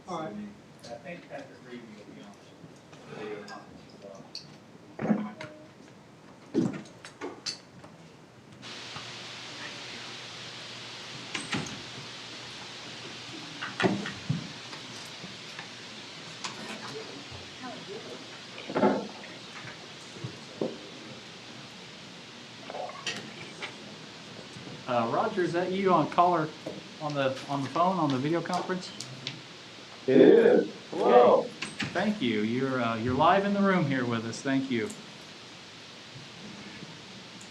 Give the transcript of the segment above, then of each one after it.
All right. I think Patrick Reed will be on the video conference as well. Roger, is that you on caller on the phone on the video conference? It is. Hello. Okay. Thank you. You're live in the room here with us. Thank you.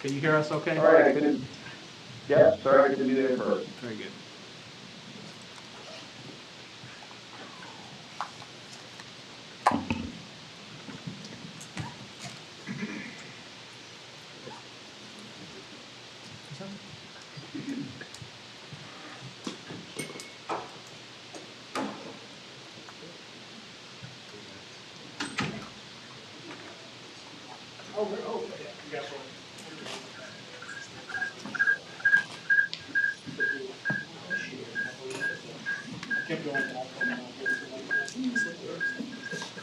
Can you hear us okay? All right, I couldn't. Yep, sorry I couldn't be there first. Very good.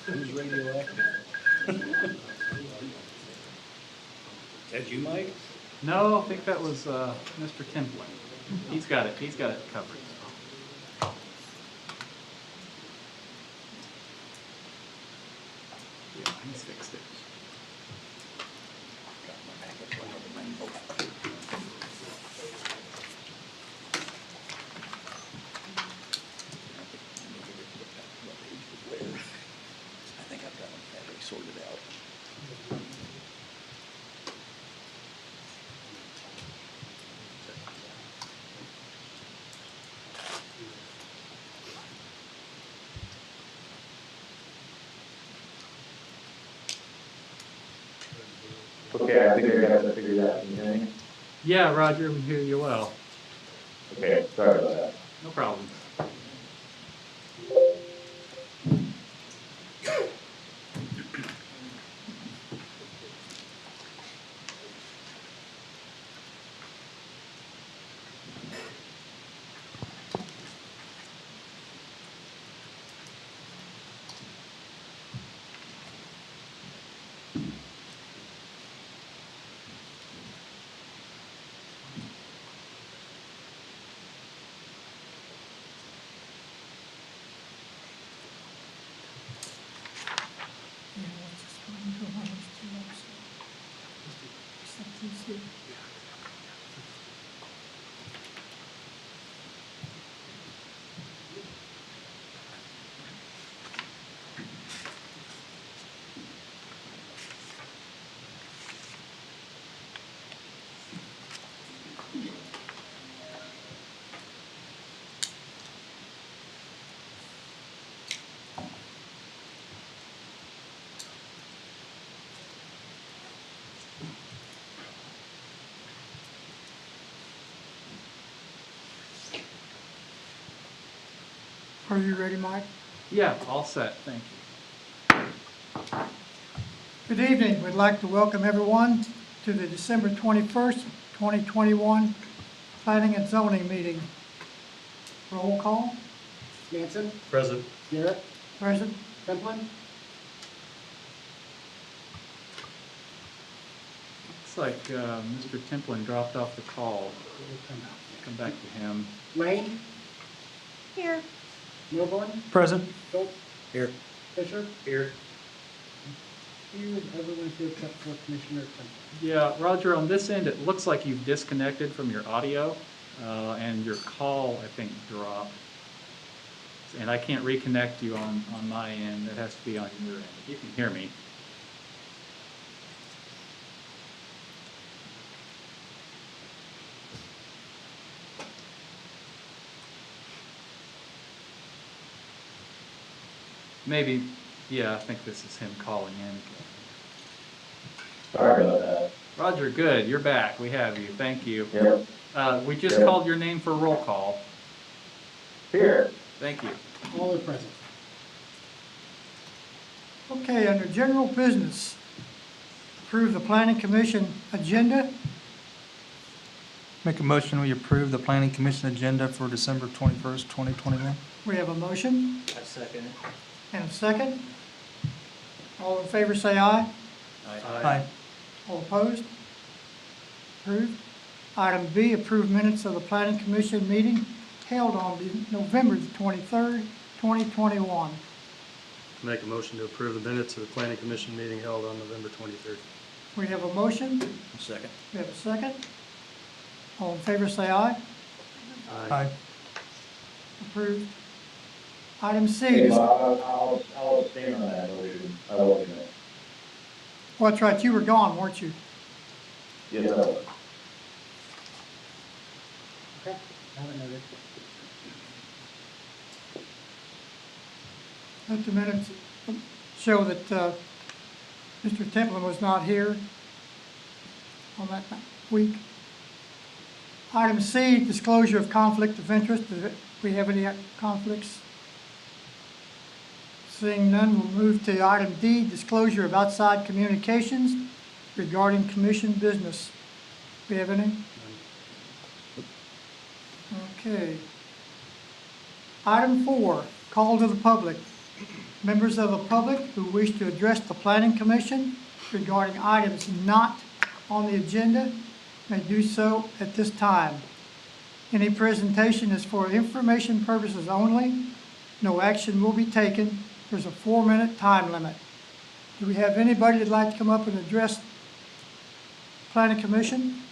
Who's radioactive? That you, Mike? No, I think that was Mr. Templin. He's got it. He's got it covered. Yeah, he's fixed it. I think I've got them fairly sorted out. Okay, I think I got that figured out. Can you hear me? Yeah, Roger, we hear you well. Okay, sorry about that. No problem. Are you ready, Mike? Yeah, all set. Thank you. Good evening. We'd like to welcome everyone to the December 21st, 2021 Planning and Zoning meeting. Roll call. Manson, Present. Garrett, Present. Templin, Looks like Mr. Templin dropped off the call. Come back to him. Lane, Here. Milborn, Present. Schultz, Here. Fisher, Here. here, everyone's here except for Commissioner Templin. Yeah, Roger, on this end, it looks like you've disconnected from your audio, and your call, I think, dropped. And I can't reconnect you on my end. It has to be on your end. You can hear me. Maybe, yeah, I think this is him calling in. Sorry about that. Roger, good. You're back. We have you. Thank you. Yep. We just Yeah. called your name for roll call. Here. Thank you. All are present. Okay, under general business, approve the planning commission agenda. Make a motion, we approve the planning commission agenda for December 21st, 2021. We have a motion I second it. and a second. All in favor say aye. Aye. All opposed? Approved. Item B, approve minutes of the planning commission meeting held on November the 23rd, 2021. Make a motion to approve the minutes of the planning commission meeting held on November 23rd. We have a motion. Second. We have a second. All in favor say aye. Approved. Item C, Hey, Bob, I'll abstain on that motion. I wasn't there. well, that's right, you were gone, weren't you? Yes, I was. Okay, have it noted. Let the minutes show that Mr. Templin was not here on that week. Item C, disclosure of conflict of interest. Do we have any conflicts? Seeing none, we'll move to item D, disclosure of outside communications regarding commission business. Do we have any? Okay. Item 4, call to the public. Members of the public who wish to address the planning commission regarding items not on the agenda may do so at this time. Any presentation is for information purposes only. No action will be taken. There's a 4-minute time limit. Do we have anybody that'd like to come up and address the planning commission?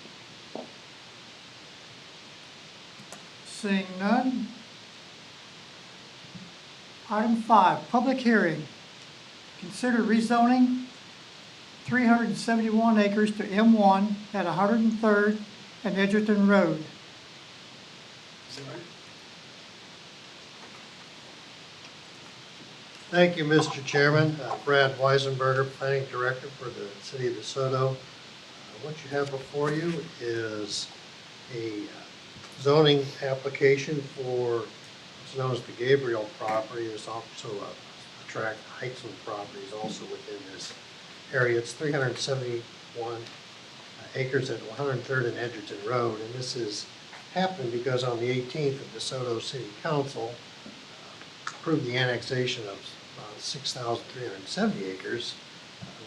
Seeing none. Item 5, public hearing. Consider rezoning 371 acres to M1 at 103rd and Edgerton Road. Thank you, Mr. Chairman. Brad Weisenberger, Planning Director for the City of Desoto. What you have before you is a zoning application for what's known as the Gabriel property. There's also a tract, Heightsman property is also within this area. It's 371 acres at 103rd and Edgerton Road, and this is happening because on the 18th, the Desoto City Council approved the annexation of 6,370 acres,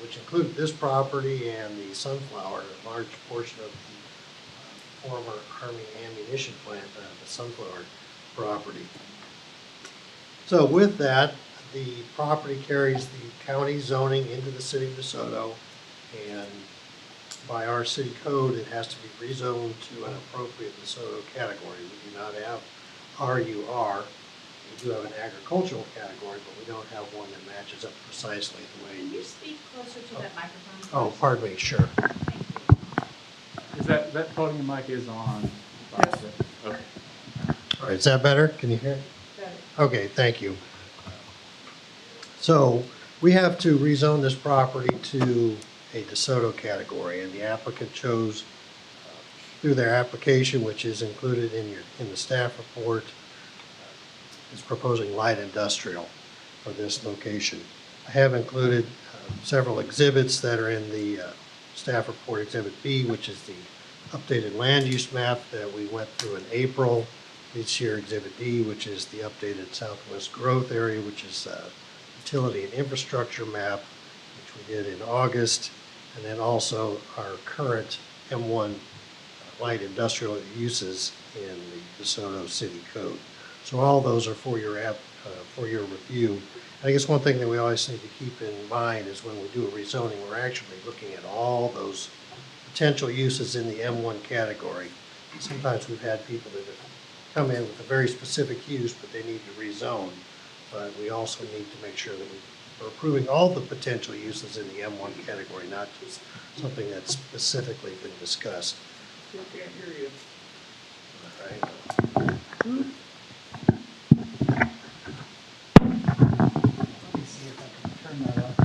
which included this property and the Sunflower, a large portion of the former Army ammunition plant, the Sunflower property. So with that, the property carries the county zoning into the city of DeSoto, and by our city code, it has to be rezoned to an appropriate DeSoto category. We do not have RUR. We do have an agricultural category, but we don't have one that matches up precisely the way. Can you speak closer to that microphone? Oh, pardon me, sure. Is that podium mic is on? Yes. Okay. All right, is that better? Can you hear? Okay, thank you. So we have to rezone this property to a DeSoto category, and the applicant chose through their application, which is included in the staff report, is proposing light industrial for this location. I have included several exhibits that are in the staff report, Exhibit B, which is the updated land use map that we went through in April. This year, Exhibit D, which is the updated Southwest Growth Area, which is utility and infrastructure map, which we did in August, and then also our current M1 light industrial uses in the DeSoto City Code. So all those are for your review. And I guess one thing that we always need to keep in mind is when we do a rezoning, we're actually looking at all those potential uses in the M1 category. Sometimes we've had people that have come in with a very specific use, but they need to rezone. But we also need to make sure that we're approving all the potential uses in the M1 category, not just something that's specifically been discussed. Still can't hear you. All right. Let me see if I can turn that up.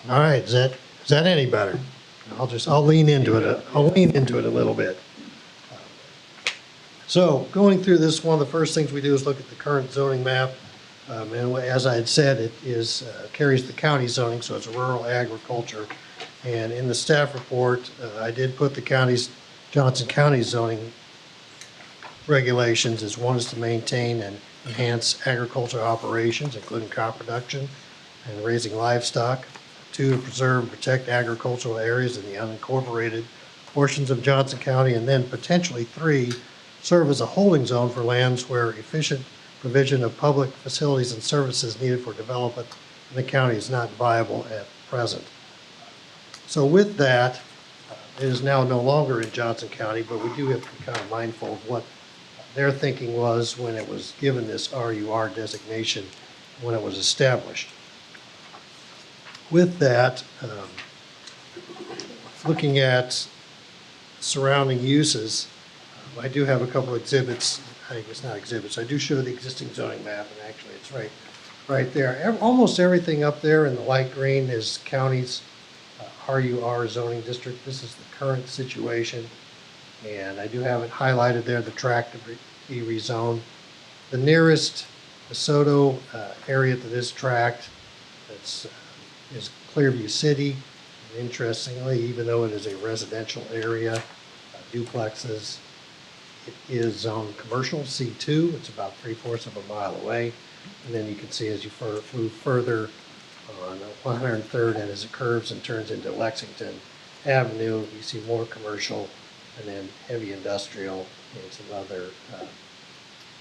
All right, is that any better? I'll lean into it. I'll lean into it a little bit. So going through this, one of the first things we do is look at the current zoning map. And as I had said, it is, carries the county zoning, so it's rural agriculture. And in the staff report, I did put the county's, Johnson County zoning regulations as one is to maintain and enhance agricultural operations, including crop production and raising livestock. 2, to preserve and protect agricultural areas in the unincorporated portions of Johnson County. And then potentially 3, serve as a holding zone for lands where efficient provision of public facilities and services needed for development in the county is not viable at present. So with that, it is now no longer in Johnson County, but we do have to be kind of mindful of what their thinking was when it was given this RUR designation when it was established. With that, looking at surrounding uses, I do have a couple exhibits. I guess not exhibits. I do show the existing zoning map, and actually it's right there. Almost everything up there in the light green is county's RUR zoning district. This is the current situation, and I do have it highlighted there, the tract to be rezoned. The nearest Desoto area to this tract is Clearview City. And interestingly, even though it is a residential area, duplexes, it is zoned commercial C2. It's about 3/4 of a mile away. And then you can see as you move further on 103rd and as it curves and turns into Lexington Avenue, you see more commercial and then heavy industrial and some other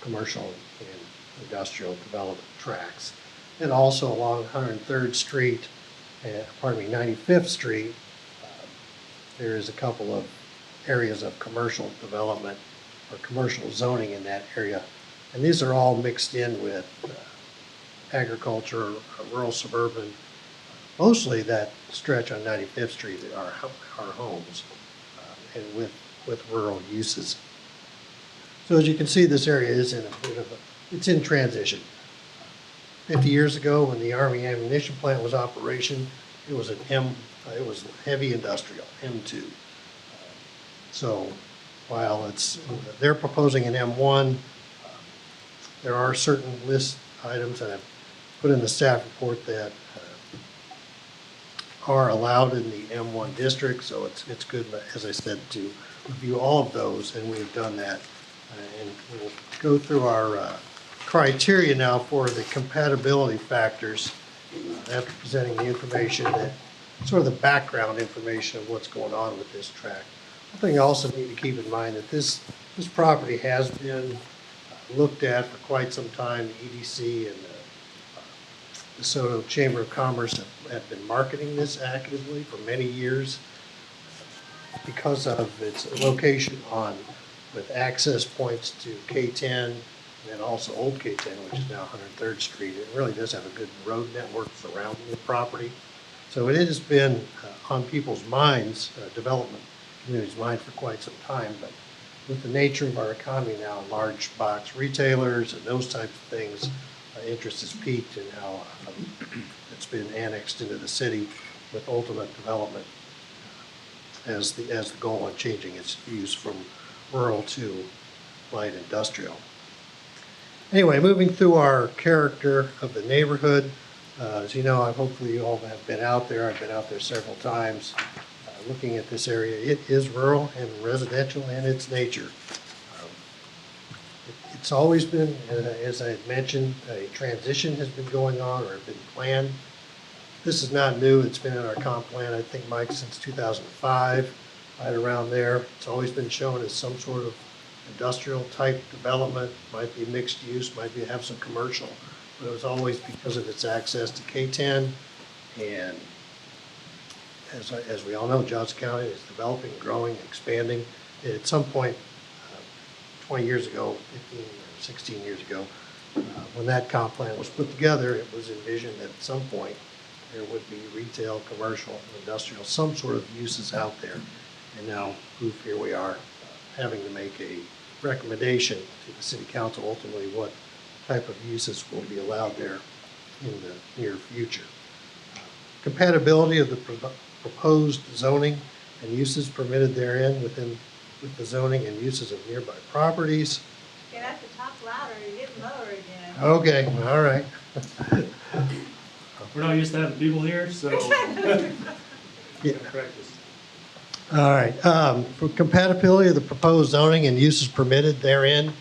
commercial and industrial development tracts. And also along 103rd Street, 95th Street, there is a couple of areas of commercial development or commercial zoning in that area. And these are all mixed in with agriculture, rural, suburban. Mostly that stretch on 95th Street are homes and with rural uses. So as you can see, this area is in a bit of it's in transition. 50 years ago, when the Army ammunition plant was operation, it was it was heavy industrial, M2. So while they're proposing an M1, there are certain list items that I've put in the staff report that are allowed in the M1 district. So it's good, as I said, to review all of those, and we've done that. And we'll go through our criteria now for the compatibility factors after presenting the information, that sort of the background information of what's going on with this tract. One thing you also need to keep in mind that this property has been looked at for quite some time. The EDC and the Desoto Chamber of Commerce have been marketing this actively for many years because of its location with access points to K10 and then also Old K10, which is now 103rd Street. It really does have a good road network surrounding the property. So it has been on people's minds, development community's mind, for quite some time. But with the nature of our economy now, large box retailers and those types of things, interest has peaked in how it's been annexed into the city, with ultimate development as the goal on changing its use from rural to light industrial. Anyway, moving through our character of the neighborhood, as you know, hopefully you all have been out there. I've been out there several times looking at this area. It is rural and residential in its nature. It's always been, as I had mentioned, a transition has been going on or has been planned. This is not new. It's been in our comp plan, I think, Mike, since 2005, right around there. It's always been shown as some sort of industrial type development, might be mixed use, might be have some commercial, but it was always because of its access to K10. And as we all know, Johnson County is developing, growing, expanding. At some point, 20 years ago, 15 or 16 years ago, when that comp plan was put together, it was envisioned that at some point there would be retail, commercial, industrial, some sort of uses out there. And now, here we are, having to make a recommendation to the city council ultimately what type of uses will be allowed there in the near future. Compatibility of the proposed zoning and uses permitted therein with the zoning and uses of nearby properties. Get up to talk louder, you're getting lower again. Okay, all right. We're not used to having people here, so. Yeah. Practice. All right, for compatibility of the proposed zoning and uses permitted therein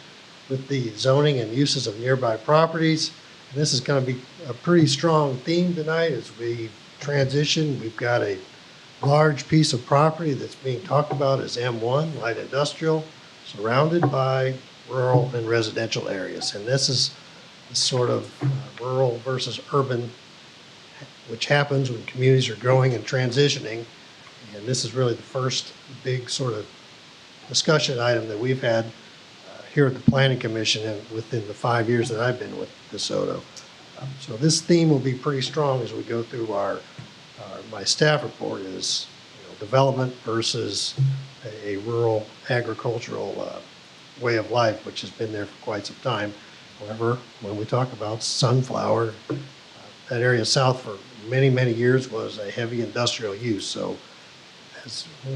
with the zoning and uses of nearby properties. And this is going to be a pretty strong theme tonight as we transition. We've got a large piece of property that's being talked about as M1, light industrial, surrounded by rural and residential areas. And this is sort of rural versus urban, which happens when communities are growing and transitioning. And this is really the first big sort of discussion item that we've had here at the Planning Commission and within the 5 years that I've been with DeSoto. So this theme will be pretty strong as we go through my staff report is development versus a rural agricultural way of life, which has been there for quite some time. However, when we talk about sunflower, that area south for many, many years was a heavy industrial use. So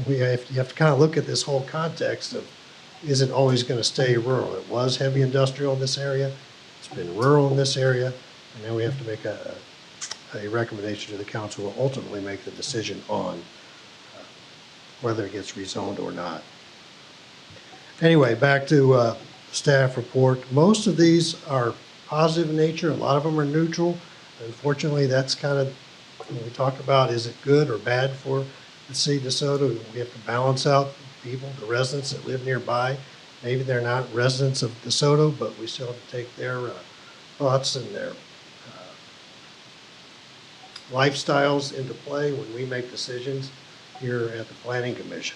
you have to kind of look at this whole context of, is it always going to stay rural? It was heavy industrial in this area. It's been rural in this area. And then we have to make a recommendation to the council who will ultimately make the decision on whether it gets rezoned or not. Anyway, back to staff report. Most of these are positive in nature. A lot of them are neutral. Unfortunately, that's kind of when we talk about, is it good or bad for the city of DeSoto? We have to balance out people, the residents that live nearby. Maybe they're not residents of DeSoto, but we still have to take their thoughts and their lifestyles into play when we make decisions here at the Planning Commission.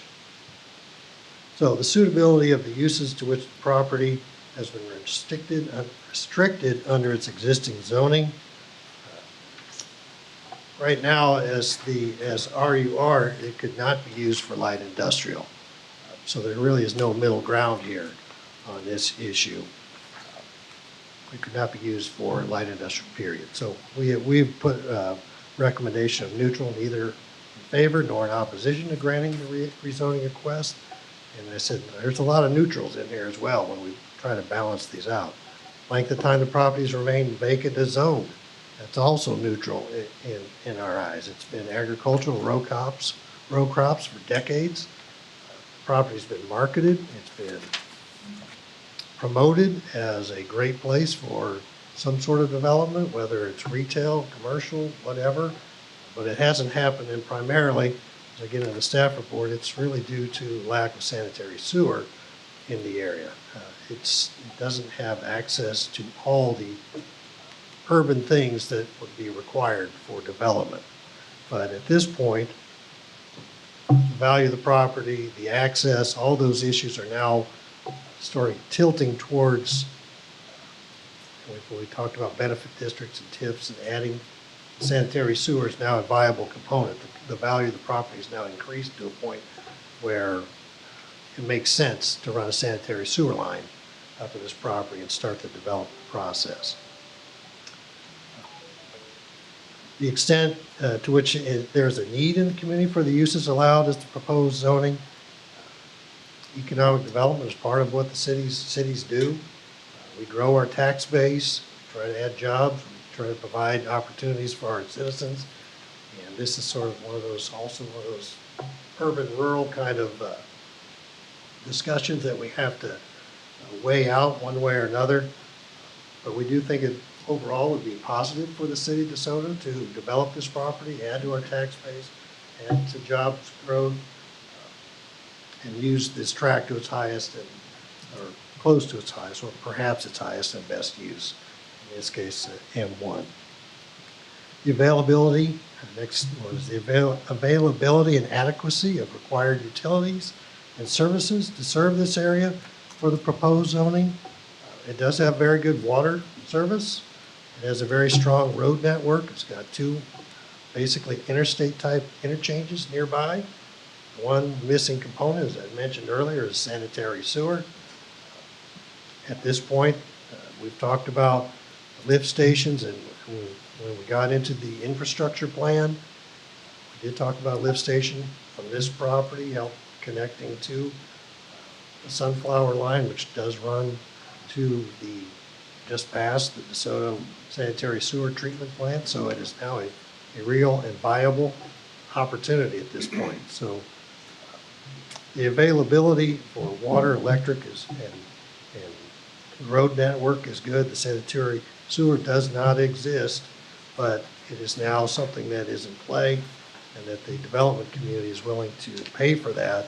So the suitability of the uses to which the property has been restricted under its existing zoning. Right now, as RUR, it could not be used for light industrial. So there really is no middle ground here on this issue. It could not be used for light industrial, period. So we've put a recommendation of neutral, neither in favor nor in opposition to granting the rezoning request. And I said, there's a lot of neutrals in here as well when we try to balance these out. Length of time the properties remain vacant as zoned. That's also neutral in our eyes. It's been agricultural row crops for decades. The property's been marketed. It's been promoted as a great place for some sort of development, whether it's retail, commercial, whatever. But it hasn't happened, and primarily, as I get into the staff report, it's really due to lack of sanitary sewer in the area. It doesn't have access to all the urban things that would be required for development. But at this point, the value of the property, the access, all those issues are now starting tilting towards, we talked about benefit districts and TIFs, and adding sanitary sewer is now a viable component. The value of the property is now increased to a point where it makes sense to run a sanitary sewer line up to this property and start the development process. The extent to which there's a need in the community for the uses allowed as the proposed zoning. Economic development is part of what the cities do. We grow our tax base, try to add jobs, we try to provide opportunities for our citizens. And this is sort of also one of those urban-rural kind of discussions that we have to weigh out one way or another. But we do think it overall would be positive for the city of DeSoto to develop this property, add to our tax base, add to jobs growth, and use this tract to its highest or close to its highest, or perhaps its highest and best use. In this case, M1. The availability, next one is the availability and adequacy of required utilities and services to serve this area for the proposed zoning. It does have very good water service. It has a very strong road network. It's got two basically interstate type interchanges nearby. One missing component, as I mentioned earlier, is sanitary sewer. At this point, we've talked about lift stations, and when we got into the infrastructure plan, we did talk about lift station from this property, connecting to the Sunflower line, which does run to the just passed the DeSoto sanitary sewer treatment plant, so it is now a real and viable opportunity at this point. So the availability for water, electric and road network is good. The sanitary sewer does not exist, but it is now something that is in play and that the development community is willing to pay for that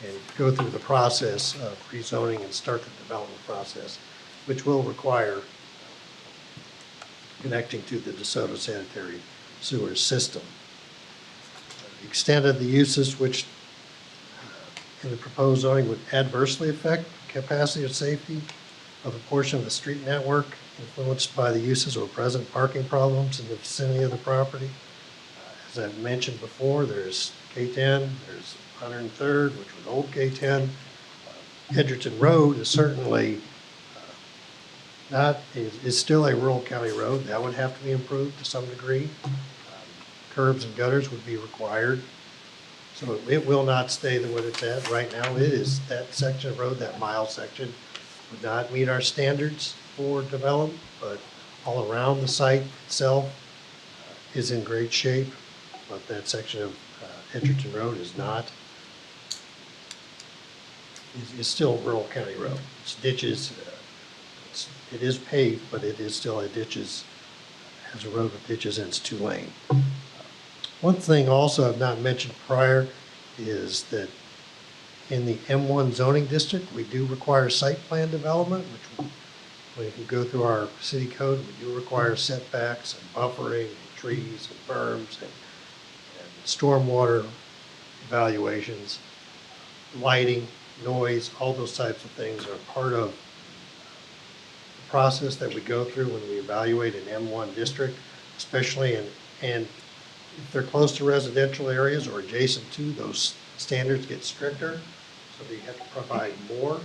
and go through the process of rezoning and start the development process, which will require connecting to the DeSoto sanitary sewer system. The extent of the uses which in the proposed zoning would adversely affect capacity or safety of a portion of the street network influenced by the uses or present parking problems in the vicinity of the property. As I've mentioned before, there's K10, there's 103rd, which was old K10. Edgerton Road is certainly is still a rural county road. That would have to be improved to some degree. Curbs and gutters would be required. So it will not stay the way it's at. Right now, it is that section of road, that mile section, would not meet our standards for development, but all around the site itself is in great shape. But that section of Edgerton Road is not. It's still rural county road. It's ditches. It is paved, but it is still a ditches, has a road with ditches, and it's 2-lane. One thing also I've not mentioned prior is that in the M1 zoning district, we do require site plan development, which when you go through our city code, we do require setbacks and buffering and trees and berms and stormwater evaluations, lighting, noise, all those types of things are part of the process that we go through when we evaluate an M1 district, especially and if they're close to residential areas or adjacent to, those standards get stricter. So you have to provide more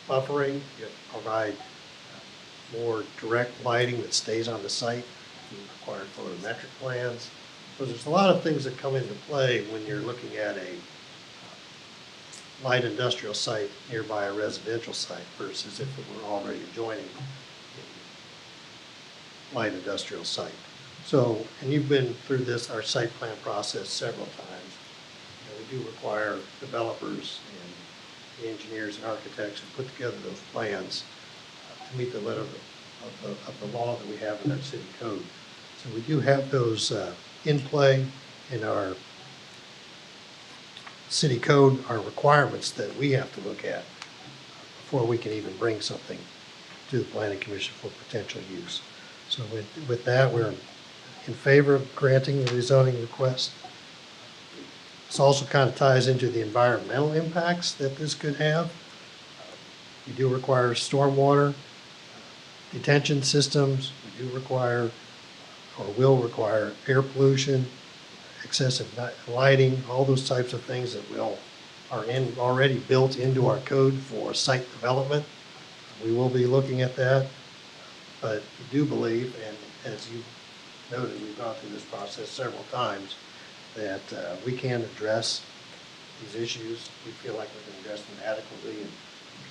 buffering, you have to provide more direct lighting that stays on the site, you require photometric plans. So there's a lot of things that come into play when you're looking at a light industrial site nearby a residential site versus if it were already adjoining a light industrial site. So, and you've been through this, our site plan process several times. We do require developers and the engineers and architects to put together those plans to meet the letter of the law that we have in our city code. So we do have those in play in our city code, our requirements that we have to look at before we can even bring something to the planning commission for potential use. So with that, we're in favor of granting the rezoning request. This also kind of ties into the environmental impacts that this could have. We do require stormwater detention systems. We do require or will require air pollution, excessive lighting, all those types of things that are already built into our code for site development. We will be looking at that, but we do believe, and as you noted, we've gone through this process several times, that we can address these issues. We feel like we can address them adequately and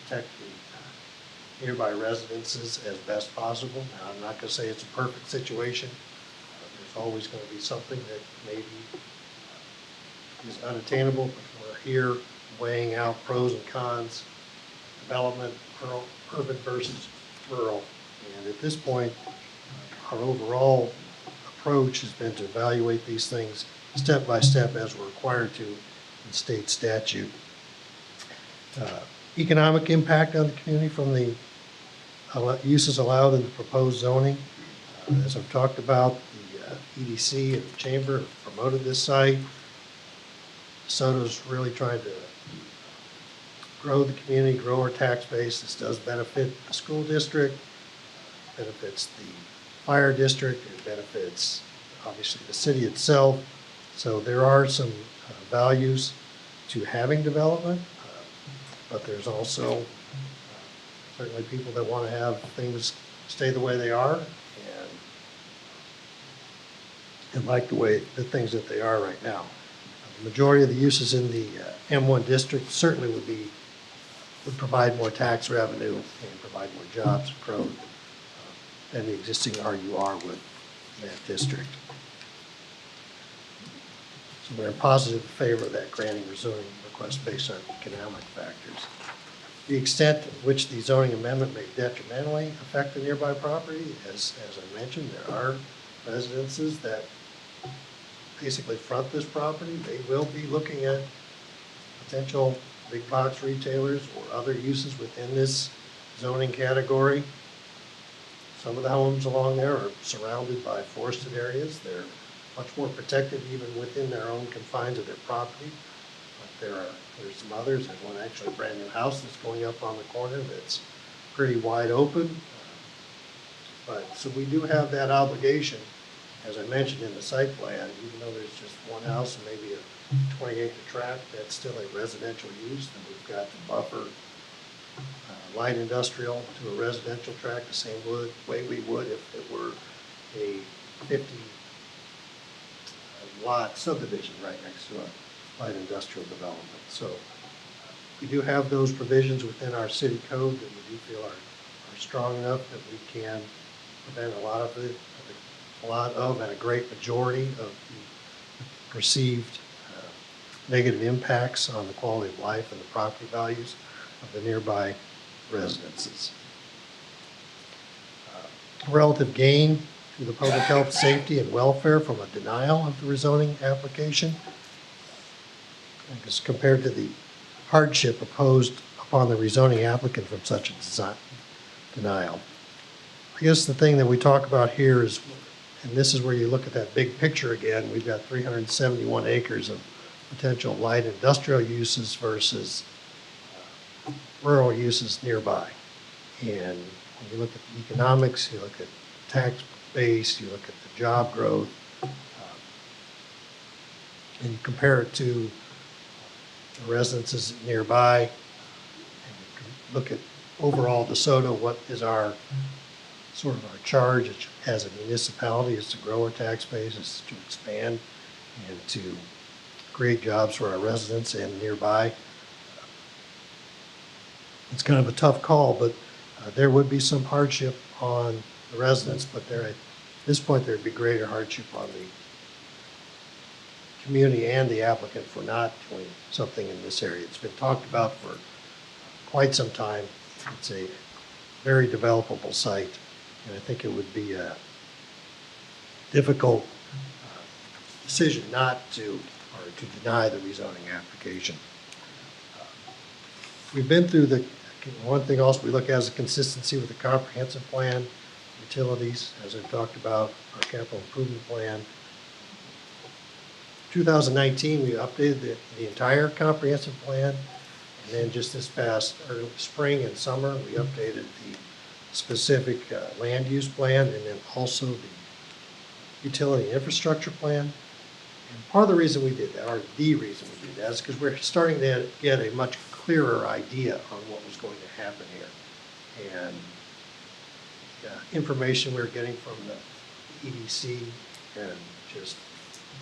protect the nearby residences as best possible. Now, I'm not going to say it's a perfect situation. There's always going to be something that maybe is unattainable, but we're here weighing out pros and cons, development, urban versus rural. And at this point, our overall approach has been to evaluate these things step by step as we're required to in state statute. Economic impact on the community from the uses allowed in the proposed zoning. As I've talked about, the EDC and the Chamber have promoted this site. DeSoto's really trying to grow the community, grow our tax base. This does benefit the school district, benefits the fire district, it benefits obviously the city itself. So there are some values to having development, but there's also certainly people that want to have things stay the way they are and like the things that they are right now. The majority of the uses in the M1 district certainly would be would provide more tax revenue and provide more jobs and growth than the existing RUR would in that district. So we're in positive favor of that granting or zoning request based on economic factors. The extent to which the zoning amendment may detrimentally affect the nearby property, as I mentioned, there are residences that basically front this property. They will be looking at potential big box retailers or other uses within this zoning category. Some of the homes along there are surrounded by forested areas. They're much more protected even within their own confines of thereir property. But there's some others. There's one actually a brand new house that's going up on the corner that's pretty wide open. But so we do have that obligation, as I mentioned in the site plan, even though there's just one house and maybe a 20-acre tract, that's still a residential use, and we've got to buffer light industrial to a residential tract the same way we would if it were a 50-lot subdivision right next to a light industrial development. So we do have those provisions within our city code that we do feel are strong enough that we can prevent a lot of and a great majority of the perceived negative impacts on the quality of life and the property values of the nearby residences. Relative gain to the public health, safety, and welfare from a denial of the rezoning application, as compared to the hardship imposed upon the rezoning applicant from such a denial. I guess the thing that we talk about here is, and this is where you look at that big picture again, we've got 371 acres of potential light industrial uses versus rural uses nearby. And when you look at the economics, you look at tax base, you look at the job growth, and you compare it to the residences nearby, and you can look at overall DeSoto, what is our sort of our charge as a municipality is to grow our tax base, is to expand and to create jobs for our residents and nearby. It's kind of a tough call, but there would be some hardship on the residents, but there, at this point, there'd be greater hardship on the community and the applicant for not doing something in this area. It's been talked about for quite some time. It's a very developable site, and I think it would be a difficult decision not to, or to deny the rezoning application. We've been through the, one thing also we look at is the consistency with the comprehensive plan, utilities, as I've talked about, our capital improvement plan. 2019, we updated the entire comprehensive plan, and then just this past spring and summer, we updated the specific land use plan, and then also the utility infrastructure plan. And part of the reason we did that, or the reason we did that, is because we're starting to get a much clearer idea on what was going to happen here. And information we were getting from the EDC and just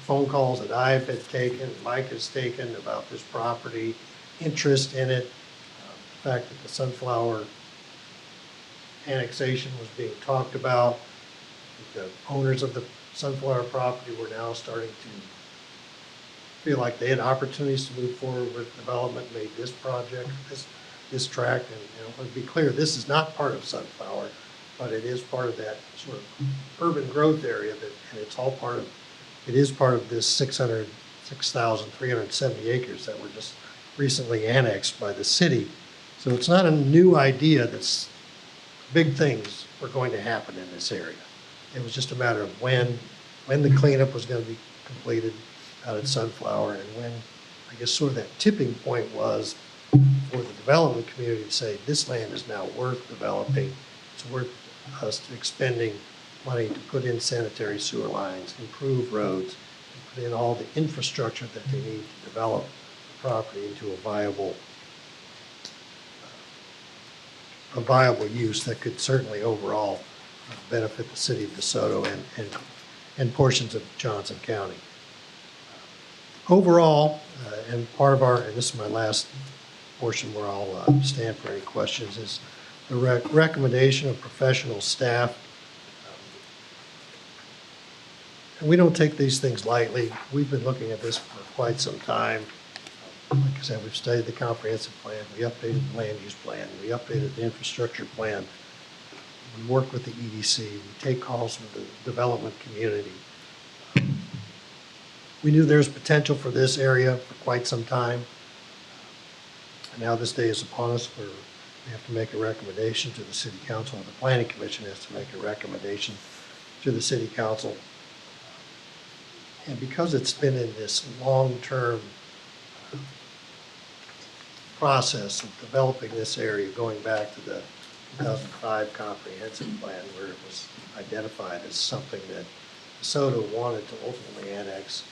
phone calls that I've had taken, Mike has taken about this property, interest in it, the fact that the Sunflower annexation was being talked about. The owners of the Sunflower property were now starting to feel like they had opportunities to move forward with development, made this project, this tract, and I want to be clear, this is not part of Sunflower, but it is part of that sort of urban growth area that, and it's all part of, it is part of this 6,370 acres that were just recently annexed by the city. So it's not a new idea that's big things were going to happen in this area. It was just a matter of when the cleanup was going to be completed out at Sunflower, and when, I guess, sort of that tipping point was for the development community to say, this land is now worth developing. It's worth us expending money to put in sanitary sewer lines, improve roads, and put in all the infrastructure that they need to develop the property into a viable use that could certainly overall benefit the city of DeSoto and portions of Johnson County. Overall, and part of our, and this is my last portion where I'll stand for any questions, is the recommendation of professional staff. And we don't take these things lightly. We've been looking at this for quite some time. Like I said, we've studied the comprehensive plan, we updated the land use plan, we updated the infrastructure plan. We work with the EDC, we take calls from the development community. We knew there's potential for this area for quite some time. And now this day is upon us where we have to make a recommendation to the city council, and the planning commission has to make a recommendation to the city council. And because it's been in this long-term process of developing this area, going back to the 2005 comprehensive plan, where it was identified as something that Desoto wanted to ultimately annex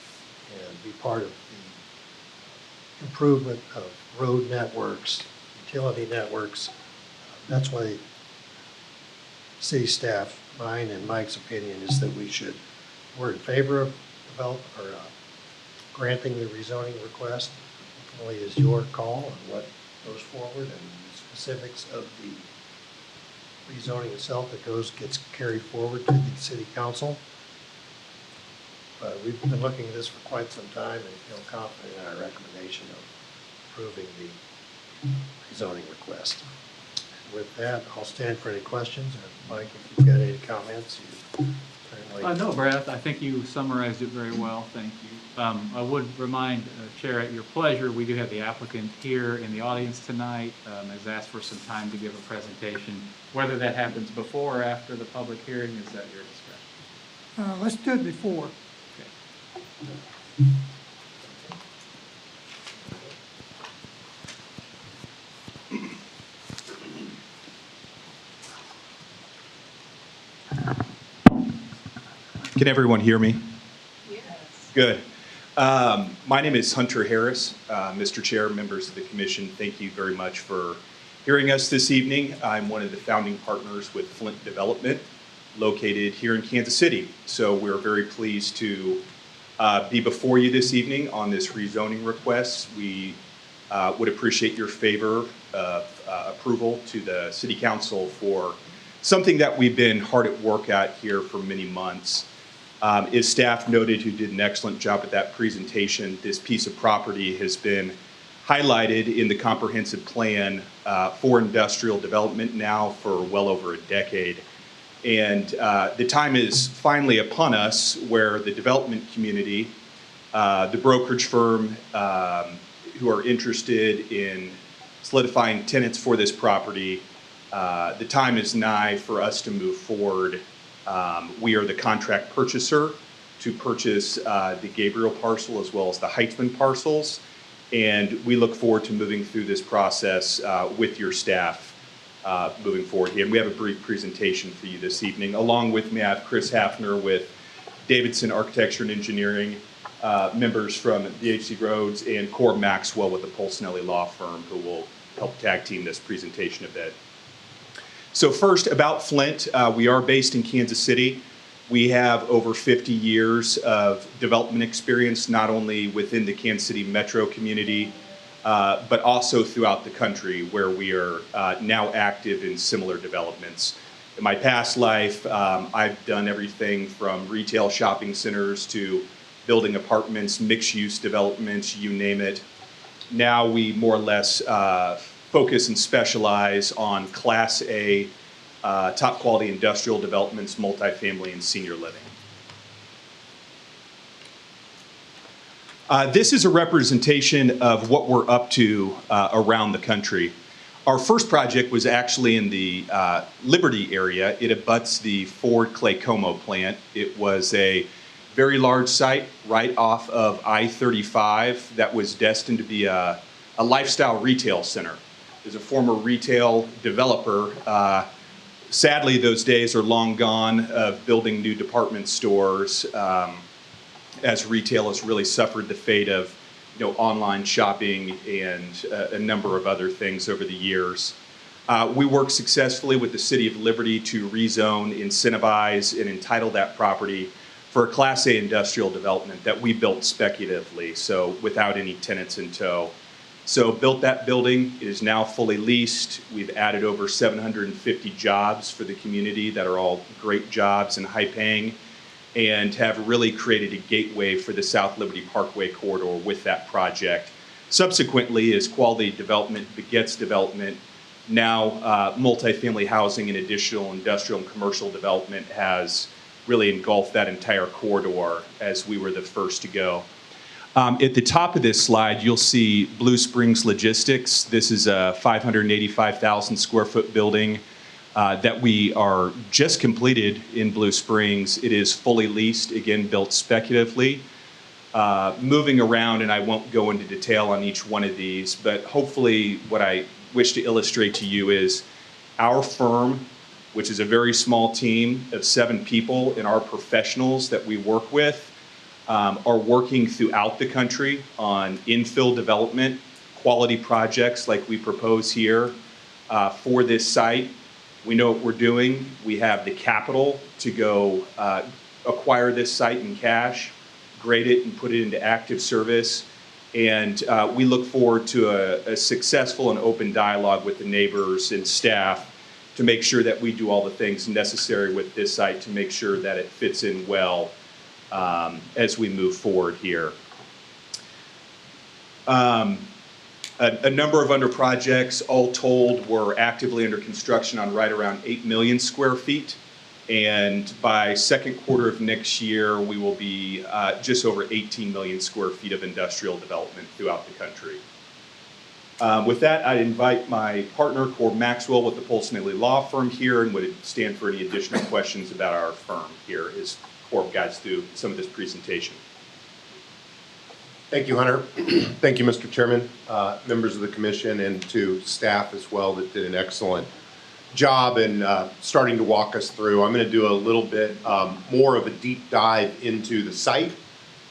and be part of the improvement of road networks, utility networks. That's why city staff, mine and Mike's opinion is that we're in favor of granting the rezoning request. Ultimately is your call on what goes forward and the specifics of the rezoning itself that gets carried forward to the city council. But we've been looking at this for quite some time and feel confident in our recommendation of approving the rezoning request. With that, I'll stand for any questions. And Mike, if you've got any comments, you certainly. No, Brad, I think you summarized it very well. Thank you. I would remind Chair, at your pleasure, we do have the applicant here in the audience tonight. Has asked for some time to give a presentation. Whether that happens before or after the public hearing is at your discretion. Let's do it before. Okay. Can everyone hear me? Yes. Good. My name is Hunter Harris. Mr. Chair, members of the commission, thank you very much for hearing us this evening. I'm one of the founding partners with Flint Development, located here in Kansas City. So we're very pleased to be before you this evening on this rezoning request. We would appreciate your favor of approval to the City Council for something that we've been hard at work at here for many months. As staff noted, who did an excellent job at that presentation, this piece of property has been highlighted in the comprehensive plan for industrial development now for well over a decade. And the time is finally upon us where the development community, the brokerage firm who are interested in solidifying tenants for this property, the time is nigh for us to move forward. We are the contract purchaser to purchase the Gabriel parcel as well as the Heitzman parcels. And we look forward to moving through this process with your staff moving forward here. And we have a brief presentation for you this evening. Along with me, I have Chris Hafner with Davidson Architecture and Engineering, members from DHC Roads, and Corb Maxwell with the Polsonelli Law Firm, who will help tag team this presentation a bit. So first, about Flint, we are based in Kansas City. We have over 50 years of development experience, not only within the Kansas City metro community, but also throughout the country, where we are now active in similar developments. In my past life, I've done everything from retail shopping centers to building apartments, mixed-use developments, you name it. Now we more or less focus and specialize on Class A, top quality industrial developments, multifamily, and senior living. This is a representation of what we're up to around the country. Our first project was actually in the Liberty area. It abuts the Ford Claycomo plant. It was a very large site right off of I-35 that was destined to be a lifestyle retail center. As a former retail developer, sadly those days are long gone of building new department stores, as retail has really suffered the fate of online shopping and a number of other things over the years. We worked successfully with the City of Liberty to rezone, incentivize, and entitle that property for a Class A industrial development that we built speculatively, so without any tenants in tow. So built that building. It is now fully leased. We've added over 750 jobs for the community that are all great jobs and high paying, and have really created a gateway for the South Liberty Parkway corridor with that project. Subsequently, as quality development begets development, now multifamily housing and additional industrial and commercial development has really engulfed that entire corridor as we were the first to go. At the top of this slide, you'll see Blue Springs Logistics. This is a 585,000 square foot building that we are just completed in Blue Springs. It is fully leased, again, built speculatively. Moving around, and I won't go into detail on each one of these, but hopefully what I wish to illustrate to you is our firm, which is a very small team of 7 people, and our professionals that we work with are working throughout the country on infill development, quality projects like we propose here for this site. We know what we're doing. We have the capital to go acquire this site in cash, grade it, and put it into active service. And we look forward to a successful and open dialogue with the neighbors and staff to make sure that we do all the things necessary with this site to make sure that it fits in well as we move forward here. A number of under projects, all told, were actively under construction on right around 8 million square feet. And by second quarter of next year, we will be just over 18 million square feet of industrial development throughout the country. With that, I invite my partner, Corb Maxwell, with the Polson-Haley Law Firm here, and would stand for any additional questions about our firm here as Corb guides through some of this presentation. Thank you, Hunter. Thank you, Mr. Chairman, members of the commission, and to staff as well that did an excellent job in starting to walk us through. I'm going to do a little bit more of a deep dive into the site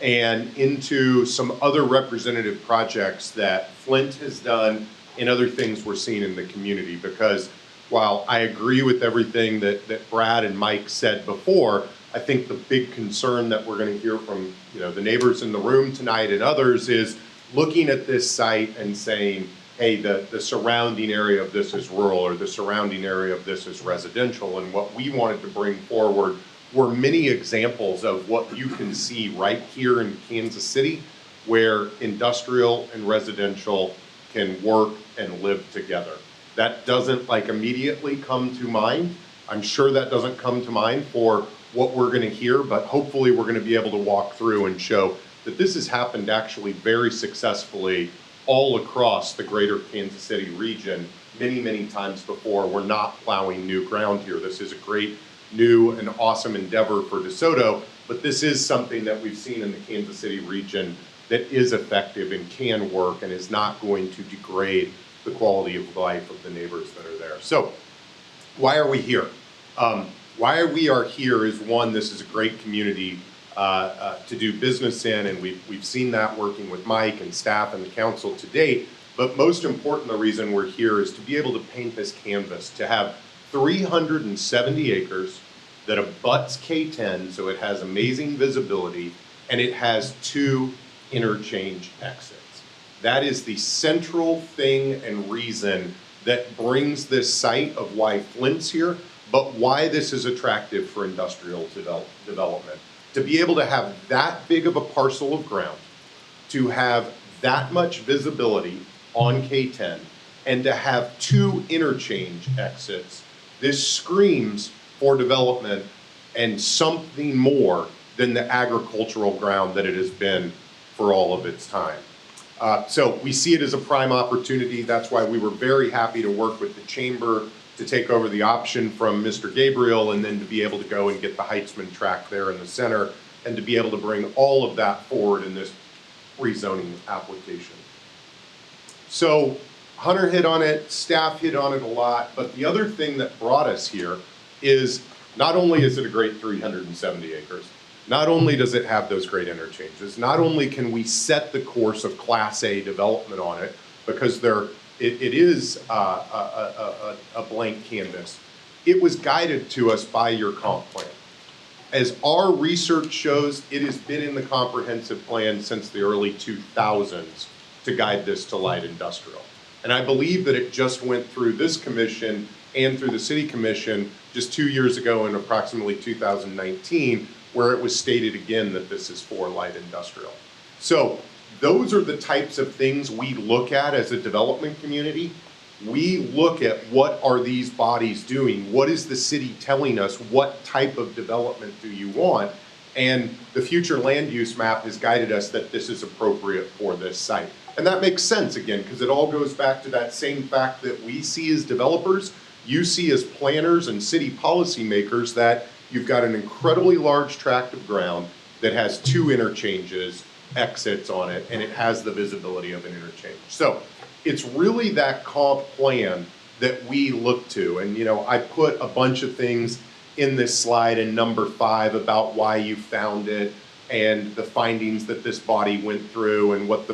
and into some other representative projects that Flint has done and other things we're seeing in the community. Because while I agree with everything that Brad and Mike said before, I think the big concern that we're going to hear from the neighbors in the room tonight and others is looking at this site and saying, hey, the surrounding area of this is rural, or the surrounding area of this is residential. And what we wanted to bring forward were many examples of what you can see right here in Kansas City, where industrial and residential can work and live together. That doesn't immediately come to mind. I'm sure that doesn't come to mind for what we're going to hear, but hopefully we're going to be able to walk through and show that this has happened actually very successfully all across the greater Kansas City region many, many times before. We're not plowing new ground here. This is a great new and awesome endeavor for Desoto, but this is something that we've seen in the Kansas City region that is effective and can work and is not going to degrade the quality of life of the neighbors that are there. So why are we here? Why we are here is, one, this is a great community to do business in, and we've seen that working with Mike and staff and the council to date. But most important, the reason we're here is to be able to paint this canvas, to have 370 acres that abuts K10, so it has amazing visibility, and it has 2 interchange exits. That is the central thing and reason that brings this site of why Flint's here, but why this is attractive for industrial development. To be able to have that big of a parcel of ground, to have that much visibility on K10, and to have 2 interchange exits, this screams for development and something more than the agricultural ground that it has been for all of its time. So we see it as a prime opportunity. That's why we were very happy to work with the chamber to take over the option from Mr. Gabriel, and then to be able to go and get the Heitzman track there in the center, and to be able to bring all of that forward in this rezoning application. So Hunter hit on it, staff hit on it a lot, but the other thing that brought us here is not only is it a great 370 acres, not only does it have those great interchanges, not only can we set the course of Class A development on it, because it is a blank canvas. It was guided to us by your comp plan. As our research shows, it has been in the comprehensive plan since the early 2000s to guide this to light industrial. And I believe that it just went through this commission and through the city commission just 2 years ago in approximately 2019, where it was stated again that this is for light industrial. So those are the types of things we look at as a development community. We look at what are these bodies doing? What is the city telling us? What type of development do you want? And the future land use map has guided us that this is appropriate for this site. And that makes sense again, because it all goes back to that same fact that we see as developers, you see as planners and city policymakers, that you've got an incredibly large tract of ground that has 2 interchanges, exits on it, and it has the visibility of an interchange. So it's really that comp plan that we look to. And you know, I put a bunch of things in this slide in number 5 about why you found it and the findings that this body went through and what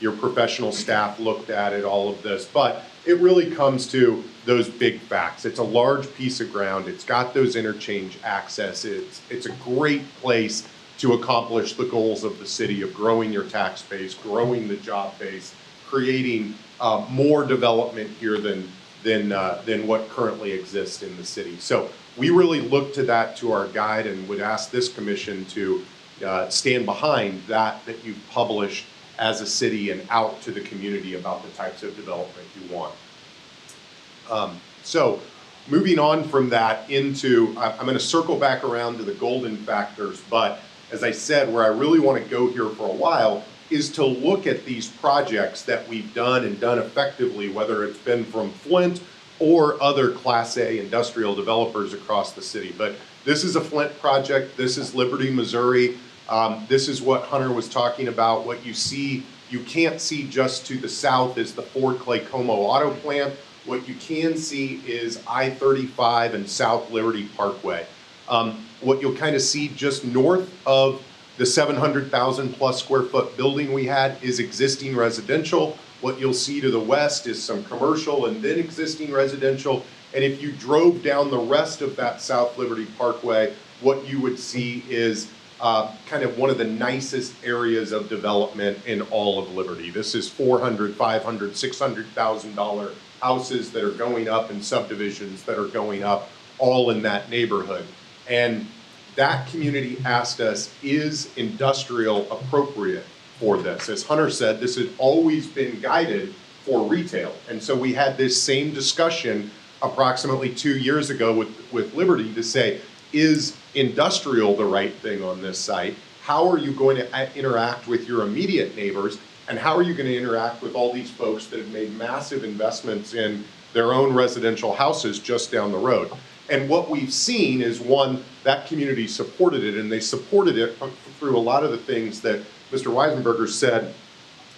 your professional staff looked at all of this. But it really comes to those big facts. It's a large piece of ground. It's got those interchange access. It's a great place to accomplish the goals of the city of growing your tax base, growing the job base, creating more development here than what currently exists in the city. So we really look to that to our guide and would ask this commission to stand behind that you've published as a city and out to the community about the types of development you want. So moving on from that into, I'm going to circle back around to the golden factors, but as I said, where I really want to go here for a while is to look at these projects that we've done and done effectively, whether it's been from Flint or other Class A industrial developers across the city. But this is a Flint project. This is Liberty, Missouri. This is what Hunter was talking about. What you see, you can't see just to the south is the Ford Clay Como auto plant. What you can see is I-35 and South Liberty Parkway. What you'll kind of see just north of the 700,000 plus square foot building we had is existing residential. What you'll see to the west is some commercial and then existing residential. And if you drove down the rest of that South Liberty Parkway, what you would see is kind of one of the nicest areas of development in all of Liberty. This is $400,000, $500,000, $600,000 houses that are going up and subdivisions that are going up all in that neighborhood. And that community asked us, is industrial appropriate for this? As Hunter said, this had always been guided for retail. And so we had this same discussion approximately 2 years ago with Liberty to say, is industrial the right thing on this site? How are you going to interact with your immediate neighbors? And how are you going to interact with all these folks that have made massive investments in their own residential houses just down the road? And what we've seen is, one, that community supported it, and they supported it through a lot of the things that Mr. Weisenberger said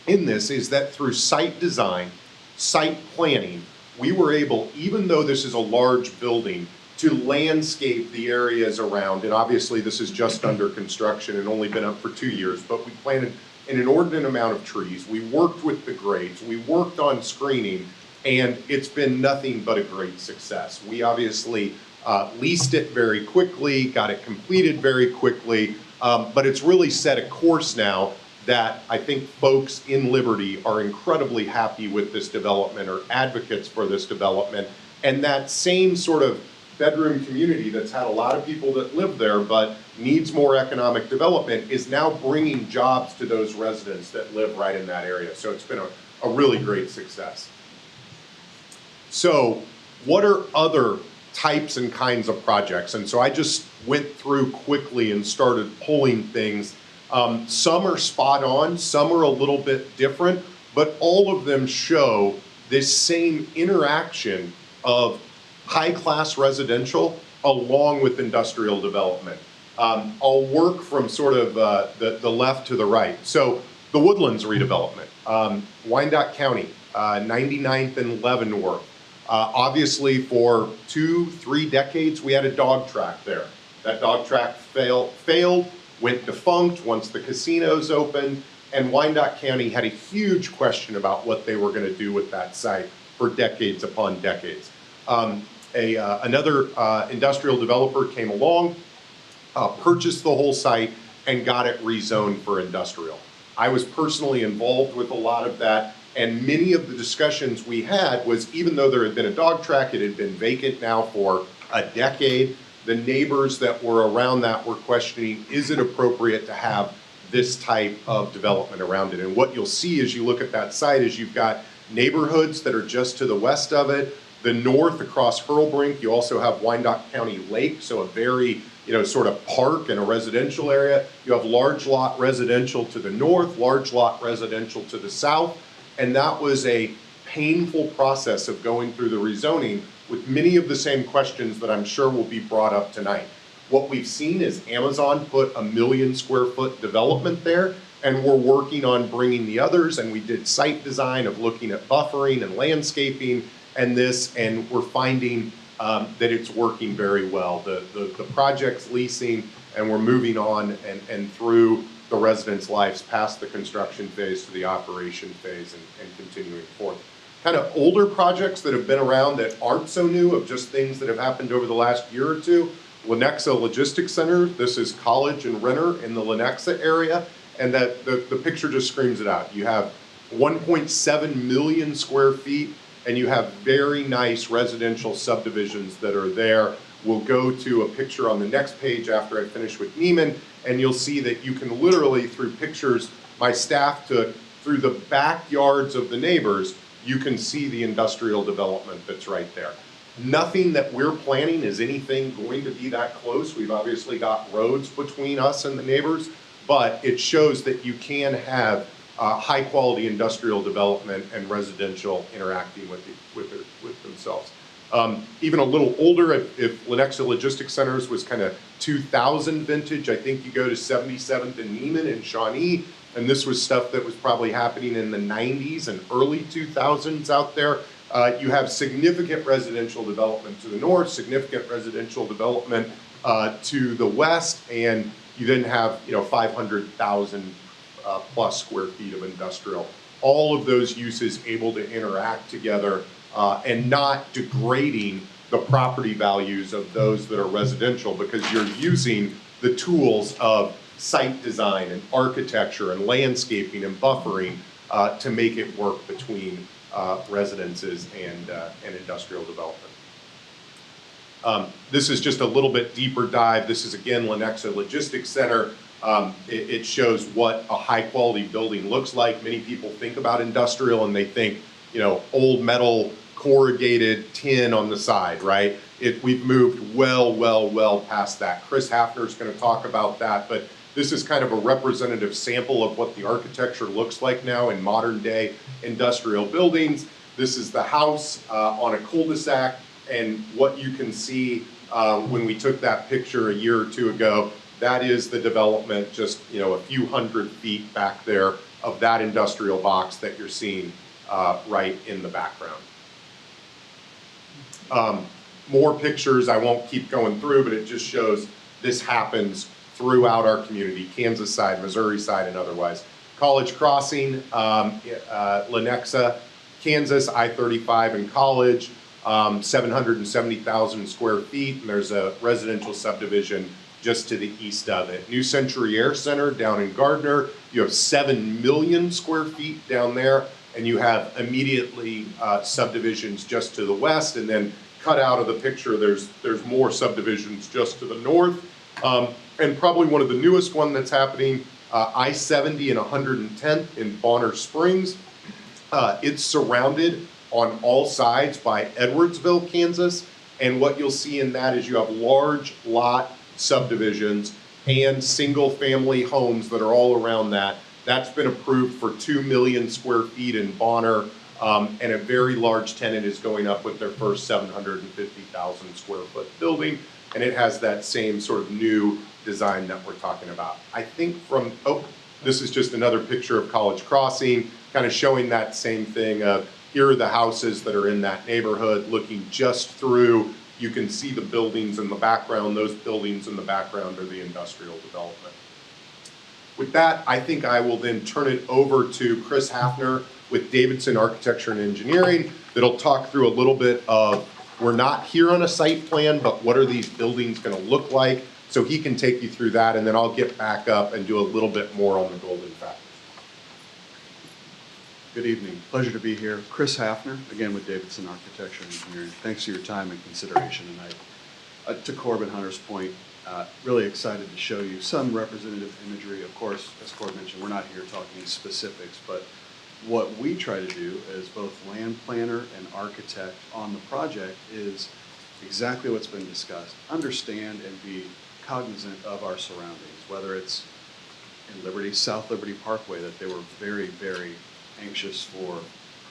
in this, is that through site design, site planning, we were able, even though this is a large building, to landscape the areas around. And obviously this is just under construction and only been up for 2 years, but we planted an inordinate amount of trees. We worked with the grades, we worked on screening, and it's been nothing but a great success. We obviously leased it very quickly, got it completed very quickly, but it's really set a course now that I think folks in Liberty are incredibly happy with this development, or advocates for this development. And that same sort of bedroom community that's had a lot of people that live there but needs more economic development is now bringing jobs to those residents that live right in that area. So it's been a really great success. So what are other types and kinds of projects? And so I just went through quickly and started pulling things. Some are spot on, some are a little bit different, but all of them show this same interaction of high-class residential along with industrial development. I'll work from sort of the left to the right. So the Woodlands redevelopment, Wyandotte County, 99th and Leavenworth. Obviously for 2-3 decades, we had a dog track there. That dog track failed, went defunct once the casinos opened, and Wyandotte County had a huge question about what they were gonna do with that site for decades upon decades. Another industrial developer came along, purchased the whole site, and got it rezoned for industrial. I was personally involved with a lot of that, and many of the discussions we had was, even though there had been a dog track, it had been vacant now for a decade, the neighbors that were around that were questioning, is it appropriate to have this type of development around it? And what you'll see as you look at that site is you've got neighborhoods that are just to the west of it. The north across Hurlbrink, you also have Wyandotte County Lake, so a very, sort of park and a residential area. You have large lot residential to the north, large lot residential to the south. And that was a painful process of going through the rezoning with many of the same questions that I'm sure will be brought up tonight. What we've seen is Amazon put 1 million square foot development there, and we're working on bringing the others, and we did site design of looking at buffering and landscaping and this, and we're finding that it's working very well. The project's leasing, and we're moving on and through the residents' lives past the construction phase to the operation phase and continuing forth. Kind of older projects that have been around that aren't so new, of just things that have happened over the last year or two. Lenexa Logistics Center, this is College and Renner in the Lenexa area, and that the picture just screams it out. You have 1.7 million square feet, and you have very nice residential subdivisions that are there. We'll go to a picture on the next page after I finish with Neiman, and you'll see that you can literally, through pictures my staff took, through the backyards of the neighbors, you can see the industrial development that's right there. Nothing that we're planning is anything going to be that close. We've obviously got roads between us and the neighbors, but it shows that you can have high quality industrial development and residential interacting with themselves. Even a little older, if Lenexa Logistics Centers was kind of 2000 vintage, I think you go to 77th and Neiman in Shawnee, and this was stuff that was probably happening in the 90s and early 2000s out there. You have significant residential development to the north, significant residential development to the west, and you then have 500,000 plus square feet of industrial. All of those uses able to interact together and not degrading the property values of those that are residential, because you're using the tools of site design and architecture and landscaping and buffering to make it work between residences and industrial development. This is just a little bit deeper dive. This is again Lenexa Logistics Center. It shows what a high quality building looks like. Many people think about industrial and they think, old metal corrugated tin on the side, right? We've moved well past that. Chris Hafner's going to talk about that, but this is kind of a representative sample of what the architecture looks like now in modern day industrial buildings. This is the house on a cul-de-sac, and what you can see when we took that picture a year or two ago, that is the development just a few hundred feet back there of that industrial box that you're seeing right in the background. More pictures, I won't keep going through, but it just shows this happens throughout our community, Kansas side, Missouri side, and otherwise. College Crossing, Lenexa, Kansas, I-35 and College, 770,000 square feet, and there's a residential subdivision just to the east of it. New Century Air Center down in Gardner, you have 7 million square feet down there, and you have immediately subdivisions just to the west, and then cut out of the picture, there's more subdivisions just to the north. And probably one of the newest one that's happening, I-70 and 110th in Bonner Springs. It's surrounded on all sides by Edwardsville, Kansas. And what you'll see in that is you have large lot subdivisions and single family homes that are all around that. That's been approved for 2 million square feet in Bonner. And a very large tenant is going up with their first 750,000 square foot building. And it has that same sort of new design that we're talking about. I think this is just another picture of College Crossing, kind of showing that same thing of here are the houses that are in that neighborhood, looking just through, you can see the buildings in the background. Those buildings in the background are the industrial development. With that, I think I will then turn it over to Chris Hafner with Davidson Architecture and Engineering that'll talk through a little bit of, we're not here on a site plan, but what are these buildings going to look like? So he can take you through that, and then I'll get back up and do a little bit more on the golden factors. Good evening. Pleasure to be here. Chris Hafner, again with Davidson Architecture and Engineering. Thanks for your time and consideration tonight. To Corbin Hunter's point, really excited to show you some representative imagery. Of course, as Corbin mentioned, we're not here talking specifics, but what we try to do as both land planner and architect on the project is exactly what's been discussed. Understand and be cognizant of our surroundings, whether it's in Liberty, South Liberty Parkway, that they were very, very anxious for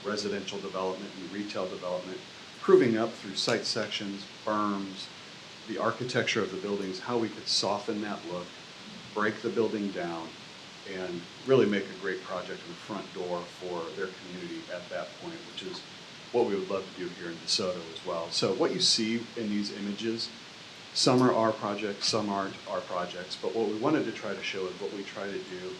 residential development and retail development, proving up through site sections, berms, the architecture of the buildings, how we could soften that look, break the building down, and really make a great project in the front door for their community at that point, which is what we would love to do here in Desoto as well. So what you see in these images, some are our projects, some aren't our projects, but what we wanted to try to show is what we try to do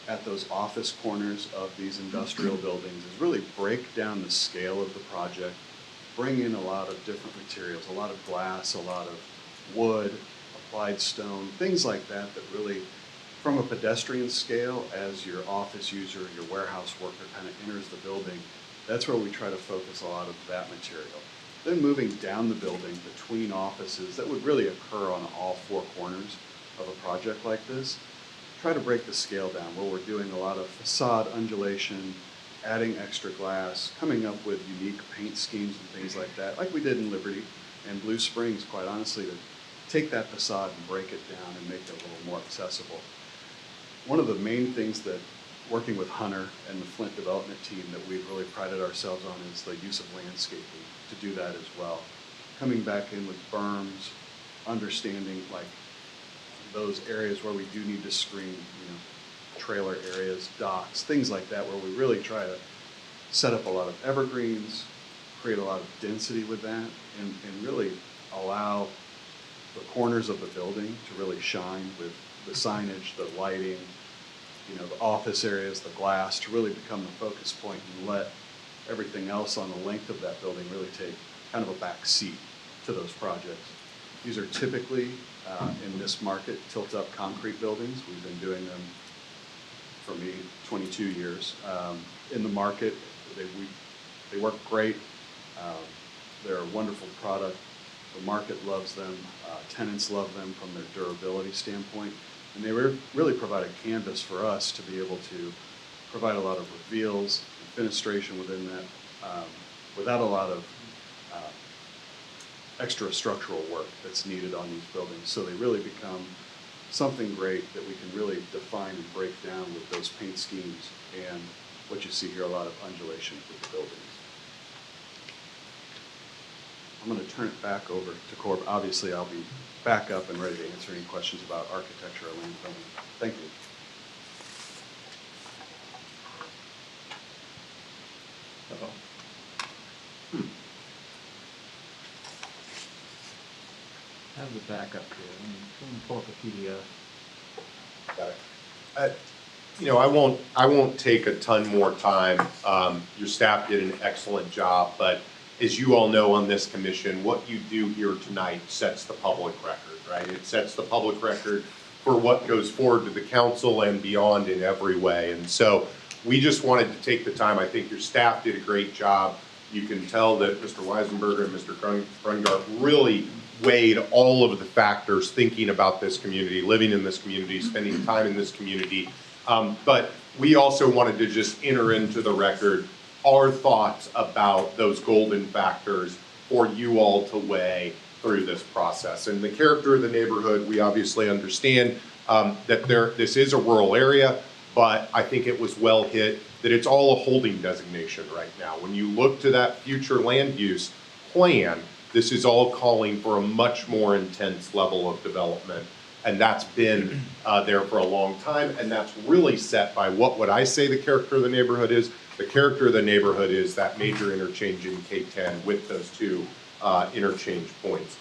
at those office corners of these industrial buildings is really break down the scale of the project, bring in a lot of different materials, a lot of glass, a lot of wood, applied stone, things like that that really, from a pedestrian scale, as your office user, your warehouse worker kind of enters the building, that's where we try to focus a lot of that material. Then moving down the building between offices, that would really occur on all four corners of a project like this. Try to break the scale down where we're doing a lot of facade undulation, adding extra glass, coming up with unique paint schemes and things like that, like we did in Liberty and Blue Springs, quite honestly, to take that facade and break it down and make it a little more accessible. One of the main things that working with Hunter and the Flint development team that we've really prided ourselves on is the use of landscaping to do that as well. Coming back in with berms, understanding like those areas where we do need to screen, trailer areas, docks, things like that, where we really try to set up a lot of evergreens, create a lot of density with that, and really allow the corners of the building to really shine with the signage, the lighting, the office areas, the glass, to really become the focus point and let everything else on the length of that building really take kind of a back seat to those projects. These are typically, in this market, tilt-up concrete buildings. We've been doing them, for me, 22 years. In the market, they work great. They're a wonderful product. The market loves them. Tenants love them from their durability standpoint. And they really provide a canvas for us to be able to provide a lot of reveals and fenestration within that without a lot of extra structural work that's needed on these buildings. So they really become something great that we can really define and break down with those paint schemes and what you see here, a lot of undulation with the buildings. I'm going to turn it back over to Corb. Obviously, I'll be back up and ready to answer any questions about architecture or land building. Thank you. Have the backup here. Let me pull up a PDF. Got it. I won't take a ton more time. Your staff did an excellent job, but as you all know on this commission, what you do here tonight sets the public record, right? It sets the public record for what goes forward to the council and beyond in every way. And so we just wanted to take the time. I think your staff did a great job. You can tell that Mr. Weisenberger and Mr. Grungart really weighed all of the factors thinking about this community, living in this community, spending time in this community. But we also wanted to just enter into the record our thoughts about those golden factors for you all to weigh through this process. And the character of the neighborhood, we obviously understand that this is a rural area, but I think it was well hit that it's all a holding designation right now. When you look to that future land use plan, this is all calling for a much more intense level of development. And that's been there for a long time. And that's really set by what would I say the character of the neighborhood is? The character of the neighborhood is that major interchange in K10 with those two interchange points.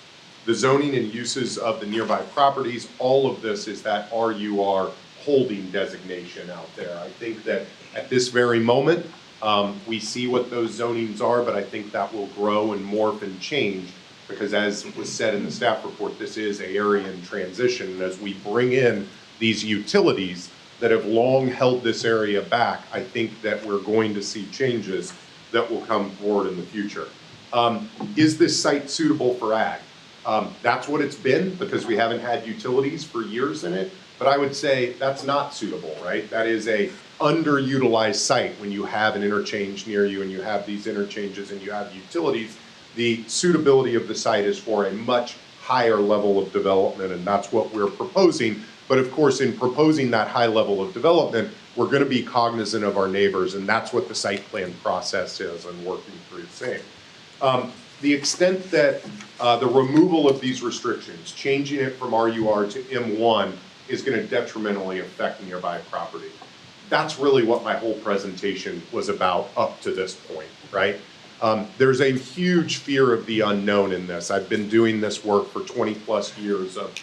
The zoning and uses of the nearby properties, all of this is that RUR holding designation out there. I think that at this very moment, we see what those zonings are, but I think that will grow and morph and change because as was said in the staff report, this is an area in transition. And as we bring in these utilities, that have long held this area back, I think that we're going to see changes that will come forward in the future. Is this site suitable for ag? That's what it's been because we haven't had utilities for years in it, but I would say that's not suitable, right? That is a underutilized site when you have an interchange near you and you have these interchanges and you have utilities. The suitability of the site is for a much higher level of development, and that's what we're proposing. But of course, in proposing that high level of development, we're going to be cognizant of our neighbors, and that's what the site plan process is and working through the same. The extent that the removal of these restrictions, changing it from RUR to M1, is going to detrimentally affect nearby property. That's really what my whole presentation was about up to this point, right? There's a huge fear of the unknown in this. I've been doing this work for 20 plus years of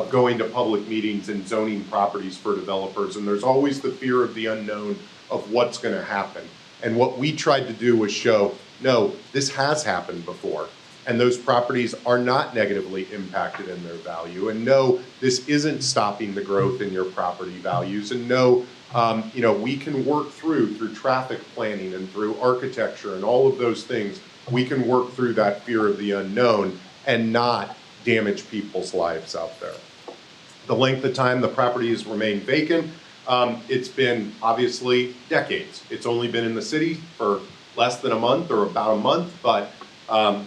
going to public meetings and zoning properties for developers, and there's always the fear of the unknown of what's going to happen. And what we tried to do was show, no, this has happened before, and those properties are not negatively impacted in their value, and no, this isn't stopping the growth in your property values, and no, we can work through traffic planning and through architecture and all of those things, we can work through that fear of the unknown and not damage people's lives out there. The length of time the property has remained vacant, it's been obviously decades. It's only been in the city for less than a month or about a month, but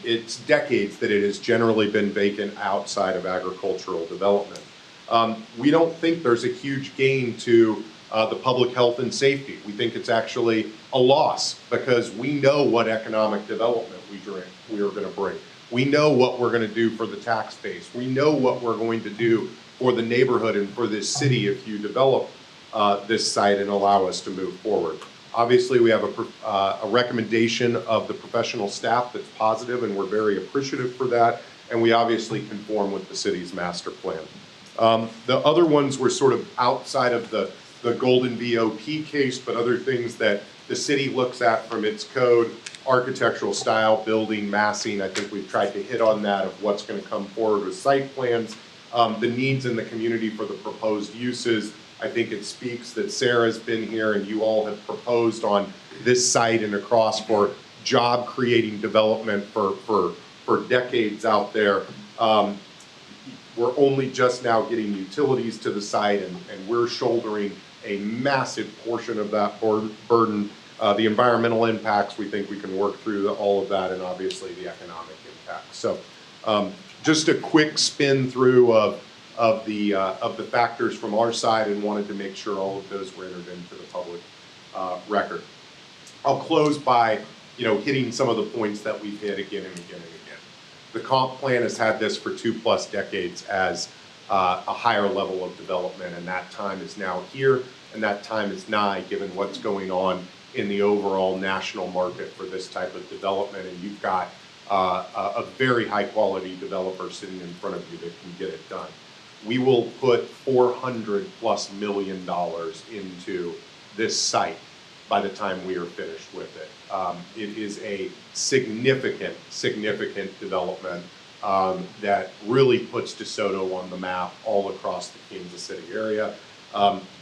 it's decades that it has generally been vacant outside of agricultural development. We don't think there's a huge gain to the public health and safety. We think it's actually a loss because we know what economic development we are going to bring. We know what we're going to do for the tax base. We know what we're going to do for the neighborhood and for this city if you develop this site and allow us to move forward. Obviously, we have a recommendation of the professional staff that's positive, and we're very appreciative for that, and we obviously conform with the city's master plan. The other ones were sort of outside of the Golden VOP case, but other things that the city looks at from its code, architectural style, building, massing. I think we've tried to hit on that of what's going to come forward with site plans, the needs in the community for the proposed uses. I think it speaks that Sarah's been here and you all have proposed on this site and across for job creating development for decades out there. We're only just now getting utilities to the site and we're shouldering a massive portion of that burden. The environmental impacts, we think we can work through all of that, and obviously the economic impacts. So just a quick spin through of the factors from our side, and wanted to make sure all of those were entered into the public record. I'll close by hitting some of the points that we've hit again and again and again. The comp plan has had this for 2+ decades as a higher level of development, and that time is now here, and that time is nigh given what's going on in the overall national market for this type of development, and you've got a very high quality developer sitting in front of you that can get it done. We will put $400+ million into this site by the time we are finished with it. It is a significant development that really puts Desoto on the map all across the Kansas City area.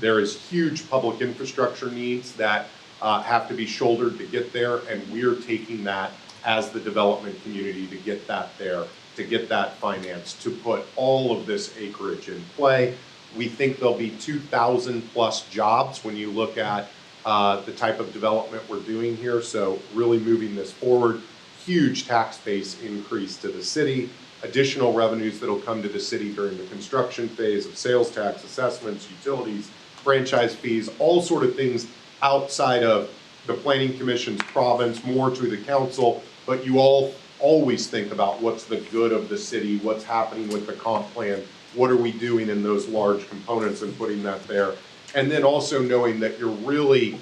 There is huge public infrastructure needs that have to be shouldered to get there, and we're taking that as the development community to get that there, to get that financed, to put all of this acreage in play. We think there'll be 2,000+ jobs when you look at the type of development we're doing here, so really moving this forward. Huge tax base increase to the city, additional revenues that'll come to the city during the construction phase of sales tax, assessments, utilities, franchise fees, all sort of things outside of the Planning Commission's province, more to the council, but you all always think about what's the good of the city, what's happening with the comp plan, what are we doing in those large components and putting that there. And then also knowing that you're really,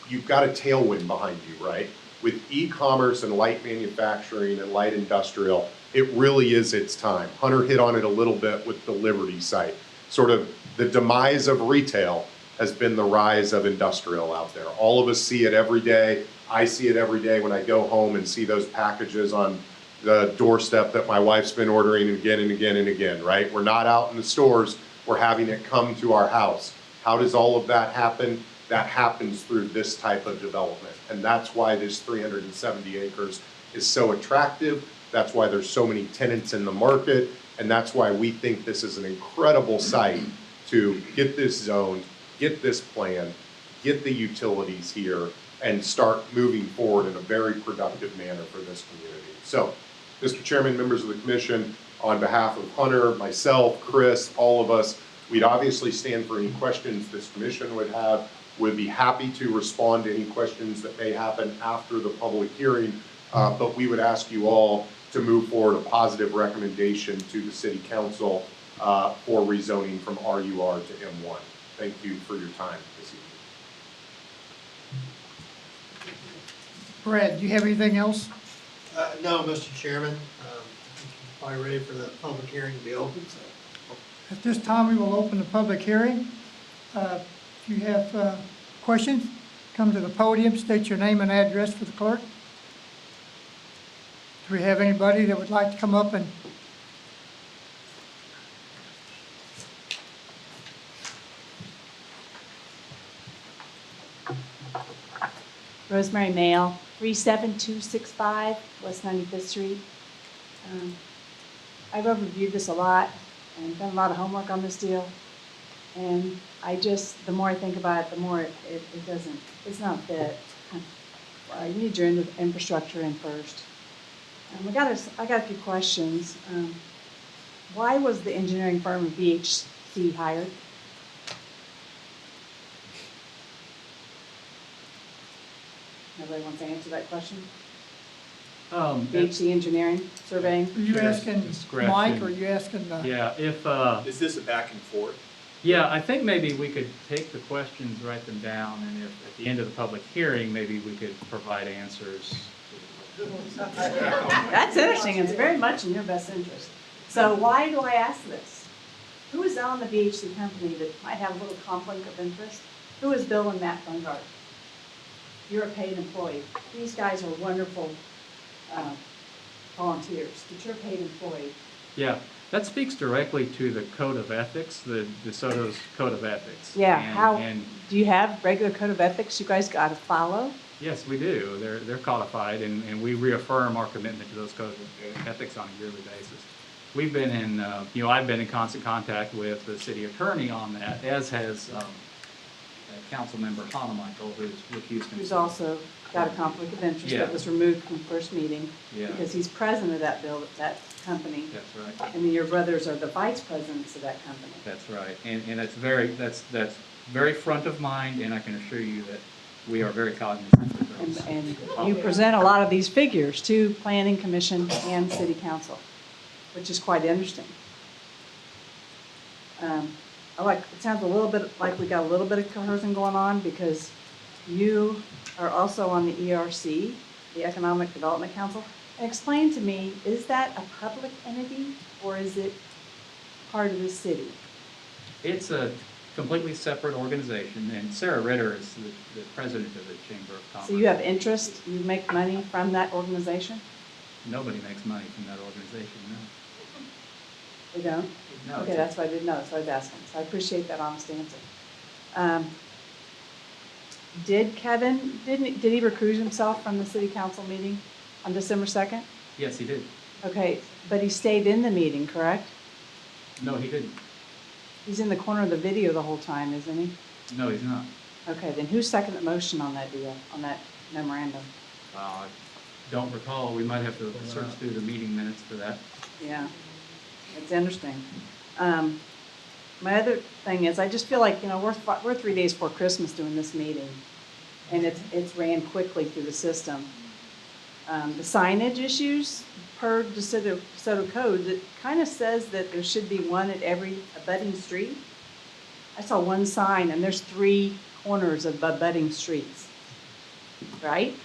you've got a tailwind behind you, right? With e-commerce and light manufacturing and light industrial, it really is its time. Hunter hit on it a little bit with the Liberty site. Sort of the demise of retail has been the rise of industrial out there. All of us see it every day. I see it every day when I go home and see those packages on the doorstep that my wife's been ordering again and again and again, right? We're not out in the stores, we're having it come to our house. How does all of that happen? That happens through this type of development. And that's why this 370 acres is so attractive. That's why there's so many tenants in the market. And that's why we think this is an incredible site to get this zoned, get this planned, get the utilities here, and start moving forward in a very productive manner for this community. So, Mr. Chairman, members of the commission, on behalf of Hunter, myself, Chris, all of us, we'd obviously stand for any questions this commission would have. We'd be happy to respond to any questions that may happen after the public hearing, but we would ask you all to move forward a positive recommendation to the City Council for rezoning from RUR to M1. Thank you for your time this evening. Brad, do you have anything else? No, Mr. Chairman. Probably ready for the public hearing to be open, so. At this time, we will open the public hearing. If you have questions, come to the podium, state your name and address for the clerk. Do we have anybody that would like to come up and? Rosemary Mail, 37265 West 95th Street. I've reviewed this a lot and done a lot of homework on this deal. And the more I think about it, the more it's not a fit. You need your infrastructure in first. I got a few questions. Why was the engineering firm of BHC hired? Nobody wants to answer that question? BHC Engineering Surveying? Are you asking Discretion. Mike, or are you asking the? Yeah, if, Is this a back and forth? yeah, I think maybe we could take the questions, write them down, and if at the end of the public hearing, maybe we could provide answers. That's interesting. It's very much in your best interest. So why do I ask this? Who is on the BHC company that might have a little conflict of interest? Who is Bill and Matt Bungard? You're a paid employee. These guys are wonderful volunteers, but you're a paid employee. Yeah, that speaks directly to the code of ethics, the DeSoto's code of ethics. Yeah, And do you have regular code of ethics you guys got to follow? yes, we do. They're codified, and we reaffirm our commitment to those codes of ethics on a yearly basis. We've been in, I've been in constant contact with the city attorney on that, as has Councilmember Hanamichael, who's recused himself. Who's also got a conflict of interest Yeah. that was removed from the first meeting Yeah. because he's president of that company. That's right. And then your brothers are the vice presidents of that company. That's right, and that's very front of mind, and I can assure you that we are very cognizant of those. And you present a lot of these figures to Planning Commission and City Council, which is quite interesting. It sounds a little bit like we got a little bit of coercion going on because you are also on the ERC, the Economic Development Council. And explain to me, is that a public entity or is it part of the city? It's a completely separate organization, and Sarah Ritter is the president of the Chamber of Commerce. So you have interest, you make money from that organization? Nobody makes money from that organization, no. They don't? No, Okay, that's what I didn't know, so I was asking. So I appreciate that honest answer. Did Kevin, did he recuse himself from the city council meeting on December 2nd? Yes, he did. Okay, but he stayed in the meeting, correct? No, he didn't. He's in the corner of the video the whole time, isn't he? No, he's not. Okay, then who seconded the motion on that deal, on that memorandum? I don't recall. We might have to search through the meeting minutes for that. Yeah, it's interesting. My other thing is, I just feel like, we're 3 days before Christmas doing this meeting, and it's ran quickly through the system. The signage issues, per DeSoto code, it kind of says that there should be one at every abutting street. I saw one sign, and there's 3 corners of abutting streets, right?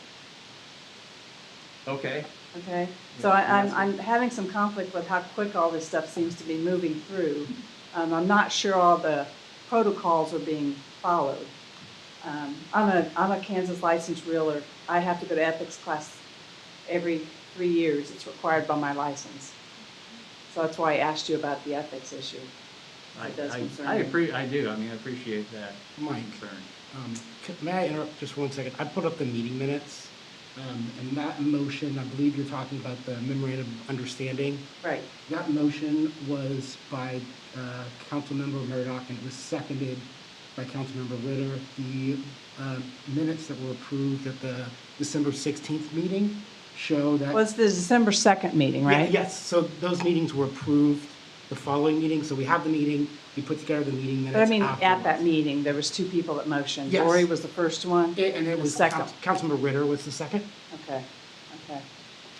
Okay. Okay, so I'm having some conflict with how quick all this stuff seems to be moving through. I'm not sure all the protocols are being followed. I'm a Kansas licensed realtor. I have to go to ethics class every 3 years. It's required by my license. So that's why I asked you about the ethics issue. It does concern I you. I do, I mean, I appreciate that Mike. concern. May I interrupt just 1 second? I put up the meeting minutes, and that motion, I believe you're talking about the memorandum of understanding. Right. That motion was by Councilmember Murdoch, and it was seconded by Councilmember Ritter. The minutes that were approved at the December 16th meeting show that. Well, it's the December 2nd meeting, Yeah, right? yes, so those meetings were approved the following meeting, so we have the meeting, we put together the meeting minutes But I mean, at that afterwards. meeting, there was 2 people that motioned. Yes. Lori was the first one? And it the was second. Councilmember Ritter was the second. Okay, okay.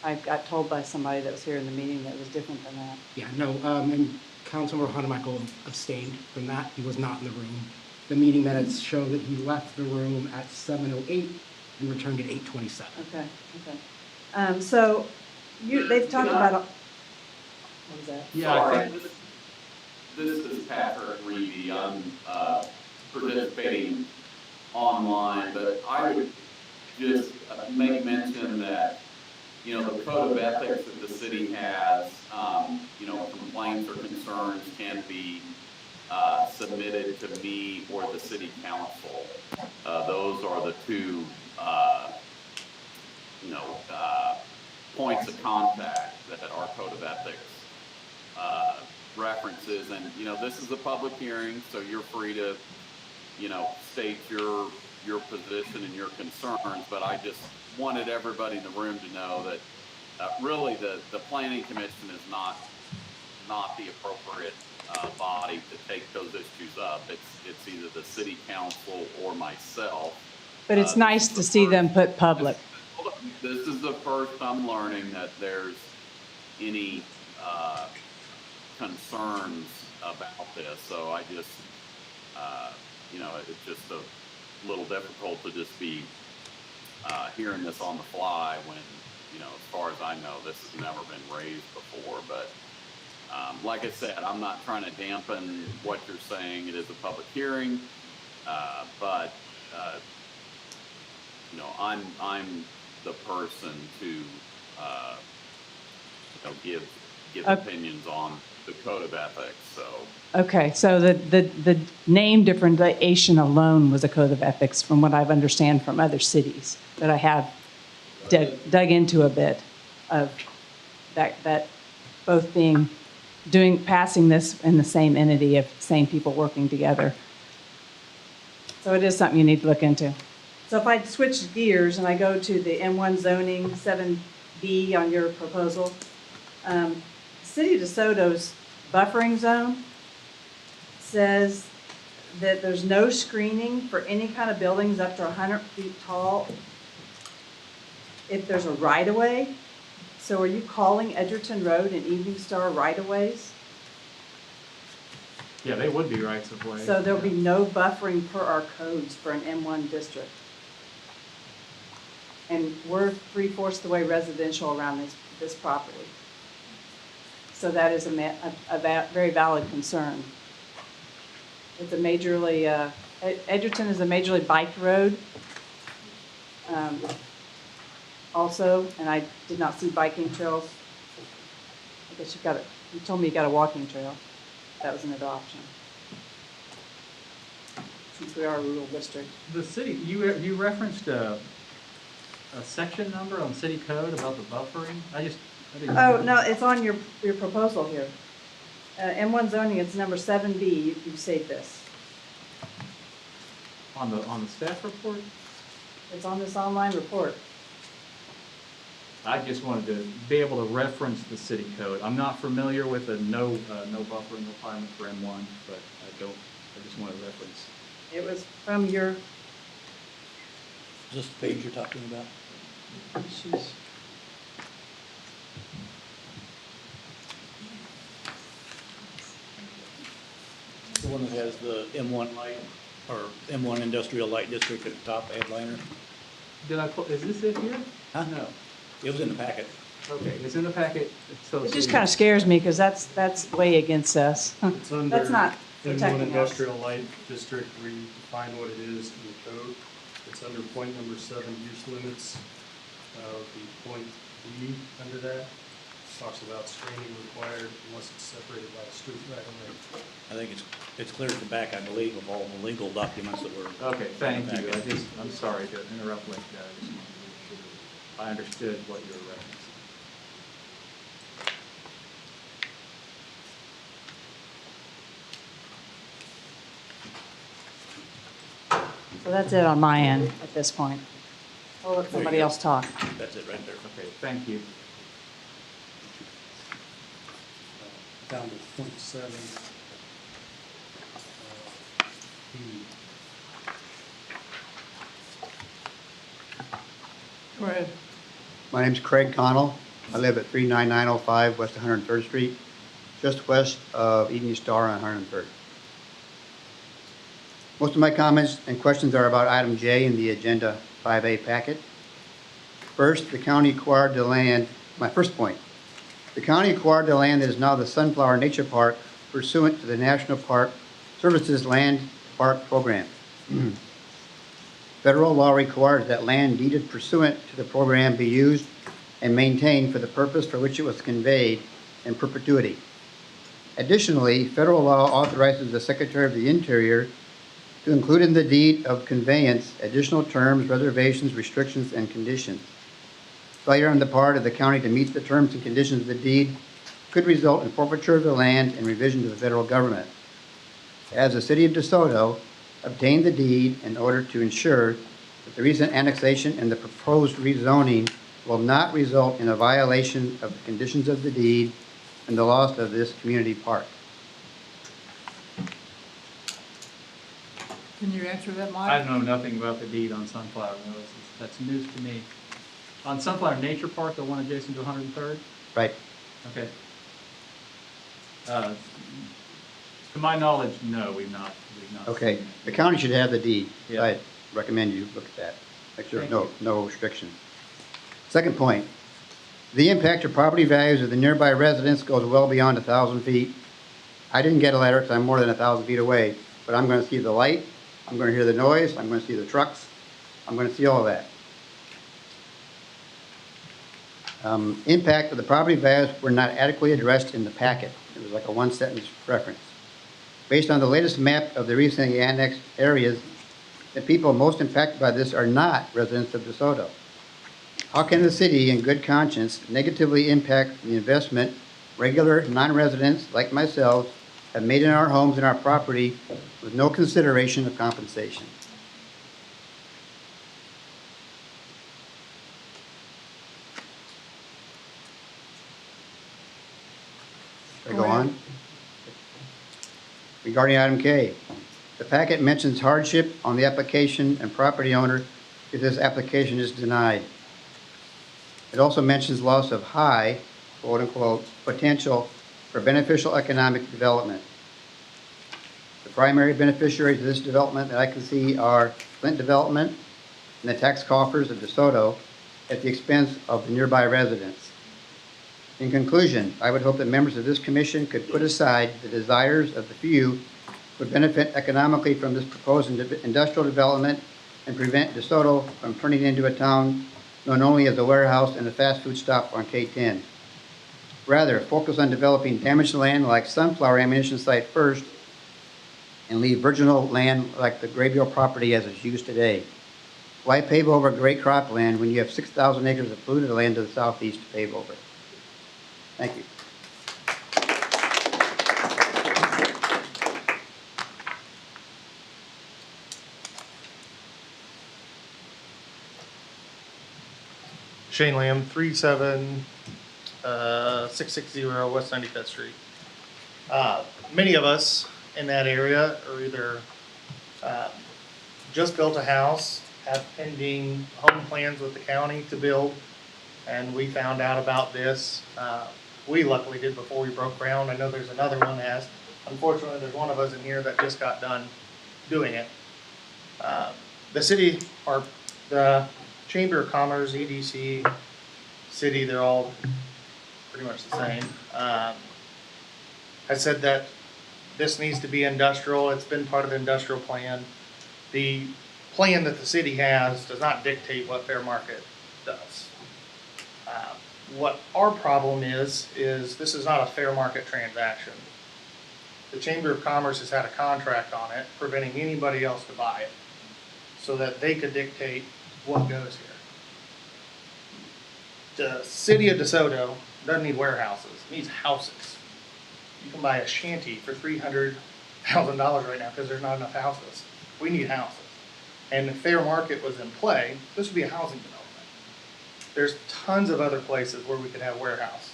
I got told by somebody that was here in the meeting that it was different than that. Yeah, no, and Councilmember Hunter-Michael abstained from that, he was not in the room. The meeting minutes show that he left the room at 7:08 and returned at 8:27. Okay, okay. So they've talked about, what was that? Yeah, I Sorry, think, this is Patrick Reedy. I'm participating online, but I would just make mention that, you know, the code of ethics that the city has, you know, complaints or concerns can be submitted to me or the city council. Those are the 2, you know, points of contact that our code of ethics references. And, you know, this is a public hearing, so you're free to, you know, state your position and your concerns, but I just wanted everybody in the room to know that really the planning commission is not the appropriate body to take those issues up. It's either the city council or myself. But it's nice to see them put public. This is the first I'm learning that there's any concerns about this, so I just, you know, it's just a little difficult to just be hearing this on the fly when, you know, as far as I know, this has never been raised before. But like I said, I'm not trying to dampen what you're saying. It is a public hearing, but you know, I'm the person to you know, give opinions on the code of ethics. So Okay, so the name differentiation alone was a code of ethics, from what I've understand from other cities that I have dug into a bit of that both passing this in the same entity of same people working together. So it is something you need to look into. So if I switch gears and I go to the M1 zoning 7B on your proposal, City of DeSoto's buffering zone says that there's no screening for any kind of buildings up to 100 feet tall if there's a right-of-way. So are you calling Edgerton Road and Evening Star right-of-ways? yeah, they would be rights of way. So there'll be no buffering per our codes for an M1 district. And we're 3/4 the way residential around this property. So that is a very valid concern. It's a majorly, Edgerton is a majorly biked road. Also, and I did not see biking trails. I guess you told me you got a walking trail. That was another option. Since we are a rural district. The city, you referenced a section number on city code about the buffering? I didn't. Oh, no, it's on your proposal here. M1 zoning, it's number 7B, you state this. On the staff report? It's on this online report. I just wanted to be able to reference the city code. I'm not familiar with a no buffering requirement for M1, but I just want to reference. It was from your, Is this the page you're talking about? The one that has the M1 light, or M1 Industrial Light District at the top headliner? Is this it here? Huh? No. It was in the packet. Okay, it's in the packet. So it just kind of scares me because that's way against us. It's under That's not M1 protecting us. Industrial Light District, we define what it is in the code. It's under point number 7, use limits. The point B under that. talks about screening required unless it's separated by a street right away. I think it's clear at the back, I believe, of all the legal documents that were. Okay, thank you. Back. I'm sorry to interrupt like that. I just wanted to make sure I understood what you were referencing. So that's it on my end at this point. I'll let somebody else talk. That's it right there. Okay, thank you. Down to point 7. Go ahead. My name's Craig Connell. I live at 39905 West 103rd Street, just west of Evening Star on 103rd. Most of my comments and questions are about item J in the Agenda 5A packet. First, the county acquired the land, my first point. The county acquired the land that is now the Sunflower Nature Park pursuant to the National Park Services Land Park Program. Federal law requires that land deeded pursuant to the program be used and maintained for the purpose for which it was conveyed in perpetuity. Additionally, federal law authorizes the Secretary of the Interior to include in the deed of conveyance additional terms, reservations, restrictions, and conditions. Failure on the part of the county to meet the terms and conditions of the deed could result in forfeiture of the land and revision to the federal government. As the city of DeSoto obtained the deed in order to ensure that the recent annexation and the proposed rezoning will not result in a violation of the conditions of the deed and the loss of this community park. Can you answer that, Mike? I know nothing about the deed on Sunflower Mills. That's news to me. On Sunflower Nature Park, the one adjacent to 103rd? Right. Okay. To my knowledge, no, we've not. Okay, seen the it. county should have the deed. Yeah. I recommend you look at that. Make sure there's Thank no restriction. Second point, the impact to property values of the nearby residents goes well beyond 1,000 feet. I didn't get a letter because I'm more than 1,000 feet away, but I'm going to see the light, I'm going to hear the noise, I'm going to see the trucks, I'm going to see all of that. Impact of the property values were not adequately addressed in the packet. It was like a one-sentence reference. Based on the latest map of the recently annexed areas, the people most impacted by this are not residents of DeSoto. How can the city, in good conscience, negatively impact the investment regular non-residents like myself have made in our homes and our property with no consideration of compensation? Should I go on? Regarding item K, the packet mentions hardship on the application and property owner if this application is denied. It also mentions loss of high, quote unquote, potential for beneficial economic development. The primary beneficiaries of this development that I can see are Flint Development and the tax coffers of DeSoto at the expense of the nearby residents. In conclusion, I would hope that members of this commission could put aside the desires of the few who would benefit economically from this proposed industrial development and prevent DeSoto from turning into a town known only as a warehouse and a fast food stop on K-10. Rather, focus on developing damaged land like Sunflower Ammunition Site first and leave virginal land like the Graybill property as it's used today. Why pave over great cropland when you have 6,000 acres of polluted land to the southeast to pave over? Thank you. Shane Lamb, 37660 West 95th Street. Many of us in that area are either just built a house, have pending home plans with the county to build, and we found out about this. We luckily did before we broke ground. I know there's another one that has. Unfortunately, there's one of us in here that just got done doing it. The city, or the Chamber of Commerce, EDC, city, they're all pretty much the same. Has said that this needs to be industrial. It's been part of the industrial plan. The plan that the city has does not dictate what fair market does. What our problem is this is not a fair market transaction. The Chamber of Commerce has had a contract on it preventing anybody else to buy it so that they could dictate what goes here. The city of Desoto doesn't need warehouses, it needs houses. You can buy a shanty for $300,000 right now because there's not enough houses. We need houses. And if fair market was in play, this would be a housing development. There's tons of other places where we could have warehouse.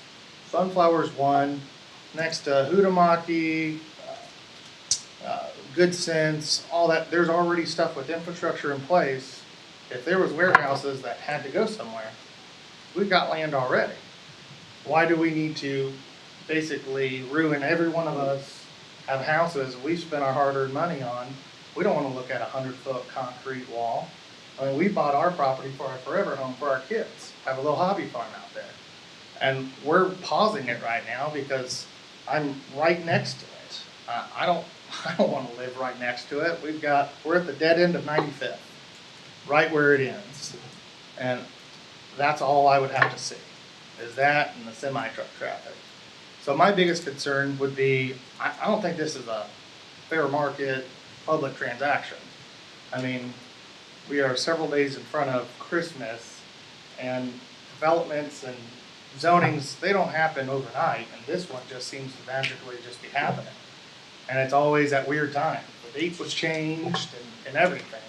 Sunflower's one, next to Hudamaki, Good Sense, all that. There's already stuff with infrastructure in place. If there was warehouses that had to go somewhere, we've got land already. Why do we need to basically ruin every one of us, have houses we've spent our hard-earned money on? We don't want to look at a 100-foot concrete wall. I mean, we bought our property for our forever home for our kids, have a little hobby farm out there. And we're pausing it right now because I'm right next to it. I don't want to live right next to it. We're at the dead end of 95th, right where it ends. And that's all I would have to see, is that and the semi-truck traffic. So my biggest concern would be, I don't think this is a fair market public transaction. I mean, we are several days in front of Christmas, and developments and zonings, they don't happen overnight, and this one just seems to magically just be happening. And it's always at weird times. The date was changed and everything.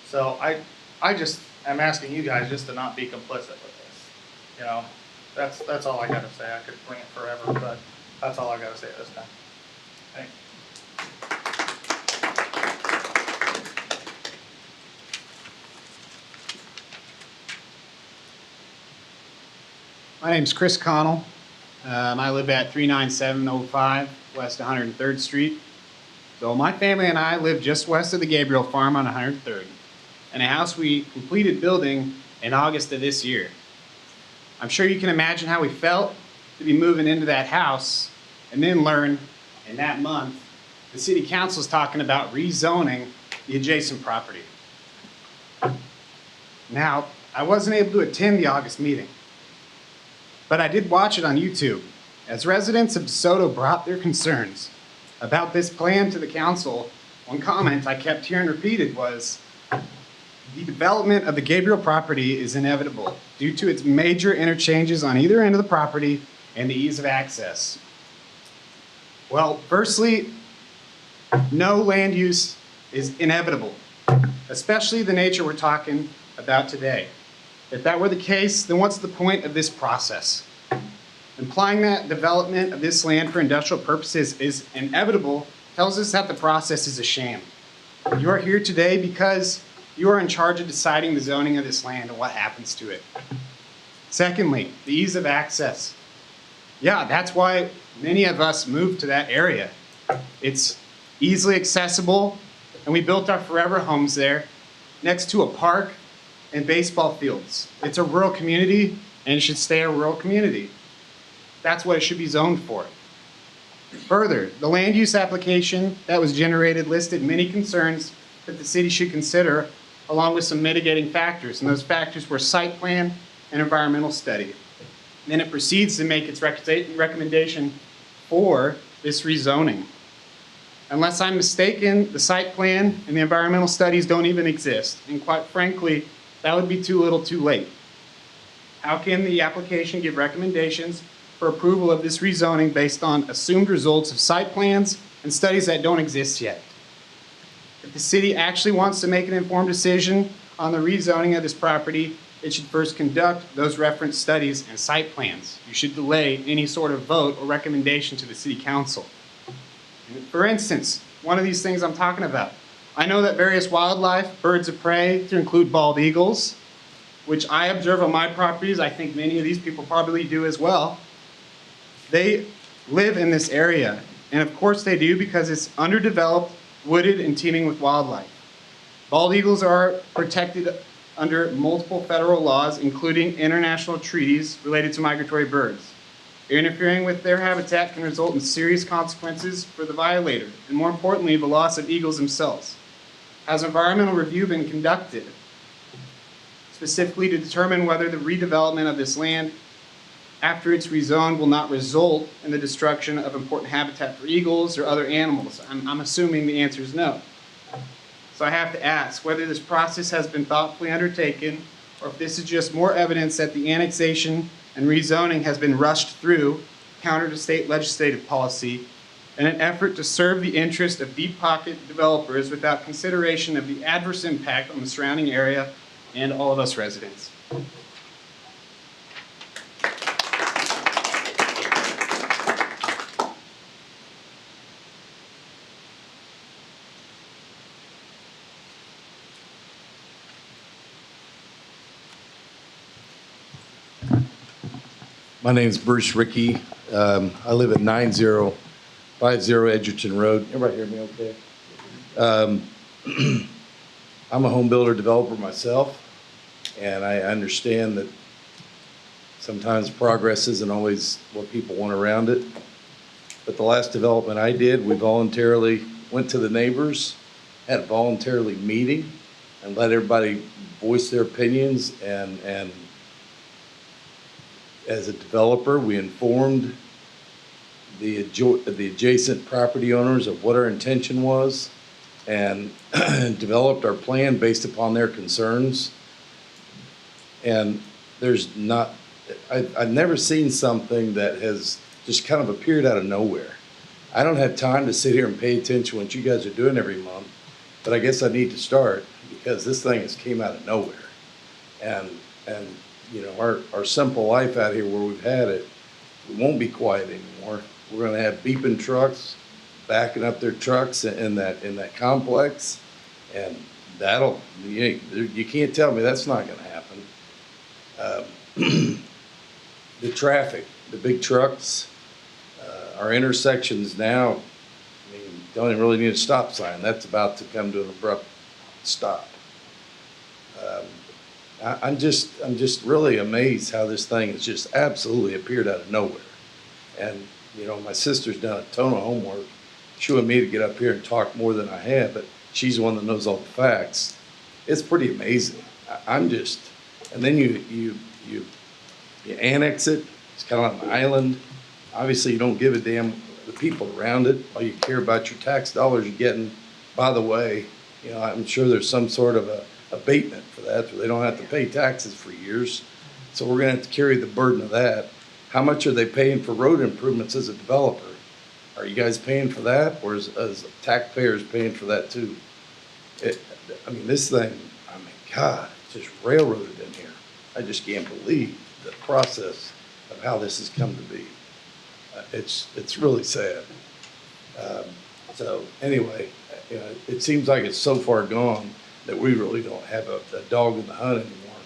So I just am asking you guys just to not be complicit with this. You know, that's all I gotta say. I could rant forever, but that's all I gotta say at this time. Thanks. My name's Chris Connell. I live at 39705 West 103rd Street. So my family and I live just west of the Gabriel Farm on 103rd, in a house we completed building in August of this year. I'm sure you can imagine how we felt to be moving into that house and then learn in that month the city council is talking about rezoning the adjacent property. Now, I wasn't able to attend the August meeting, but I did watch it on YouTube. As residents of DeSoto brought their concerns about this plan to the council, one comment I kept hearing repeated was, the development of the Gabriel property is inevitable due to its major interchanges on either end of the property and the ease of access. Well, firstly, no land use is inevitable, especially the nature we're talking about today. If that were the case, then what's the point of this process? Implying that development of this land for industrial purposes is inevitable tells us that the process is a sham. You are here today because you are in charge of deciding the zoning of this land and what happens to it. Secondly, the ease of access. Yeah, that's why many of us moved to that area. It's easily accessible, and we built our forever homes there next to a park and baseball fields. It's a rural community, and it should stay a rural community. That's what it should be zoned for. Further, the land use application that was generated listed many concerns that the city should consider, along with some mitigating factors, and those factors were site plan and environmental study. Then it proceeds to make its recommendation for this rezoning. Unless I'm mistaken, the site plan and the environmental studies don't even exist, and quite frankly, that would be too little too late. How can the application give recommendations for approval of this rezoning based on assumed results of site plans and studies that don't exist yet? If the city actually wants to make an informed decision on the rezoning of this property, it should first conduct those reference studies and site plans. You should delay any sort of vote or recommendation to the city council. For instance, one of these things I'm talking about, I know that various wildlife, birds of prey, to include bald eagles, which I observe on my properties, I think many of these people probably do as well, they live in this area. And of course they do because it's underdeveloped, wooded, and teeming with wildlife. Bald eagles are protected under multiple federal laws, including international treaties related to migratory birds. Interfering with their habitat can result in serious consequences for the violator, and more importantly, the loss of eagles themselves. Has environmental review been conducted, specifically to determine whether the redevelopment of this land after it's rezoned will not result in the destruction of important habitat for eagles or other animals? I'm assuming the answer is no. So I have to ask whether this process has been thoughtfully undertaken, or if this is just more evidence that the annexation and rezoning has been rushed through, counter to state legislative policy, in an effort to serve the interest of deep-pocket developers without consideration of the adverse impact on the surrounding area and all of us residents. My name's Bruce Rickey. I live at 9050 Edgerton Road. Everybody hear me okay? I'm a home builder developer myself, and I understand that sometimes progress isn't always what people want around it. But the last development I did, we voluntarily went to the neighbors, had a voluntarily meeting, and let everybody voice their opinions, and as a developer, we informed the adjacent property owners of what our intention was, and developed our plan based upon their concerns. And there's not, I've never seen something that has just kind of appeared out of nowhere. I don't have time to sit here and pay attention to what you guys are doing every month, but I guess I need to start, because this thing has came out of nowhere. And you know, our simple life out here where we've had it, we won't be quiet anymore. We're gonna have beeping trucks backing up their trucks in that complex, and that'll, you can't tell me that's not gonna happen. The traffic, the big trucks, our intersections now, I mean, don't even really need a stop sign. That's about to come to an abrupt stop. I'm just really amazed how this thing has just absolutely appeared out of nowhere. And, you know, my sister's done a ton of homework. She wanted me to get up here and talk more than I have, but she's the one that knows all the facts. It's pretty amazing. I'm just, and then you annex it. It's kind of like an island. Obviously, you don't give a damn the people around it. All you care about your tax dollars you're getting. By the way, you know, I'm sure there's some sort of a abatement for that, so they don't have to pay taxes for years. So we're gonna have to carry the burden of that. How much are they paying for road improvements as a developer? Are you guys paying for that, or is taxpayers paying for that too? I mean, this thing, I mean, God, it's just railroaded in here. I just can't believe the process of how this has come to be. It's really sad. So anyway, you know, it seems like it's so far gone that we really don't have a dog in the hunt anymore,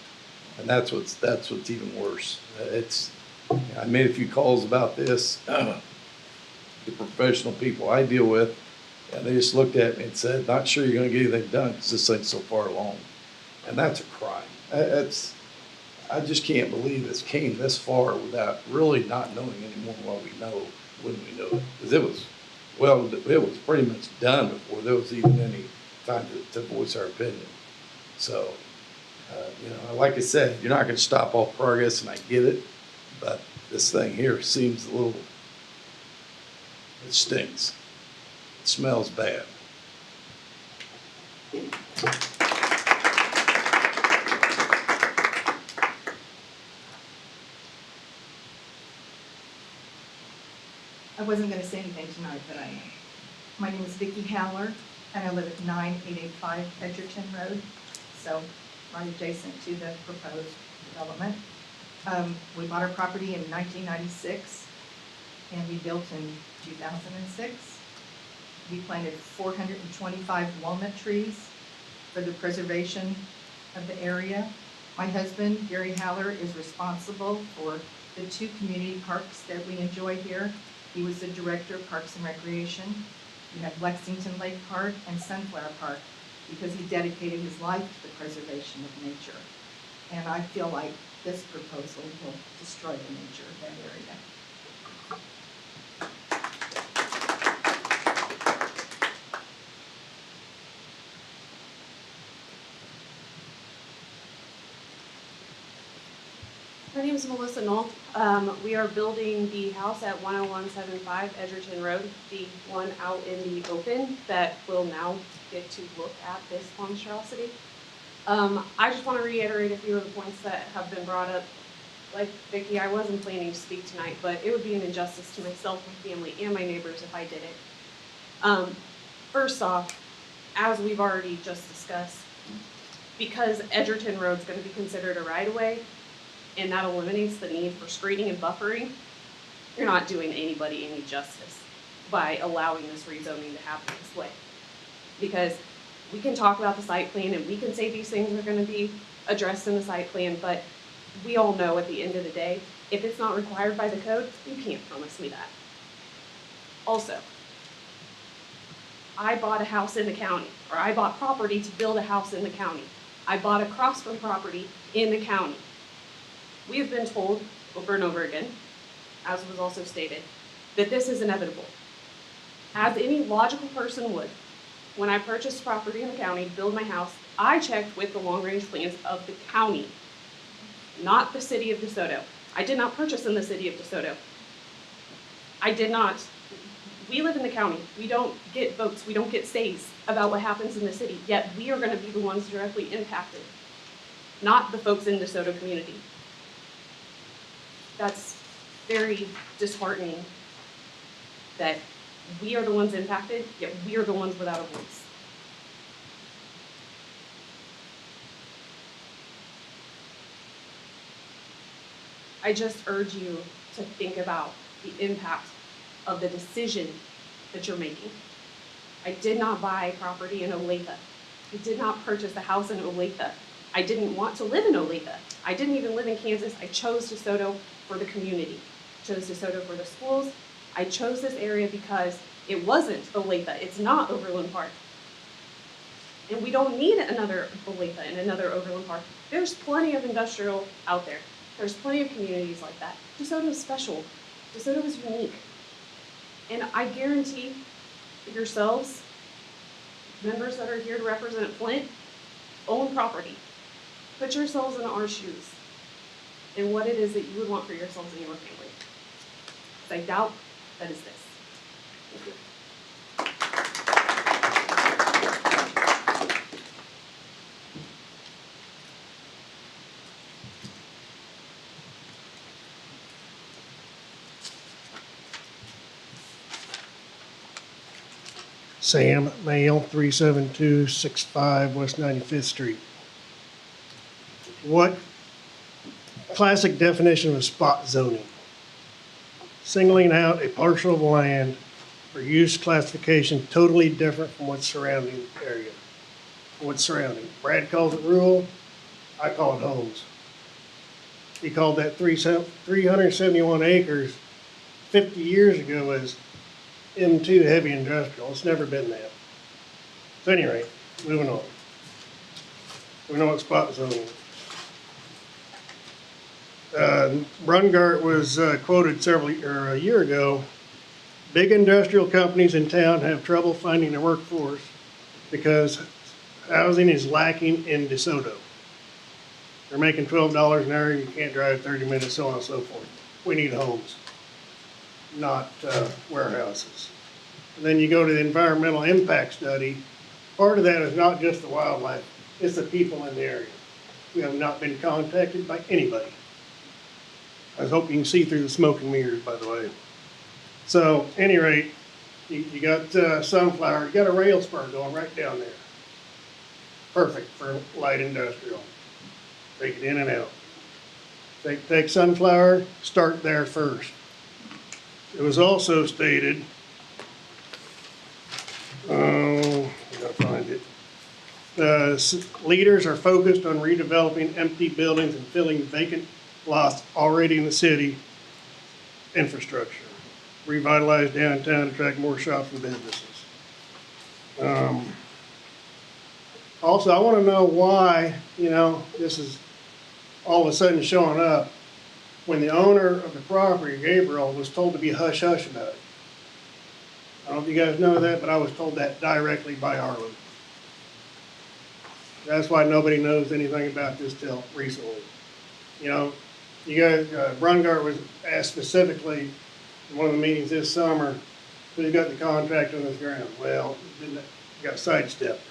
and that's what's even worse. I made a few calls about this. The professional people I deal with, and they just looked at me and said, "Not sure you're going to get anything done because this thing's so far along," and that's a crime. I just can't believe this came this far without really not knowing any more what we know when we knew it, because it was pretty much done before there was even any time to voice our opinion. So, you know, like I said, you're not going to stop all progress, and I get it, but this thing here seems a little, it stinks. It smells bad. I wasn't going to say anything tonight, but I am. My name is Vicki Howler, and I live at 9885 Edgerton Road, so right adjacent to the proposed development. We bought our property in 1996, and we built in 2006. We planted 425 walnut trees for the preservation of the area. My husband, Gary Howler, is responsible for the 2 community parks that we enjoy here. He was the director of Parks and Recreation. We have Lexington Lake Park and Sunflower Park because he dedicated his life to the preservation of nature. And I feel like this proposal will destroy the nature of that area. My name is Melissa Knoll. We are building the house at 10175 Edgerton Road, the one out in the open that will now get to look at this monstrosity. I just want to reiterate a few of the points that have been brought up. Like Vicki, I wasn't planning to speak tonight, but it would be an injustice to myself, my family, and my neighbors if I did it. First off, as we've already just discussed, because Edgerton Road is going to be considered a right-of-way, and that eliminates the need for screening and buffering, you're not doing anybody any justice by allowing this rezoning to happen this way. Because we can talk about the site plan and we can say these things are going to be addressed in the site plan, but we all know at the end of the day, if it's not required by the code, you can't promise me that. Also, I bought a house in the county, or I bought property to build a house in the county. I bought across from property in the county. We have been told over and over again, as was also stated, that this is inevitable. As any logical person would, when I purchased property in the county to build my house, I checked with the long-range plans of the county, not the city of Desoto. I did not purchase in the city of Desoto. I did not. We live in the county. We don't get votes. We don't get says about what happens in the city, yet we are going to be the ones directly impacted, not the folks in the Desoto community. That's very disheartening that we are the ones impacted, yet we are the ones without a voice. I just urge you to think about the impact of the decision that you're making. I did not buy property in Olathe. I did not purchase a house in Olathe. I didn't want to live in Olathe. I didn't even live in Kansas. I chose Desoto for the community. I chose Desoto for the schools. I chose this area because it wasn't Olathe. It's not Overland Park. And we don't need another Olathe and another Overland Park. There's plenty of industrial out there. There's plenty of communities like that. Desoto is special. Desoto is unique. And I guarantee yourselves, members that are here to represent Flint, own property. Put yourselves in our shoes and what it is that you would want for yourselves and your family. I doubt that is this. Thank you. Sam Mail, 37265 West 95th Street. What classic definition of spot zoning? Singling out a parcel of land for use classification totally different from what's surrounding the area. What's surrounding. Brad calls it rural, I call it homes. He called that 371 acres 50 years ago as M2 heavy industrial. It's never been that. So anyway, moving on. We know what spot zoning is. Brungart was quoted a year ago. Big industrial companies in town have trouble finding a workforce because housing is lacking in Desoto. They're making $12 an hour, you can't drive 30 minutes, so on and so forth. We need homes, not warehouses. And then you go to the environmental impact study. Part of that is not just the wildlife, it's the people in the area. We have not been contacted by anybody. I hope you can see through the smoke and mirrors, by the way. So, at any rate, you got sunflower, you got a rail spur going right down there. Perfect for light industrial. Take it in and out. Take sunflower, start there first. It was also stated, I gotta find it. Leaders are focused on redeveloping empty buildings and filling vacant lots already in the city infrastructure. Revitalize downtown, attract more shops and businesses. Also, I want to know why, this is all of a sudden showing up when the owner of the property, Gabriel, was told to be hush-hush about it. I don't know if you guys know that, but I was told that directly by Arlen. That's why nobody knows anything about this till recently. You guys, Brungart was asked specifically in one of the meetings this summer, who's got the contract on this ground? Well, didn't it got sidestepped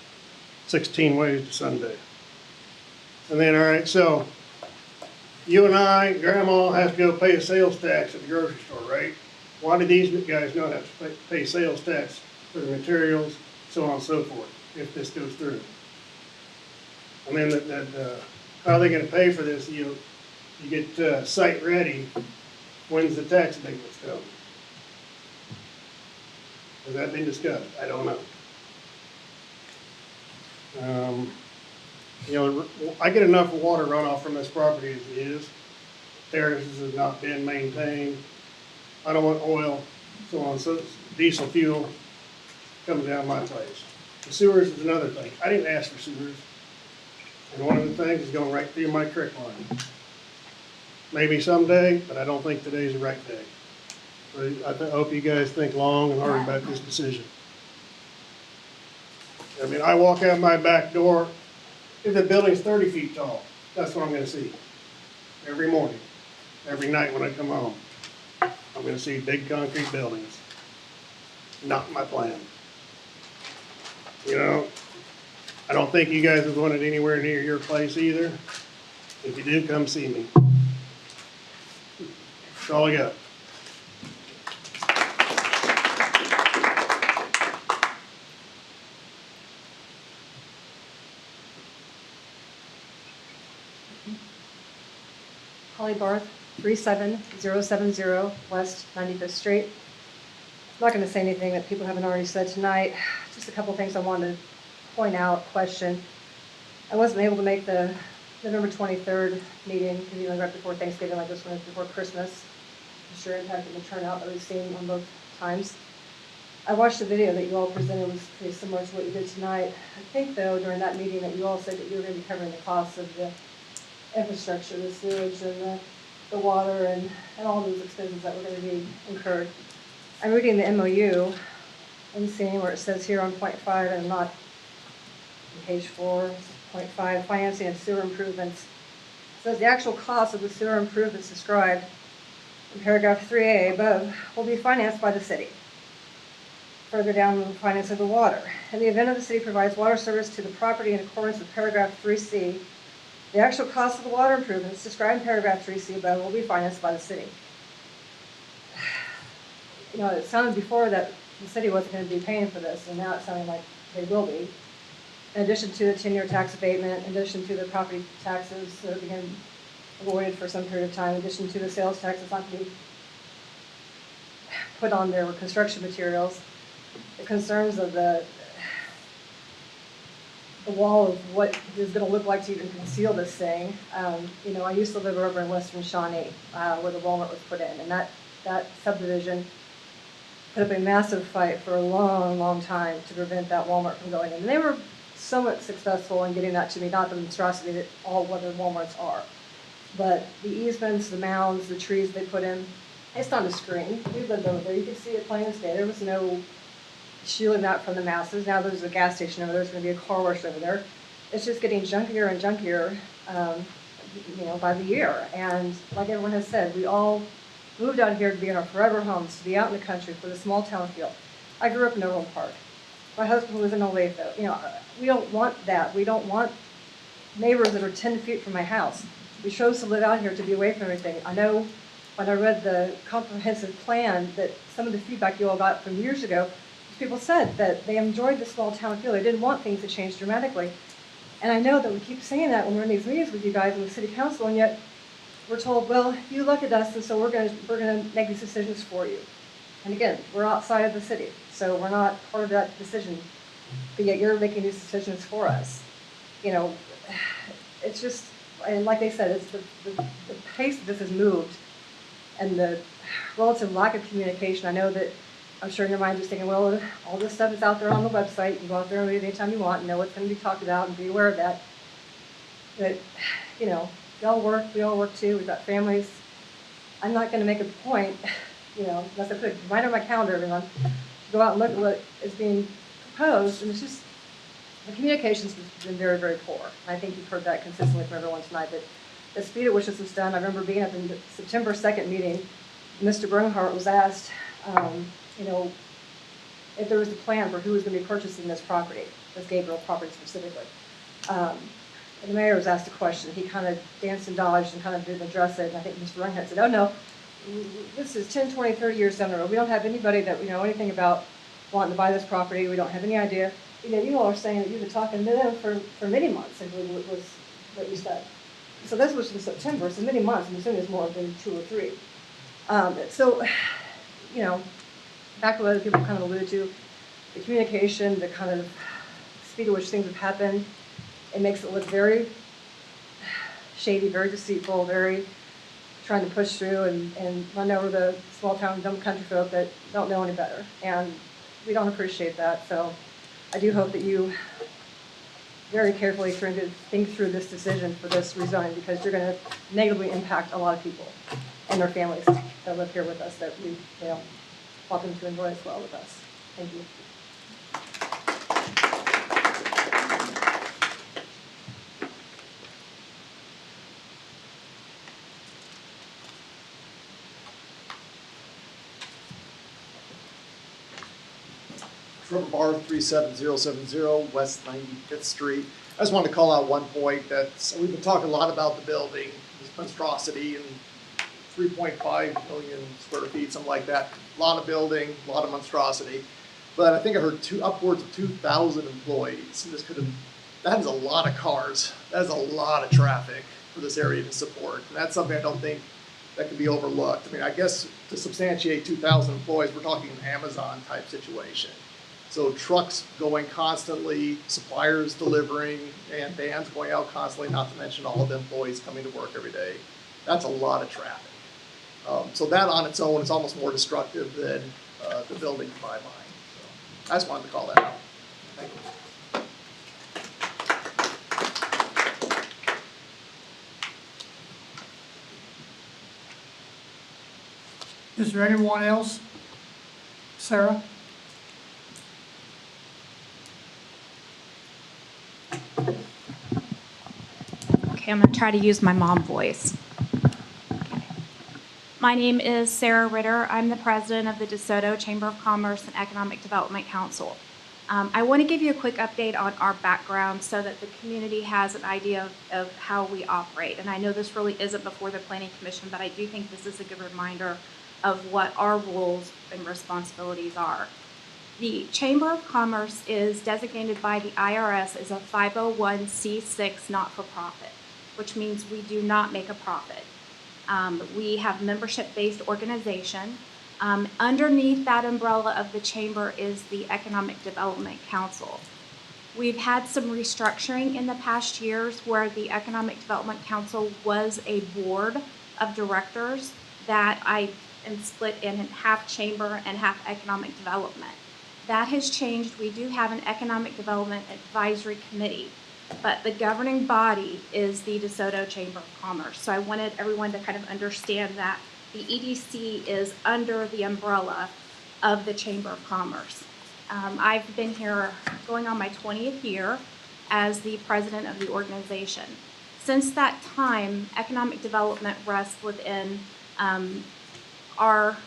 16 ways to Sunday. And then, all right, so you and I, Grandma, have to go pay a sales tax at the grocery store, right? Why do these guys not have to pay sales tax for the materials, so on and so forth, if this goes through? And then how are they gonna pay for this? You get site ready, when's the tax abatements come? Has that been discussed? I don't know. You know, I get enough water runoff from this property as it is. Terraces have not been maintained. I don't want oil, so on, so diesel fuel coming down my place. The sewers is another thing. I didn't ask for sewers. And one of the things is going right through my creek line. Maybe someday, but I don't think today's the right day. So I hope you guys think long and hard about this decision. I mean, I walk out my back door, if the building's 30 feet tall, that's what I'm gonna see. Every morning, every night when I come home, I'm gonna see big concrete buildings. Not my plan. You know, I don't think you guys would want it anywhere near your place either. If you do, come see me. That's all I got. Holly Barth, 37070 West 95th Street. I'm not going to say anything that people haven't already said tonight. Just a couple things I wanted to point out, question. I wasn't able to make the November 23rd meeting, because even right before Thanksgiving, like this one is before Christmas. I'm sure impacted the turnout that we've seen on both times. I watched the video that you all presented, was pretty similar to what you did tonight. I think, though, during that meeting that you all said that you were going to be covering the costs of the infrastructure, the sewage and the water and all those expenses that were going to be incurred. I'm reading the MOU and seeing where it says here on point 5, and I'm not on page 4, point 5, financing of sewer improvements. It says the actual cost of the sewer improvements described in paragraph 3A above will be financed by the city. Further down, the finance of the water. In the event of the city provides water service to the property in accordance with paragraph 3C, the actual cost of the water improvements described in paragraph 3C above will be financed by the city. You know, it sounded before that the city wasn't going to be paying for this, and now it's sounding like they will be. In addition to the 10-year tax abatement, in addition to the property taxes that are being avoided for some period of time, in addition to the sales tax that's not going to be put on there with construction materials, the concerns of the wall of what is going to look like to even conceal this thing. You know, I used to live over in Western Shawnee, where the Walmart was put in, and that subdivision put up a massive fight for a long, long time to prevent that Walmart from going in. And they were somewhat successful in getting that to be not the monstrosity that all other Walmarts are. But the easements, the mounds, the trees they put in, it's not a screen. We lived over there. You could see it plain as day. There was no shielding that from the masses. Now there's a gas station over there. There's going to be a car wash over there. It's just getting junkier and junkier, you know, by the year. And like everyone has said, we all moved out here to be in our forever homes, to be out in the country for the small town feel. I grew up in Overland Park. My husband was in Olathe. You know, we don't want that. We don't want neighbors that are 10 feet from my house. We chose to live out here to be away from everything. I know when I read the comprehensive plan that some of the feedback you all got from years ago, people said that they enjoyed the small town feel. They didn't want things to change dramatically. And I know that we keep saying that when we're in these meetings with you guys in the city council, and yet we're told, well, you look at us, and so we're gonna make these decisions for you. And again, we're outside of the city, so we're not part of that decision, but yet you're making these decisions for us. You know, it's just, and like they said, it's the pace that this has moved and the relative lack of communication. I know that I'm sure in your mind you're thinking, well, all this stuff is out there on the website. You can go out there and read it anytime you want and know what's going to be talked about and be aware of that. But, you know, y'all work, we all work too. We've got families. I'm not going to make a point, you know, unless I put a reminder on my calendar, everyone, to go out and look at what is being proposed. And it's just, the communication's been very, very poor. I think you've heard that consistently from everyone tonight, that the speed at which this was done, I remember being at the September 2nd meeting, Mr. Bernhardt was asked, you know, if there was a plan for who was going to be purchasing this property, this Gabriel property specifically. And the mayor was asked a question. He kind of danced and dodged and kind of didn't address it. And I think Mr. Bernhardt said, oh, no, this is 10, 20, 30 years down the road. We don't have anybody that we know anything about wanting to buy this property. We don't have any idea. You know, you all are saying that you've been talking to them for many months, I believe was what you said. So this was in September, so many months. I'm assuming it's more than 2 or 3. So, you know, back to what other people kind of alluded to, the communication, the kind of speed at which things have happened, it makes it look very shady, very deceitful, very trying to push through and run over the small town, dumb country folk that don't know any better. And we don't appreciate that. So I do hope that you very carefully think through this decision for this rezoning, because you're going to negatively impact a lot of people and their families that live here with us that we, you know, want them to enjoy as well with us. Thank you. Trevor Barr, 37070 West 95th Street. I just wanted to call out one point that we've been talking a lot about the building, this monstrosity, and 3.5 million square feet, something like that. A lot of building, a lot of monstrosity. But I think I heard upwards of 2,000 employees. That is a lot of cars. That is a lot of traffic for this area to support. And that's something I don't think that can be overlooked. I mean, I guess to substantiate 2,000 employees, we're talking an Amazon type situation. So trucks going constantly, suppliers delivering, and vans going out constantly, not to mention all of the employees coming to work every day. That's a lot of traffic. So that on its own is almost more destructive than the building in my mind. So I just wanted to call that out. Thank you. Is there anyone else? Sarah? Okay, I'm going to try to use my mom voice. Okay. My name is Sarah Ritter. I'm the president of the Desoto Chamber of Commerce and Economic Development Council. I want to give you a quick update on our background so that the community has an idea of how we operate. And I know this really isn't before the Planning Commission, but I do think this is a good reminder of what our roles and responsibilities are. The Chamber of Commerce is designated by the IRS as a 501c6 not-for-profit, which means we do not make a profit. We have membership-based organization. Underneath that umbrella of the Chamber is the Economic Development Council. We've had some restructuring in the past years where the Economic Development Council was a board of directors that I am split in half Chamber and half Economic Development. That has changed. We do have an Economic Development Advisory Committee, but the governing body is the Desoto Chamber of Commerce. So I wanted everyone to kind of understand that the EDC is under the umbrella of the Chamber of Commerce. I've been here going on my 20th year as the president of the organization. Since that time, economic development rests within our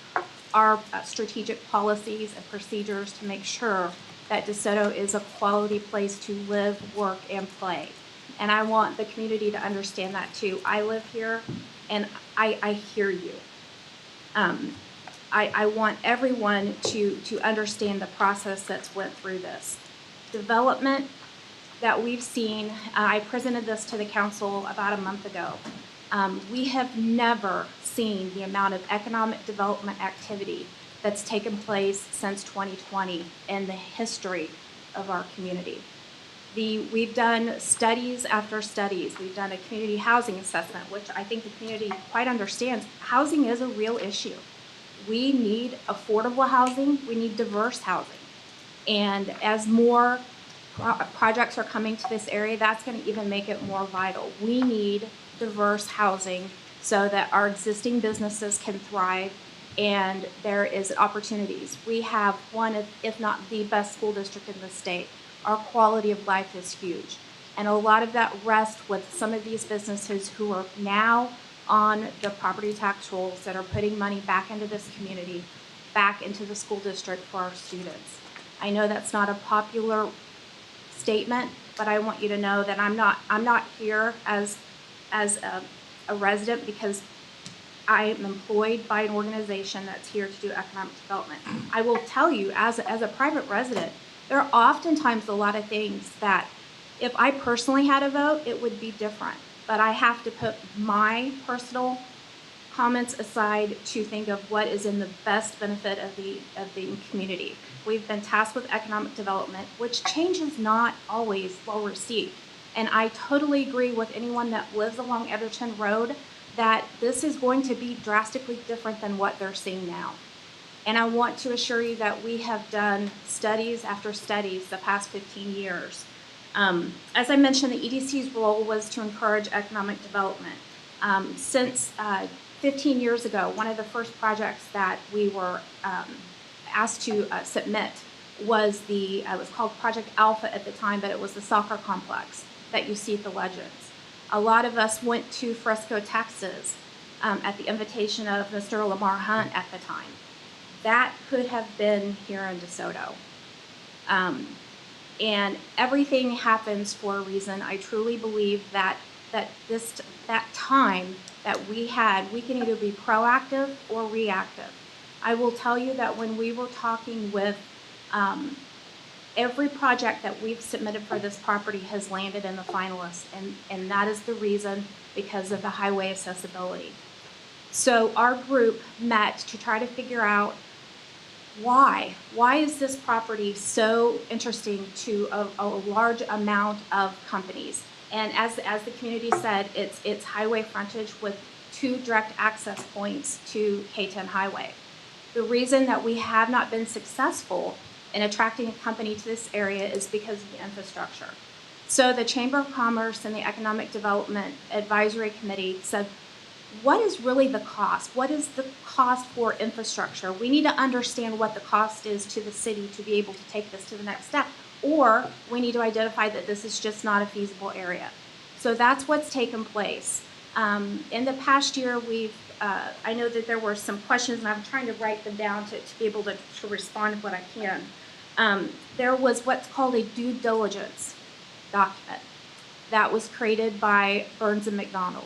strategic policies and procedures to make sure that Desoto is a quality place to live, work, and play. And I want the community to understand that too. I live here and I hear you. I want everyone to understand the process that's went through this. Development that we've seen, I presented this to the council about a month ago. We have never seen the amount of economic development activity that's taken place since 2020 in the history of our community. We've done studies after studies. We've done a community housing assessment, which I think the community quite understands. Housing is a real issue. We need affordable housing. We need diverse housing. And as more projects are coming to this area, that's going to even make it more vital. We need diverse housing so that our existing businesses can thrive and there is opportunities. We have one of, if not the best school district in the state. Our quality of life is huge. And a lot of that rests with some of these businesses who are now on the property tax rolls that are putting money back into this community, back into the school district for our students. I know that's not a popular statement, but I want you to know that I'm not here as a resident because I am employed by an organization that's here to do economic development. I will tell you, as a private resident, there are oftentimes a lot of things that if I personally had a vote, it would be different. But I have to put my personal comments aside to think of what is in the best benefit of the community. We've been tasked with economic development, which change is not always well received. And I totally agree with anyone that lives along Edgerton Road that this is going to be drastically different than what they're seeing now. And I want to assure you that we have done studies after studies the past 15 years. As I mentioned, the EDC's role was to encourage economic development. Since 15 years ago, one of the first projects that we were asked to submit was it was called Project Alpha at the time, but it was the soccer complex that you see at the Legends. A lot of us went to Frisco, Texas, at the invitation of Mr. Lamar Hunt at the time. That could have been here in DeSoto. And everything happens for a reason. I truly believe that time that we can either be proactive or reactive. I will tell you that when we were talking with every project that we've submitted for this property has landed in the finalists, and that is the reason because of the highway accessibility. So our group met to try to figure out why is this property so interesting to a large amount of companies? And as the community said, it's highway frontage with 2 direct access points to K-10 highway. The reason that we have not been successful in attracting a company to this area is because of the infrastructure. So the Chamber of Commerce and the Economic Development Advisory Committee said, what is really the cost? What is the cost for infrastructure? We need to understand what the cost is to the city to be able to take this to the next step, or we need to identify that this is just not a feasible area. So that's what's taken place. In the past year, I know that there were some questions, and I'm trying to write them down to be able to respond to what I can. There was what's called a due diligence document that was created by Burns and McDonnell.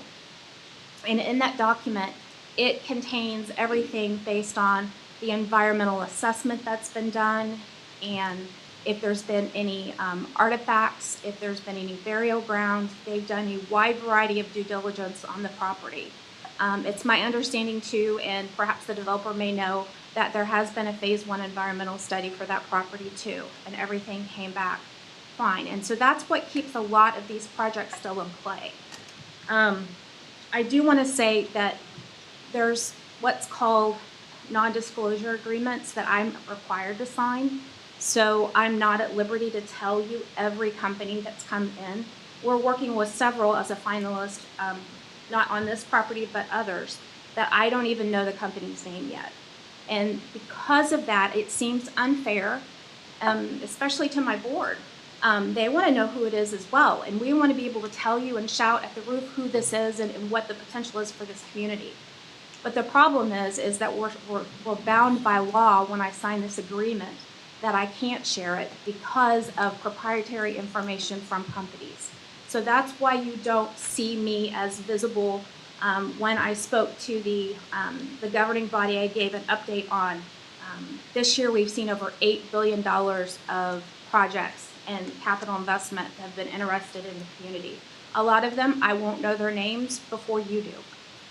And in that document, it contains everything based on the environmental assessment that's been done, and if there's been any artifacts, if there's been any burial grounds. They've done a wide variety of due diligence on the property. It's my understanding too, and perhaps the developer may know, that there has been a phase 1 environmental study for that property too, and everything came back fine. And so that's what keeps a lot of these projects still in play. I do want to say that there's what's called non-disclosure agreements that I'm required to sign. So I'm not at liberty to tell you every company that's come in. We're working with several as a finalist, not on this property, but others, that I don't even know the company's name yet. And because of that, it seems unfair, especially to my board. They want to know who it is as well, and we want to be able to tell you and shout at the roof who this is and what the potential is for this community. But the problem is that we're bound by law when I sign this agreement that I can't share it because of proprietary information from companies. So that's why you don't see me as visible. When I spoke to the governing body, I gave an update on this year we've seen over $8 billion of projects and capital investment that have been interested in the community. A lot of them, I won't know their names before you do.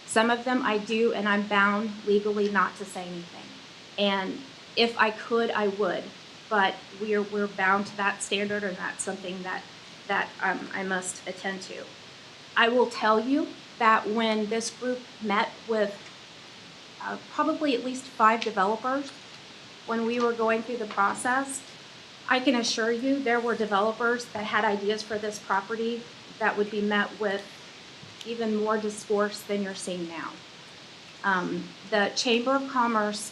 Some of them I do, and I'm bound legally not to say anything. And if I could, I would, but we're bound to that standard, and that's something that I must attend to. I will tell you that when this group met with probably at least 5 developers, when we were going through the process, I can assure you there were developers that had ideas for this property that would be met with even more discourse than you're seeing now. The Chamber of Commerce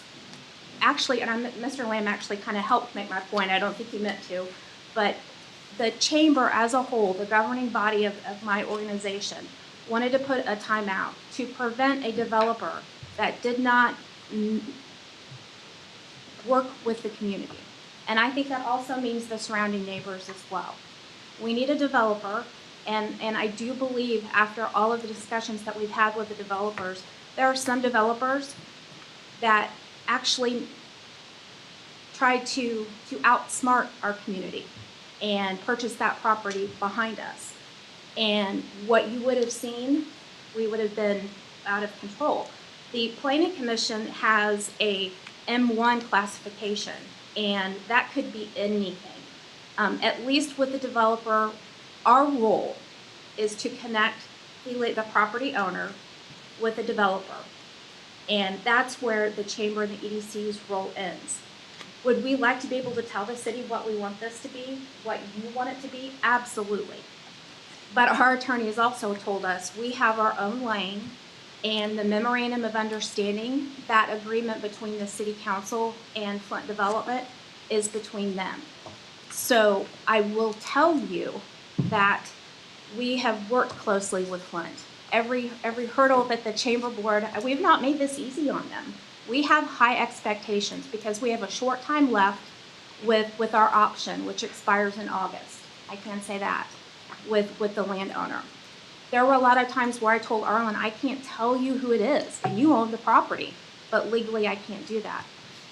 actually, and Mr. Lamb actually kind of helped make my point, I don't think he meant to, but the chamber as a whole, the governing body of my organization, wanted to put a timeout to prevent a developer that did not work with the community. And I think that also means the surrounding neighbors as well. We need a developer, and I do believe after all of the discussions that we've had with the developers, there are some developers that actually try to outsmart our community and purchase that property behind us. And what you would have seen, we would have been out of control. The Planning Commission has a M1 classification, and that could be anything. At least with the developer, our role is to connect the property owner with the developer. And that's where the chamber and the EDC's role ends. Would we like to be able to tell the city what we want this to be, what you want it to be? Absolutely. But our attorney has also told us we have our own lane, and the memorandum of understanding, that agreement between the city council and Flint Development is between them. So I will tell you that we have worked closely with Flint. Every hurdle that the chamber board, we've not made this easy on them. We have high expectations because we have a short time left with our option, which expires in August. I can say that with the landowner. There were a lot of times where I told Arlen, I can't tell you who it is, and you own the property, but legally I can't do that.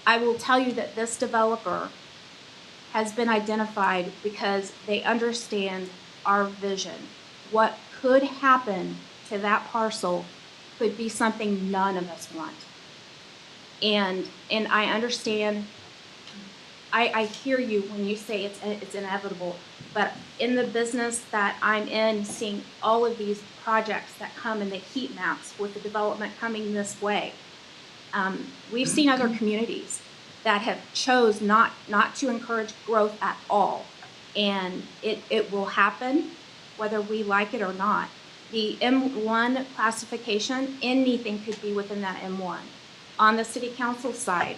I will tell you that this developer has been identified because they understand our vision. What could happen to that parcel could be something none of us want. And I understand, I hear you when you say it's inevitable, but in the business that I'm in, seeing all of these projects that come in the heat maps with the development coming this way, we've seen other communities that have chose not to encourage growth at all. And it will happen whether we like it or not. The M1 classification, anything could be within that M1. On the city council side,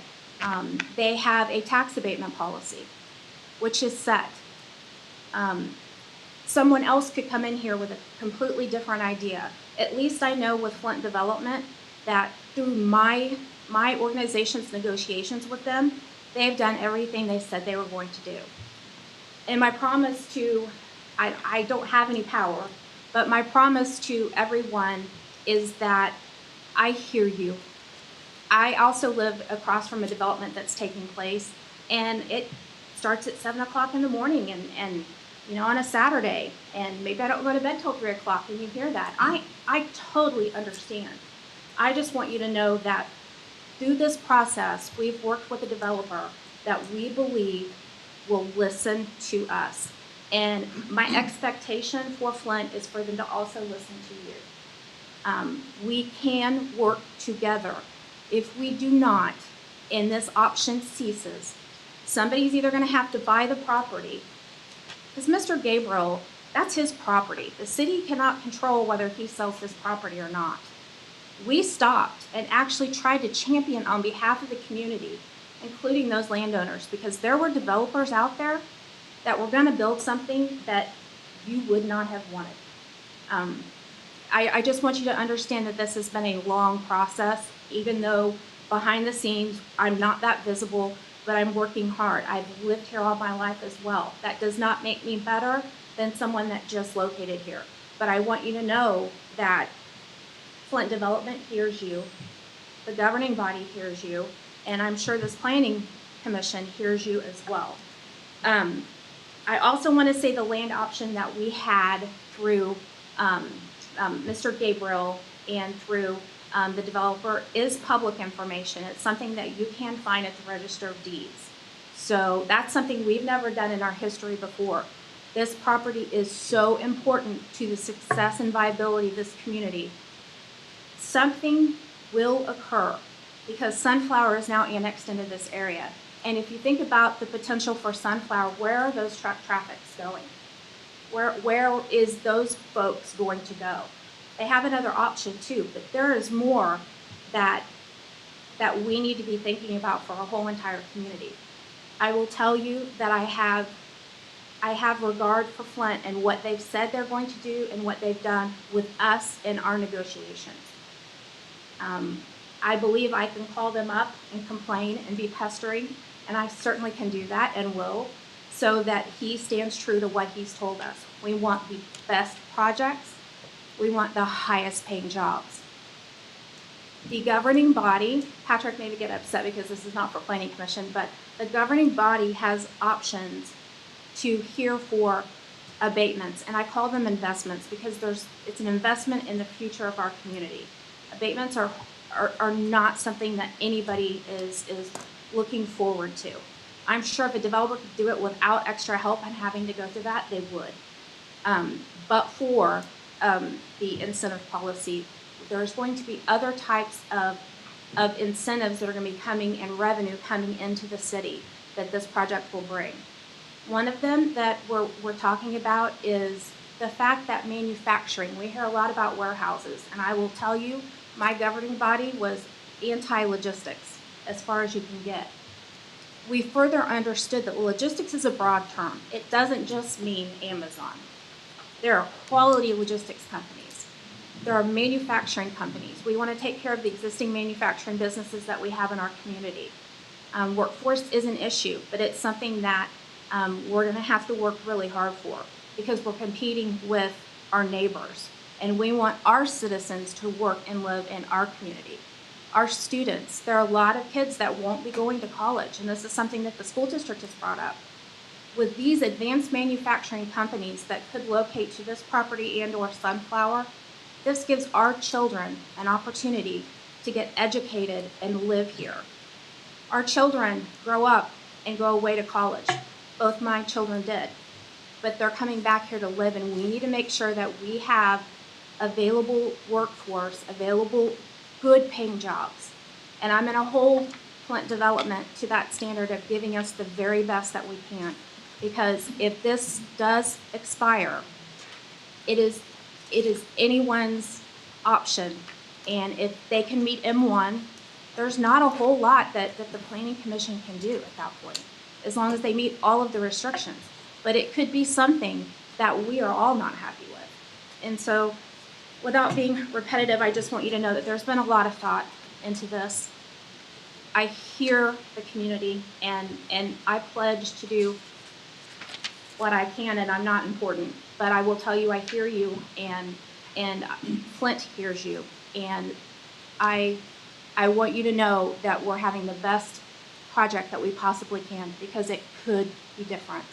they have a tax abatement policy, which is set. Someone else could come in here with a completely different idea. At least I know with Flint Development that through my organization's negotiations with them, they've done everything they said they were going to do. And my promise to, I don't have any power, but my promise to everyone is that I hear you. I also live across from a development that's taking place, and it starts at 7 o'clock in the morning and on a Saturday, and maybe I don't go to bed till 3 o'clock, and you hear that. I totally understand. I just want you to know that through this process, we've worked with a developer that we believe will listen to us. And my expectation for Flint is for them to also listen to you. We can work together. If we do not, and this option ceases, somebody's either going to have to buy the property, because Mr. Gabriel, that's his property. The city cannot control whether he sells his property or not. We stopped and actually tried to champion on behalf of the community, including those landowners, because there were developers out there that were going to build something that you would not have wanted. I just want you to understand that this has been a long process, even though behind the scenes I'm not that visible, but I'm working hard. I've lived here all my life as well. That does not make me better than someone that just located here. But I want you to know that Flint Development hears you, the governing body hears you, and I'm sure this planning commission hears you as well. I also want to say the land option that we had through Mr. Gabriel and through the developer is public information. It's something that you can find at the Register of Deeds. So that's something we've never done in our history before. This property is so important to the success and viability of this community. Something will occur because Sunflower is now annexed into this area. And if you think about the potential for Sunflower, where are those truck traffics going? Where is those folks going to go? They have another option too, but there is more that we need to be thinking about for our whole entire community. I will tell you that I have I have regard for Flint and what they've said they're going to do and what they've done with us in our negotiations. I believe I can call them up and complain and be pestering, and I certainly can do that and will, so that he stands true to what he's told us. We want the best projects. We want the highest paying jobs. The governing body, Patrick may get upset because this is not for planning commission, but the governing body has options to hear for abatements, and I call them investments because it's an investment in the future of our community. Abatements are not something that anybody is looking forward to. I'm sure if a developer could do it without extra help and having to go through that, they would. But for the incentive policy, there's going to be other types of incentives that are going to be coming and revenue coming into the city that this project will bring. One of them that we're talking about is the fact that manufacturing, we hear a lot about warehouses, and I will tell you, my governing body was anti-logistics as far as you can get. We further understood that logistics is a broad term. It doesn't just mean Amazon. There are quality logistics companies. There are manufacturing companies. We want to take care of the existing manufacturing businesses that we have in our community. Workforce is an issue, but it's something that we're going to have to work really hard for because we're competing with our neighbors, and we want our citizens to work and live in our community. Our students, there are a lot of kids that won't be going to college, and this is something that the school district has brought up. With these advanced manufacturing companies that could locate to this property and or Sunflower, this gives our children an opportunity to get educated and live here. Our children grow up and go away to college. Both my children did, but they're coming back here to live, and we need to make sure that we have available workforce, available good paying jobs. And I'm going to hold Flint Development to that standard of giving us the very best that we can. Because if this does expire, it is anyone's option. And if they can meet M1, there's not a whole lot that the Planning Commission can do at that point, as long as they meet all of the restrictions. But it could be something that we are all not happy with. And so, without being repetitive, I just want you to know that there's been a lot of thought into this. I hear the community, and I pledge to do what I can, and I'm not important, but I will tell you I hear you, and Flint hears you, and I want you to know that we're having the best project that we possibly can, because it could be different,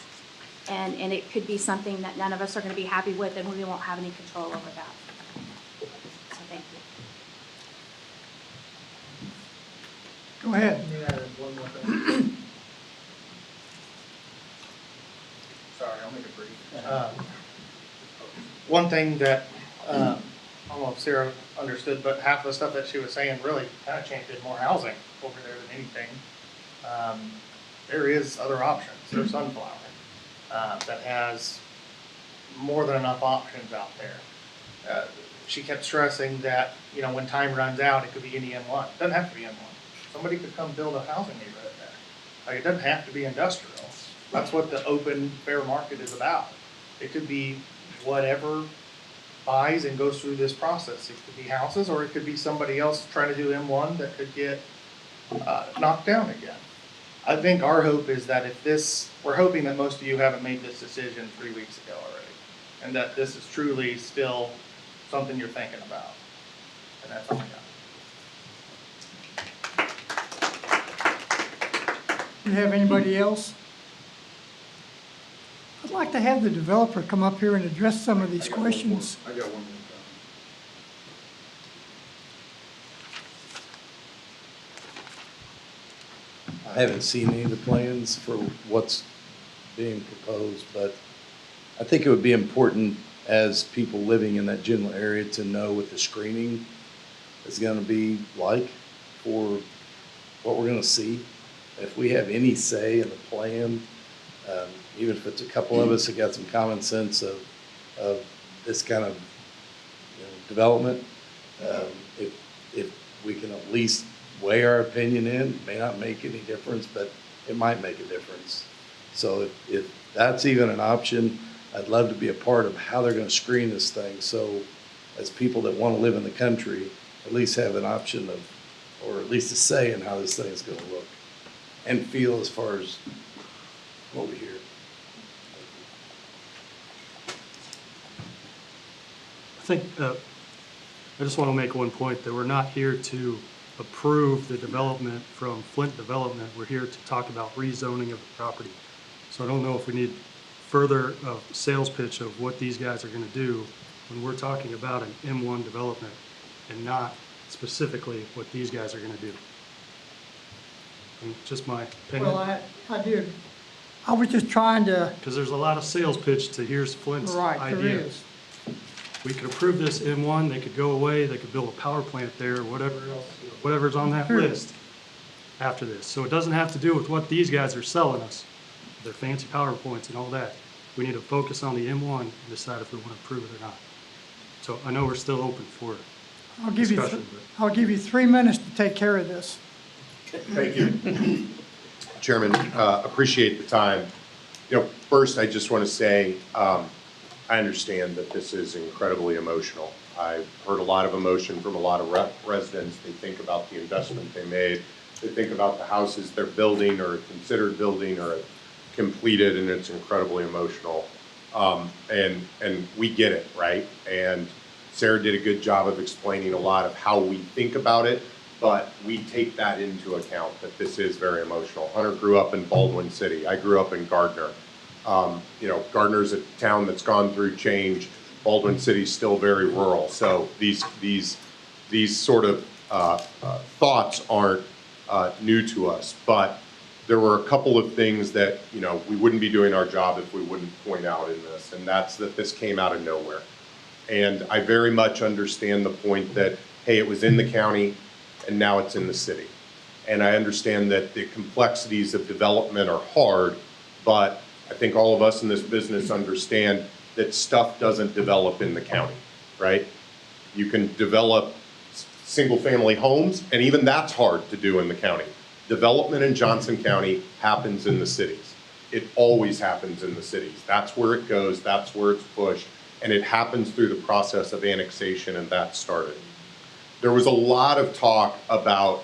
and it could be something that none of us are going to be happy with, and we won't have any control over that. So thank you. Go ahead. Let me add one more thing. Sorry, I'll make it brief. One thing that, I don't know if Sarah understood, but half the stuff that she was saying really kind of championed more housing over there than anything. There is other options. There's Sunflower that has more than enough options out there. She kept stressing that, when time runs out, it could be any M1. It doesn't have to be M1. Somebody could come build a housing neighborhood there. Like, it doesn't have to be industrial. That's what the open, fair market is about. It could be whatever buys and goes through this process. It could be houses, or it could be somebody else trying to do M1 that could get knocked down again. I think our hope is that we're hoping that most of you haven't made this decision 3 weeks ago already, and that this is truly still something you're thinking about. And that's all I got. Do you have anybody else? I'd like to have the developer come up here and address some of these questions. I got one more I haven't seen any of the plans for what's being proposed, but I think it would be important as people living in that general area to know what the screening is going to be like for what we're going to see. If we have any say in the plan, even if it's a couple of us that got some common sense of this kind of development, if we can at least weigh our opinion in, it may not make any difference, but it might make a difference. So if that's even an option, I'd love to be a part of how they're gonna screen this thing. So as people that wanna live in the country, at least have an option of, or at least a say in how this thing's gonna look and feel as far as what we hear. I think, I just want to make one point, that we're not here to approve the development from Flint Development. We're here to talk about rezoning of the property. So I don't know if we need further sales pitch of what these guys are going to do when we're talking about an M1 development and not specifically what these guys are going to do. And just my opinion. Well, I do. I was just trying to. Because there's a lot of sales pitch to here's Flint's Right, idea. there is. We could approve this M1, they could go away, they could build a power plant there, whatever else, whatever's on that Sure. list after this. So it doesn't have to do with what these guys are selling us, their fancy PowerPoints and all that. We need to focus on the M1 and decide if we want to approve it or not. So I know we're still open for discussion. I'll give you 3 minutes to take care of this. Thank you. Chairman, appreciate the time. You know, first, I just want to say, I understand that this is incredibly emotional. I've heard a lot of emotion from a lot of residents. They think about the investment they made. They think about the houses they're building or considered building or completed, and it's incredibly emotional. And we get it, right? And Sarah did a good job of explaining a lot of how we think about it, but we take that into account, that this is very emotional. Hunter grew up in Baldwin City. I grew up in Gardner. You know, Gardner's a town that's gone through change. Baldwin City's still very rural. So these sort of thoughts aren't new to us. But there were a couple of things that, you know, we wouldn't be doing our job if we wouldn't point out in this, and that's that this came out of nowhere. And I very much understand the point that, hey, it was in the county and now it's in the city. And I understand that the complexities of development are hard, but I think all of us in this business understand that stuff doesn't develop in the county, right? You can develop single-family homes, and even that's hard to do in the county. Development in Johnson County happens in the cities. It always happens in the cities. That's where it goes, that's where it's pushed, and it happens through the process of annexation, and that started. There was a lot of talk about,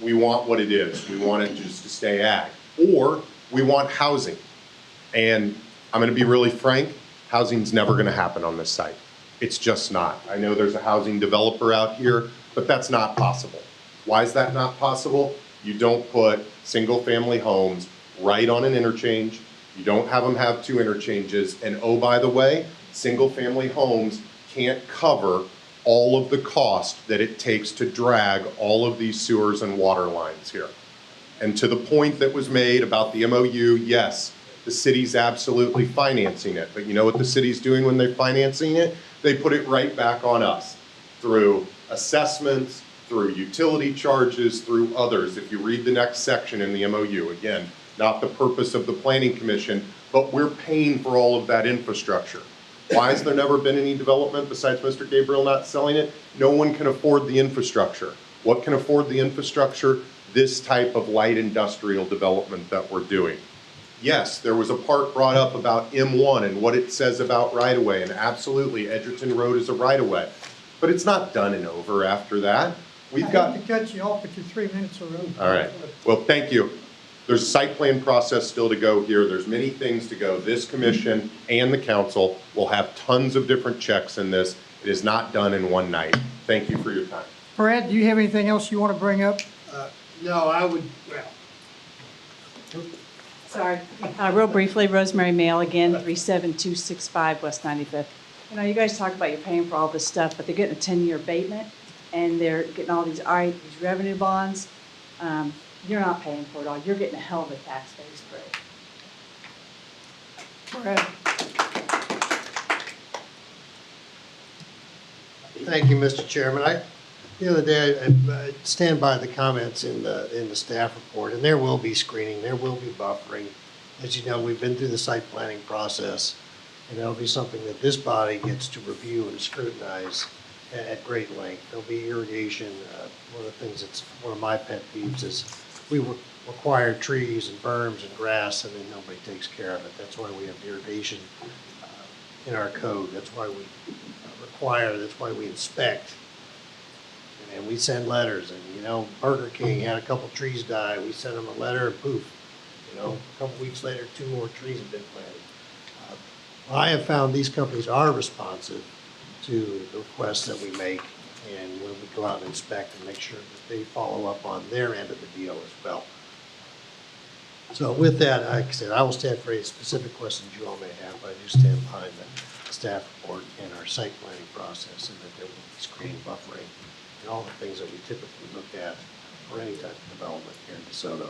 we want what it is. We want it just to stay ag, or we want housing. And I'm going to be really frank, housing's never going to happen on this site. It's just not. I know there's a housing developer out here, but that's not possible. Why is that not possible? You don't put single-family homes right on an interchange. You don't have them have two interchanges. And oh, by the way, single-family homes can't cover all of the cost that it takes to drag all of these sewers and water lines here. And to the point that was made about the MOU, yes, the city's absolutely financing it. But you know what the city's doing when they're financing it? They put it right back on us through assessments, through utility charges, through others. If you read the next section in the MOU, again, not the purpose of the Planning Commission, but we're paying for all of that infrastructure. Why has there never been any development besides Mr. Gabriel not selling it? No one can afford the infrastructure. What can afford the infrastructure? This type of light industrial development that we're doing. Yes, there was a part brought up about M1 and what it says about right-of-way, and absolutely, Edgerton Road is a right-of-way. But it's not done and over after that. We've got... I hate to cut you off, but your 3 minutes are over. All right. Well, thank you. There's a site plan process still to go here. There's many things to go. This commission and the council will have tons of different checks in this. It is not done in one night. Thank you for your time. Brad, do you have anything else you want to bring up? No, I would, well, Sorry. Real briefly, Rosemary Mail again, 37265 West 95th. You know, you guys talk about you're paying for all this stuff, but they're getting a 10-year abatement, and they're getting all these revenue bonds. You're not paying for it all. You're getting a hell of a tax base break. Brad? Thank you, Mr. Chairman. The other day, I stand by the comments in the staff report, and there will be screening, there will be buffering. As you know, we've been through the site planning process, and that'll be something that this body gets to review and scrutinize at great length. There'll be irrigation. One of the things that's one of my pet peeves is we require trees and berms and grass, and then nobody takes care of it. That's why we have irrigation in our code. That's why we require, that's why we inspect. And we send letters, and, you know, Burger King had a couple trees die. We sent them a letter, and poof, you know, a couple weeks later, 2 more trees have been planted. I have found these companies are responsive to the requests that we make, and when we go out and inspect and make sure that they follow up on their end of the deal as well. So with that, like I said, I will stand for any specific questions you all may have, but I do stand behind the staff report and our site planning process, and that there will be screening, buffering, and all the things that we typically look at for any type of development here in DeSoto.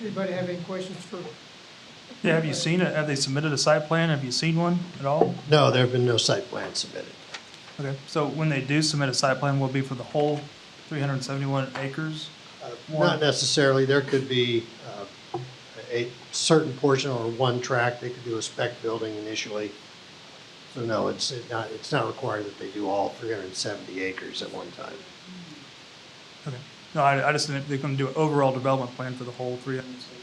Anybody have any questions for? Yeah, have you seen it? Have they submitted a site plan? Have you seen one at all? No, there have been no site plans submitted. Okay, so when they do submit a site plan, will it be for the whole 371 acres? Not necessarily. There could be a certain portion or one tract. They could do a spec building initially. So no, it's not required that they do all 370 acres at one time. Okay. No, I just think they're going to do an overall development plan for the whole 371.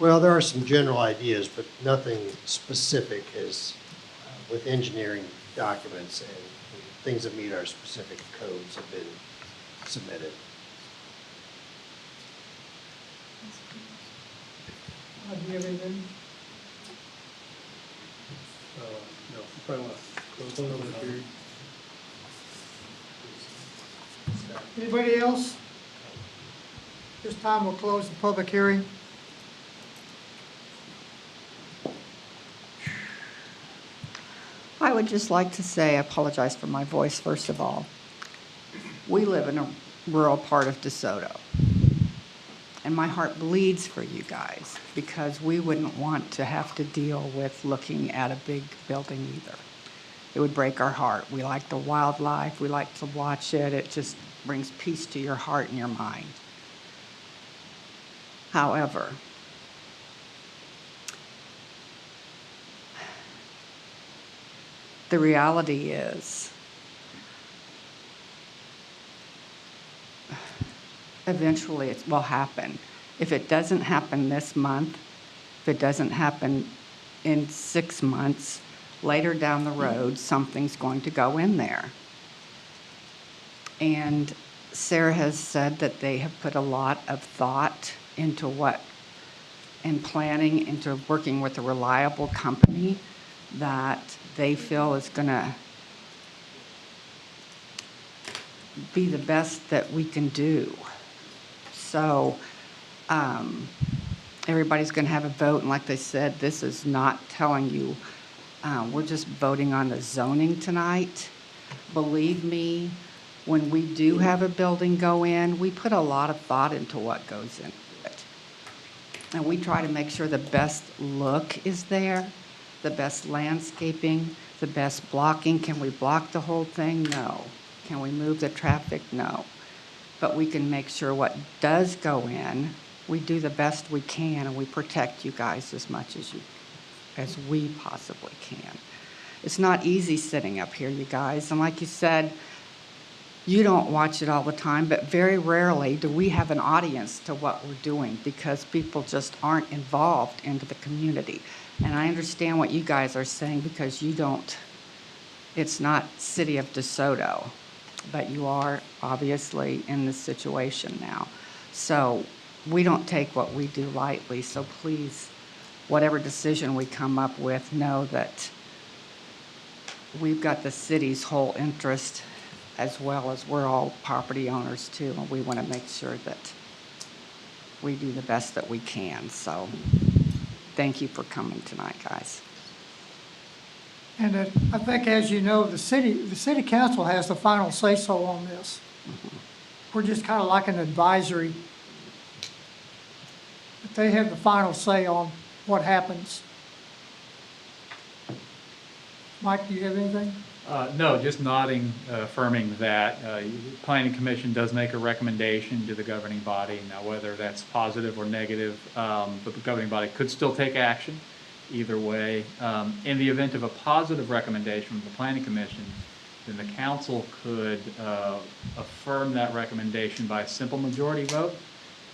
Well, there are some general ideas, but nothing specific as with engineering documents and things that meet our specific codes have been submitted. Do you have anything? No, you probably want to close the public hearing. Anybody else? This time we'll close the public hearing. I would just like to say, I apologize for my voice, first of all. We live in a rural part of DeSoto. And my heart bleeds for you guys because we wouldn't want to have to deal with looking at a big building either. It would break our heart. We like the wildlife. We like to watch it. It just brings peace to your heart and your mind. However, the reality is, eventually it will happen. If it doesn't happen this month, if it doesn't happen in 6 months, later down the road, something's going to go in there. And Sarah has said that they have put a lot of thought into and planning into working with a reliable company that they feel is going to be the best that we can do. So everybody's going to have a vote, and like they said, this is not telling you, we're just voting on the zoning tonight. Believe me, when we do have a building go in, we put a lot of thought into what goes into it. And we try to make sure the best look is there, the best landscaping, the best blocking. Can we block the whole thing? No. Can we move the traffic? No. But we can make sure what does go in, we do the best we can, and we protect you guys as much as we possibly can. It's not easy sitting up here, you guys. And like you said, you don't watch it all the time, but very rarely do we have an audience to what we're doing because people just aren't involved into the community. And I understand what you guys are saying because you don't, it's not City of DeSoto, but you are obviously in this situation now. So we don't take what we do lightly. So please, whatever decision we come up with, know that we've got the city's whole interest as well as we're all property owners too, and we want to make sure that we do the best that we can. So thank you for coming tonight, guys. And I think, as you know, the city council has the final say-so on this. We're just kind of like an advisory. But they have the final say on what happens. Mike, do you have anything? No, just nodding, affirming that. The Planning Commission does make a recommendation to the governing body. Now, whether that's positive or negative, but the governing body could still take action either way. In the event of a positive recommendation from the Planning Commission, then the council could affirm that recommendation by a simple majority vote.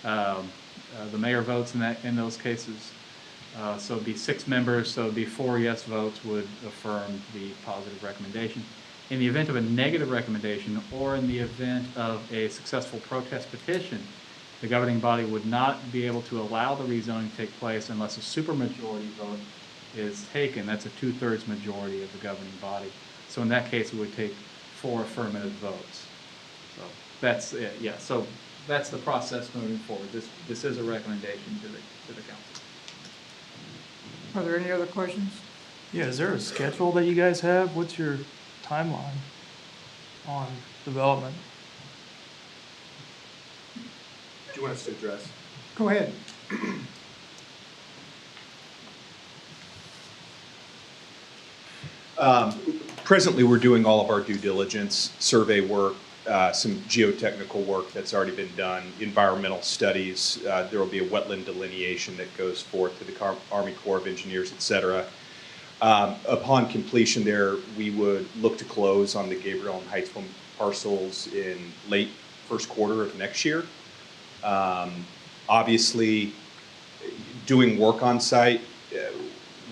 The mayor votes in those cases. So it'd be 6 members, so it'd be 4 yes votes would affirm the positive recommendation. In the event of a negative recommendation, or in the event of a successful protest petition, the governing body would not be able to allow the rezoning to take place unless a supermajority vote is taken. That's a 2/3 majority of the governing body. So in that case, it would take 4 affirmative votes. So that's it, yeah. So that's the process moving forward. This is a recommendation to the council. Are there any other questions? Yeah, is there a schedule that you guys have? What's your timeline on development? Do you want us to address? Go ahead. Presently, we're doing all of our due diligence, survey work, some geotechnical work that's already been done, environmental studies. There will be a wetland delineation that goes forth to the Army Corps of Engineers, et cetera. Upon completion there, we would look to close on the Gabriel and Heights parcels in late first quarter of next year. Obviously, doing work on site,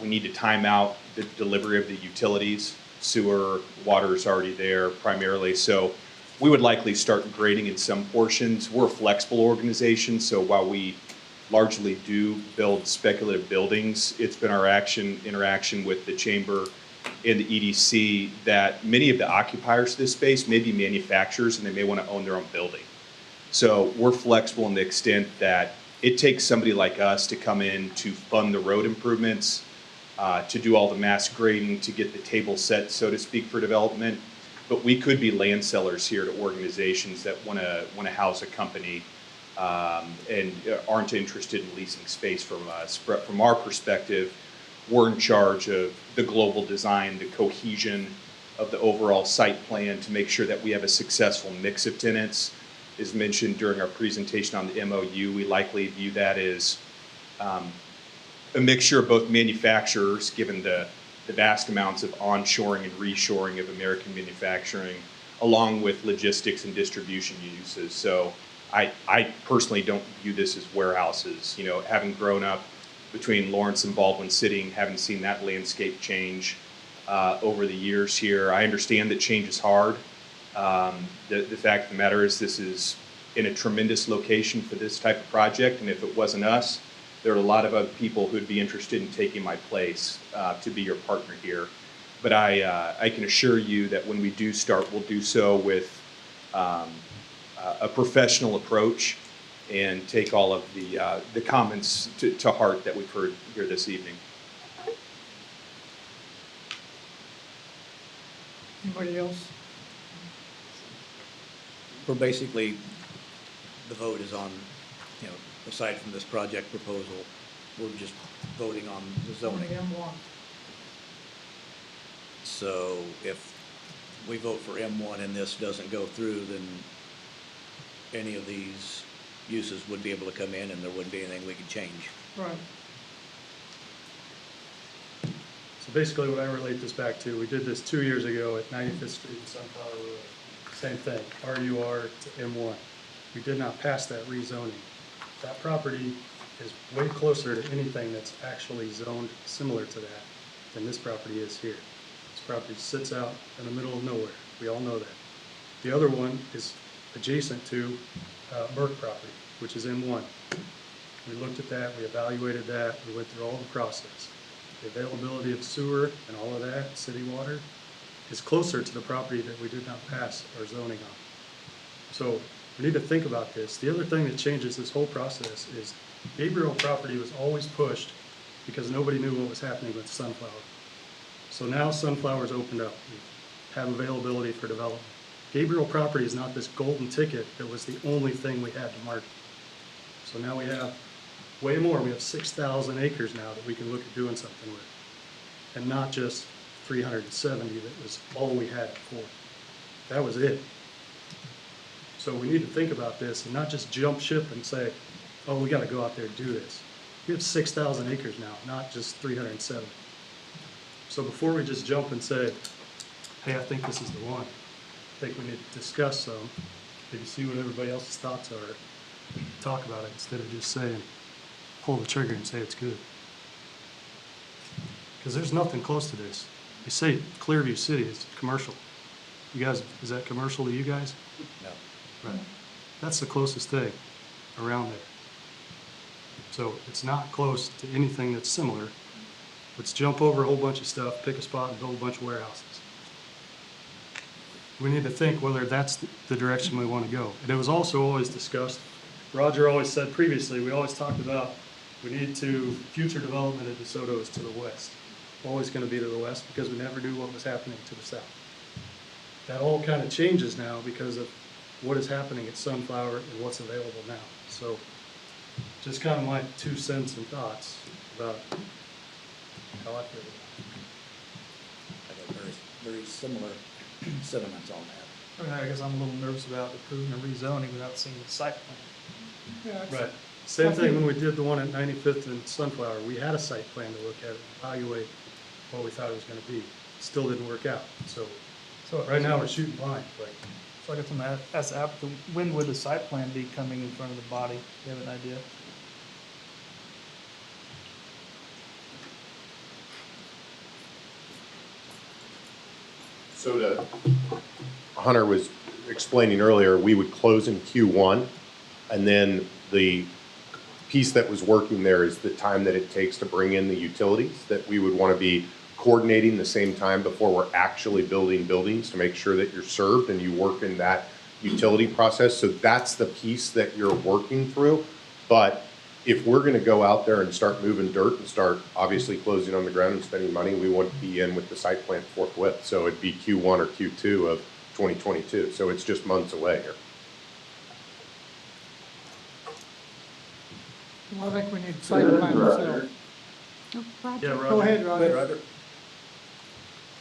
we need to time out the delivery of the utilities. Sewer, water is already there primarily, so we would likely start grading in some portions. We're a flexible organization, so while we largely do build speculative buildings, it's been our interaction with the chamber and the EDC that many of the occupiers of this space may be manufacturers and they may want to own their own building. So we're flexible in the extent that it takes somebody like us to come in to fund the road improvements, to do all the mass grading, to get the table set, so to speak, for development. But we could be land sellers here to organizations that want to house a company and aren't interested in leasing space from us. But from our perspective, we're in charge of the global design, the cohesion of the overall site plan to make sure that we have a successful mix of tenants. As mentioned during our presentation on the MOU, we likely view that as a mixture of both manufacturers, given the vast amounts of onshoring and reshoring of American manufacturing, along with logistics and distribution uses. So I personally don't view this as warehouses. You know, having grown up between Lawrence and Baldwin City, having seen that landscape change over the years here, I understand that change is hard. The fact of the matter is this is in a tremendous location for this type of project, and if it wasn't us, there are a lot of other people who'd be interested in taking my place to be your partner here. But I can assure you that when we do start, we'll do so with a professional approach and take all of the comments to heart that we've heard here this evening. Anybody else? We're basically, the vote is on, you know, aside from this project proposal, we're just voting on the zoning. M1. So if we vote for M1 and this doesn't go through, then any of these uses would be able to come in and there wouldn't be anything we could change. Right. So basically what I relate this back to, we did this 2 years ago at 95th Street and Sunflower Road. Same thing, RUR to M1. We did not pass that rezoning. That property is way closer to anything that's actually zoned similar to that than this property is here. This property sits out in the middle of nowhere. We all know that. The other one is adjacent to Burke property, which is M1. We looked at that, we evaluated that, we went through all the process. The availability of sewer and all of that, city water, is closer to the property that we did not pass our zoning on. So we need to think about this. The other thing that changes this whole process is Gabriel property was always pushed because nobody knew what was happening with Sunflower. So now Sunflower's opened up. We have availability for development. Gabriel property is not this golden ticket that was the only thing we had to market. So now we have way more. We have 6,000 acres now that we can look at doing something with. And not just 370 that was all we had before. That was it. So we need to think about this and not just jump ship and say, oh, we got to go out there and do this. We have 6,000 acres now, not just 370. So before we just jump and say, hey, I think this is the one. I think we need to discuss some, maybe see what everybody else's thoughts are, talk about it instead of just saying, pull the trigger and say it's good. Because there's nothing close to this. They say Clearview City is commercial. You guys, is that commercial to you guys? No. Right. That's the closest thing around there. So it's not close to anything that's similar. Let's jump over a whole bunch of stuff, pick a spot and build a bunch of warehouses. We need to think whether that's the direction we want to go. And it was also always discussed, Roger always said previously, we always talked about we need to, future development of DeSoto is to the west. Always going to be to the west because we never knew what was happening to the south. That all kind of changes now because of what is happening at Sunflower and what's available now. So just kind of my 2 cents and thoughts about how I feel about it. I got very similar sentiments on that. I mean, I guess I'm a little nervous about approving a rezoning without seeing the site plan. Right. Same thing when we did the one at 95th and Sunflower. We had a site plan to look at and evaluate what we thought it was going to be. Still didn't work out. So right now we're shooting blind. Like, So I guess I'm gonna ask the applicant, when would the site plan be coming in front of the body? Do you have an idea? So Hunter was explaining earlier, we would close in Q1, and then the piece that was working there is the time that it takes to bring in the utilities, that we would want to be coordinating the same time before we're actually building buildings to make sure that you're served and you work in that utility process. So that's the piece that you're working through. But if we're going to go out there and start moving dirt and start obviously closing on the ground and spending money, we want to be in with the site plan forthwith. So it'd be Q1 or Q2 of 2022. So it's just months away here. Well, I think we need site plan ourselves. yeah, Roger. Go ahead, Roger.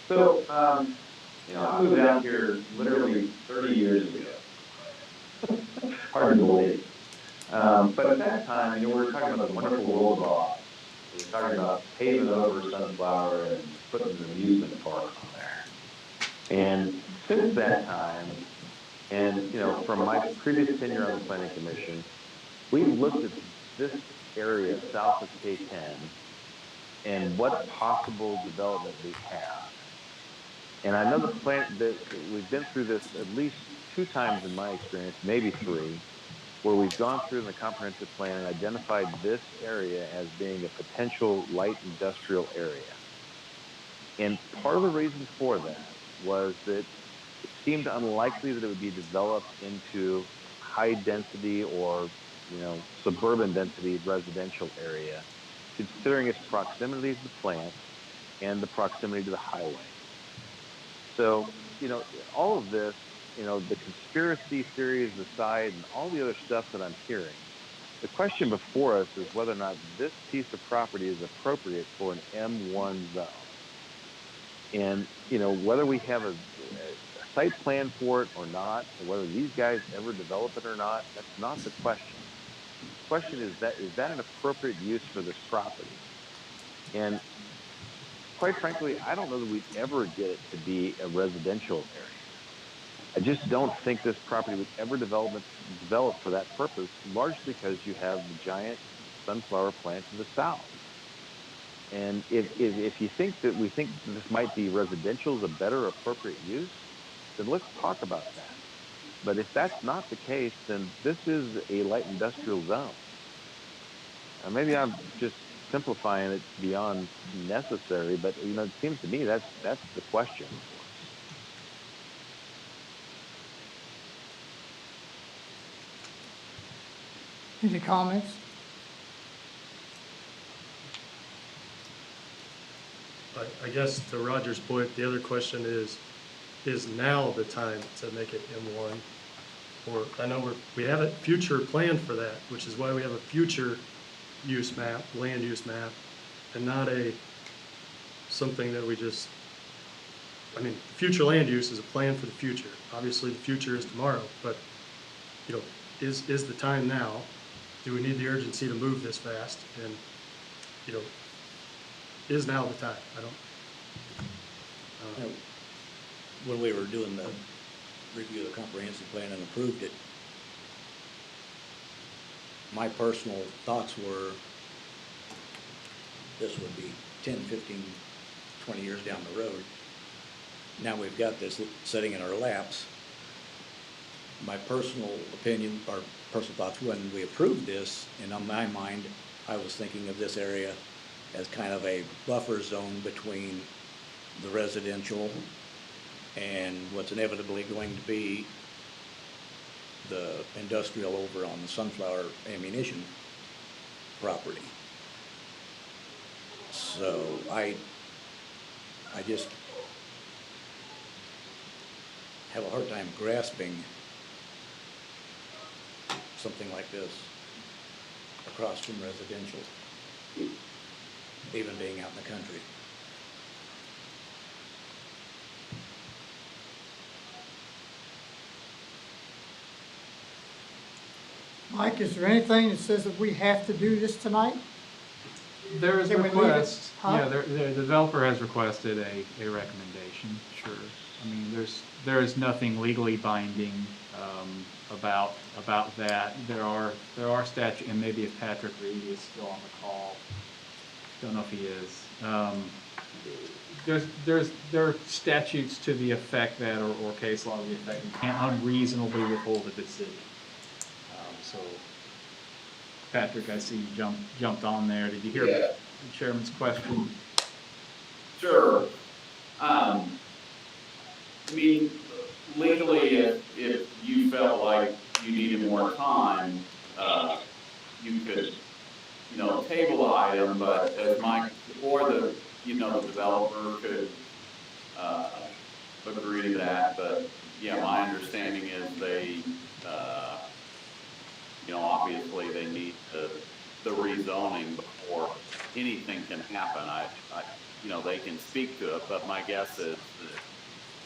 So, I moved out here literally 30 years ago. Hard to believe. But at that time, we were talking about the wonderful world of Oz. We were talking about paving over Sunflower and putting an amusement park on there. And since that time, and, from my previous tenure on the Planning Commission, we've looked at this area south of K10 and what possible development we have. And I know the plan that we've been through this at least 2 times in my experience, maybe 3, where we've gone through in the comprehensive plan and identified this area as being a potential light industrial area. And part of the reason for that was that it seemed unlikely that it would be developed into high density or suburban density residential area, considering its proximity to the plant and the proximity to the highway. So, all of this, the conspiracy theories aside and all the other stuff that I'm hearing, the question before us is whether or not this piece of property is appropriate for an M1 zone. And, whether we have a site plan for it or not, or whether these guys ever develop it or not, that's not the question. The question is that an appropriate use for this property? And quite frankly, I don't know that we'd ever get it to be a residential area. I just don't think this property would ever develop for that purpose, largely because you have the giant sunflower plant to the south. And if you think that we think this might be residential is a better appropriate use, then let's talk about that. But if that's not the case, then this is a light industrial zone. Maybe I'm just simplifying it beyond necessary, but it seems to me that's the question. Any comments? I guess to Roger's point, the other question is now the time to make it M1? Or I know we have a future plan for that, which is why we have a future use map, land use map, and not something that we just, future land use is a plan for the future. Obviously the future is tomorrow, but is the time now? Do we need the urgency to move this fast? And is now the time? I don't know. when we were doing the review of the comprehensive plan and approved it, my personal thoughts were this would be 10, 15, 20 years down the road. Now we've got this sitting in our laps. My personal opinion, or personal thoughts, when we approved this, and on my mind, I was thinking of this area as kind of a buffer zone between the residential and what's inevitably going to be the industrial over on the Sunflower Ammunition property. So I just have a hard time grasping something like this across from residential, even being out in the country. Mike, is there anything that says that we have to do this tonight? There is a Can we leave it? request, Huh? yeah, the developer has requested a recommendation, sure. I mean, there is nothing legally binding, about that. There are statutes, and maybe if Patrick Reed is still on the call, don't know if he is. There are statutes to the effect that, or case law to the effect, you can't unreasonably withhold a decision. So, Patrick, I see you jumped on there. Did you hear the chairman's question? Sure. I mean, legally, if you felt like you needed more time, you could, table the item, but as Mike, or the developer could, agree to that, but yeah, my understanding is they, obviously they need the rezoning before anything can happen. They can speak to it, but my guess is that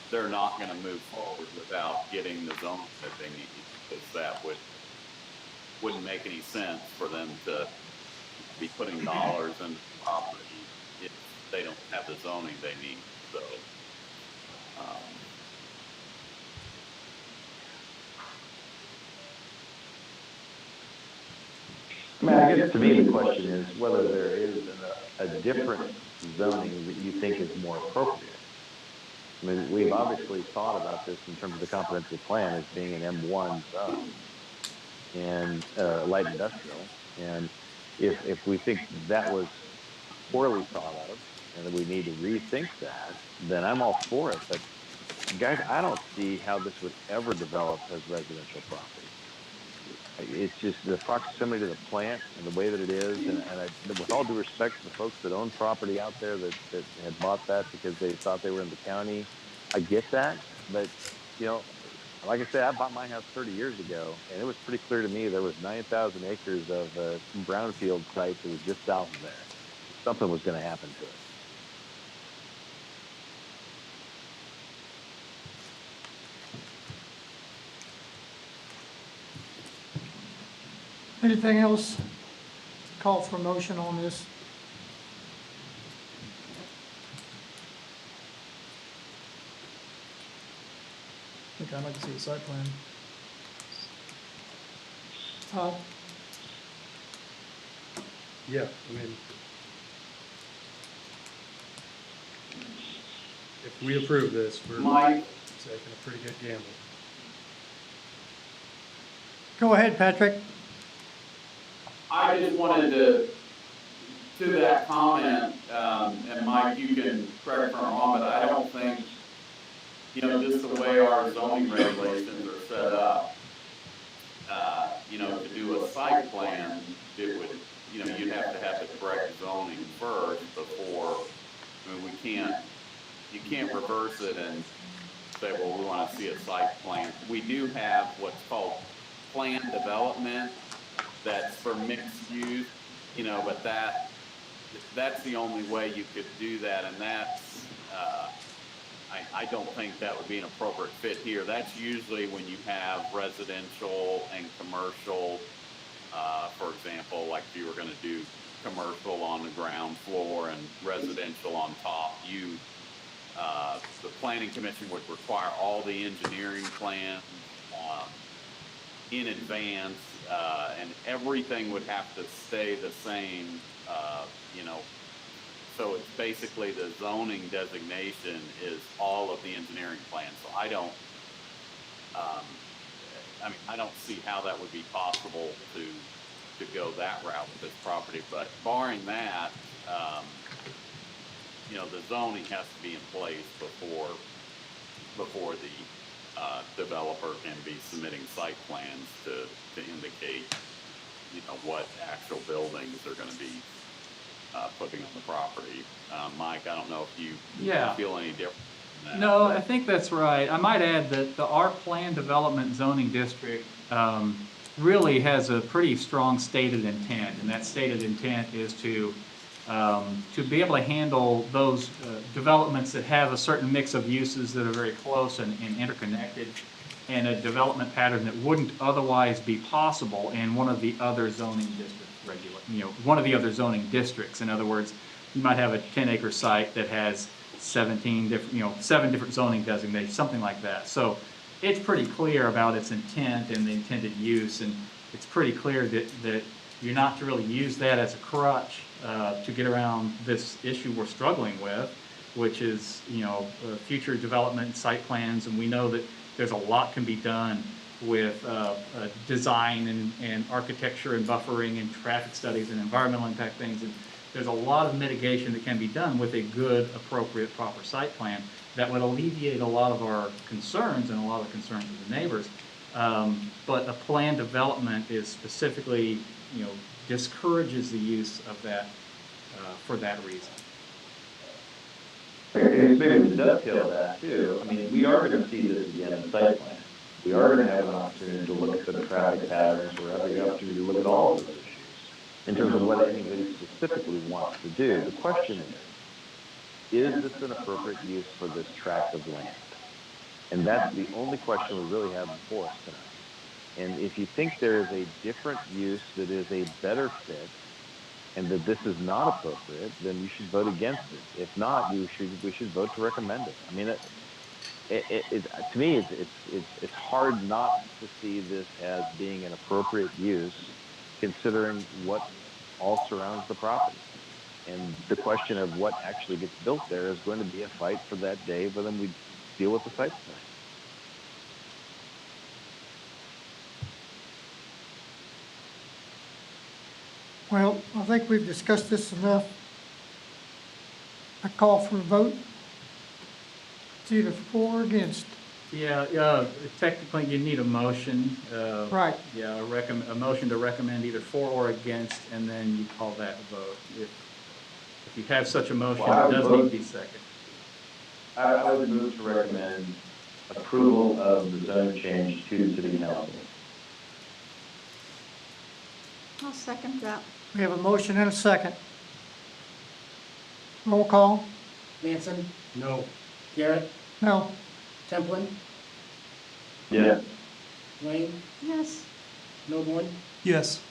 they're not going to move forward without getting the zoning that they need, because that wouldn't make any sense for them to be putting dollars in property if they don't have the zoning they need. So, I mean, I guess to me the question is whether there is a different zoning that you think is more appropriate. I mean, we've obviously thought about this in terms of the comprehensive plan as being an M1 zone and light industrial. And if we think that was poorly thought of and that we need to rethink that, then I'm all for it. But guys, I don't see how this would ever develop as residential property. It's just the proximity to the plant and the way that it is, and with all due respect to the folks that own property out there that had bought that because they thought they were in the county, I get that, but like I said, I bought my house 30 years ago, and it was pretty clear to me there was 9,000 acres of brownfield site that was just south of there. Something was going to happen to it. Anything else? Call for motion on this. I think I'd like to see the site plan. Todd? Yeah, I mean, if we approve this, we're Mike? taking a pretty good gamble. Go ahead, Patrick. I just wanted to that comment, and Mike, you can correct me if I'm wrong, but I don't think, just the way our zoning regulations are set up, to do a site plan, it would, you'd have to have the correct zoning first before, you can't reverse it and say, well, we want to see a site plan. We do have what's called planned development that's for mixed use, but that's the only way you could do that, and that's, I don't think that would be an appropriate fit here. That's usually when you have residential and commercial, for example, like if you were going to do commercial on the ground floor and residential on top, you the planning commission would require all the engineering plans, in advance, and everything would have to stay the same, you know. So it's basically the zoning designation is all of the engineering plans. So I don't see how that would be possible to go that route with this property. But barring that, you know, the zoning has to be in place before the developer can be submitting site plans to indicate, you know, what actual buildings are going to be putting on the property. Mike, I don't know if you feel any different than that. No, I think that's right. I might add that our planned development zoning district really has a pretty strong stated intent, and that stated intent is to be able to handle those developments that have a certain mix of uses that are very close and interconnected, and a development pattern that wouldn't otherwise be possible in one of the other zoning districts. One of the other zoning districts. In other words, you might have a 10-acre site that has 7 different zoning designations, something like that. So it's pretty clear about its intent and the intended use, and it's pretty clear that you're not to really use that as a crutch to get around this issue we're struggling with, which is, you know, future development site plans, and we know that there's a lot can be done with design and architecture and buffering and traffic studies and environmental impact things. And there's a lot of mitigation that can be done with a good, appropriate, proper site plan that would alleviate a lot of our concerns and a lot of the concerns of the neighbors. But a planned development is specifically, you know, discourages the use of that for that reason. Maybe to dovetail that too, I mean, we are going to see this again in site plan. We are going to have an opportunity to look at the traffic patterns. We're having the opportunity to look at all of those issues in terms of what anybody specifically wants to do. The question is this an appropriate use for this tract of land? And that's the only question we really have before us tonight. And if you think there is a different use that is a better fit, and that this is not appropriate, then you should vote against it. If not, we should vote to recommend it. I mean, to me, it's hard not to see this as being an appropriate use, considering what all surrounds the property. And the question of what actually gets built there is going to be a fight for that day, but then we deal with the site plan. Well, I think we've discussed this enough. I call for a vote. It's either for or against. Yeah, technically you need a motion. Right. Yeah, a motion to recommend either for or against, and then you call that a vote. If you have such a motion, it does need to be second. I would move to recommend approval of the zone change to the city council. I'll second that. We have a motion and a second. Roll call? Manson, No. Garrett, No. Templin, Yes. Wayne, Yes. Noblin, Yes.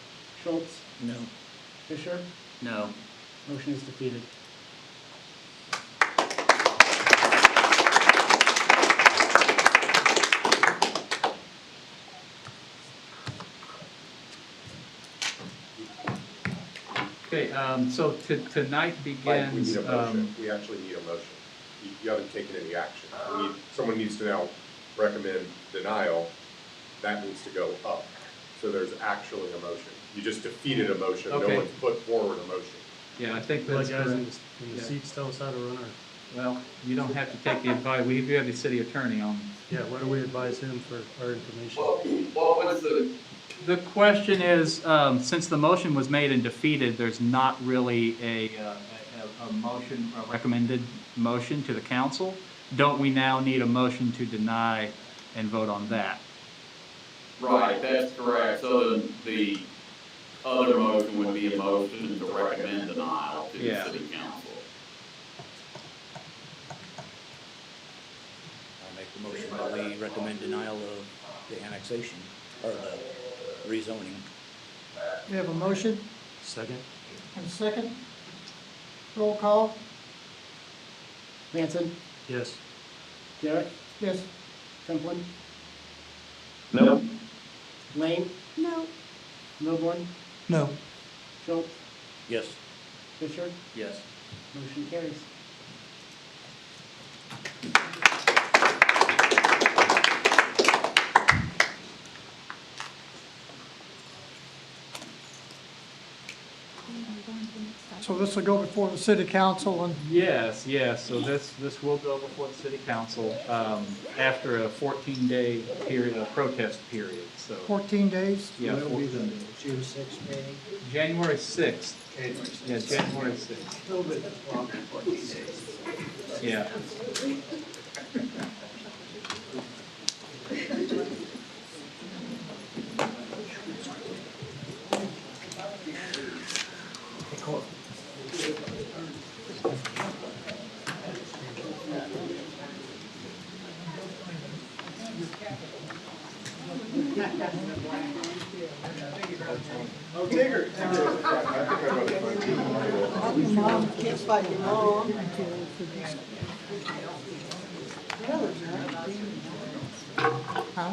Schultz, No. Fisher. No. Motion is defeated. Okay, so tonight Mike, we begins. need a motion. We actually need a motion. You haven't taken any action. Someone needs to now recommend denial. That needs to go up. So there's actually a motion. You just defeated a motion. Okay. No one's put forward a motion. Yeah, I think Well, that's guys in correct. the Yeah. seats tell us how to run our, Well, you don't have to take the advice. We have the city attorney on. yeah, what do we advise him for our information? What was The question is, since the motion was made and defeated, there's not really a motion, a recommended motion to the council. Don't we now need a motion to deny and vote on that? Right, that's correct. So the other motion would be a motion to recommend denial to the Yeah. city council. I'll make the motion that we recommend denial of the annexation, or the rezoning. We have a motion Second? and a second. Roll call? Manson, Yes. Jarrett, Yes. Templin, No. Lane, No. Milborn, No. Schultz, Yes. Fisher, Yes. motion carries. So this will go before the city council and Yes, yes, so this will go before the city council, after a 14-day period, a protest period, so. 14 days? Yeah, That'll be the June 6th meeting. January 6th. January 6th. Yeah, January 6th. A little bit longer, 14 days. Yeah. Oh, Tigger. Mom, kids fight your mom. Huh?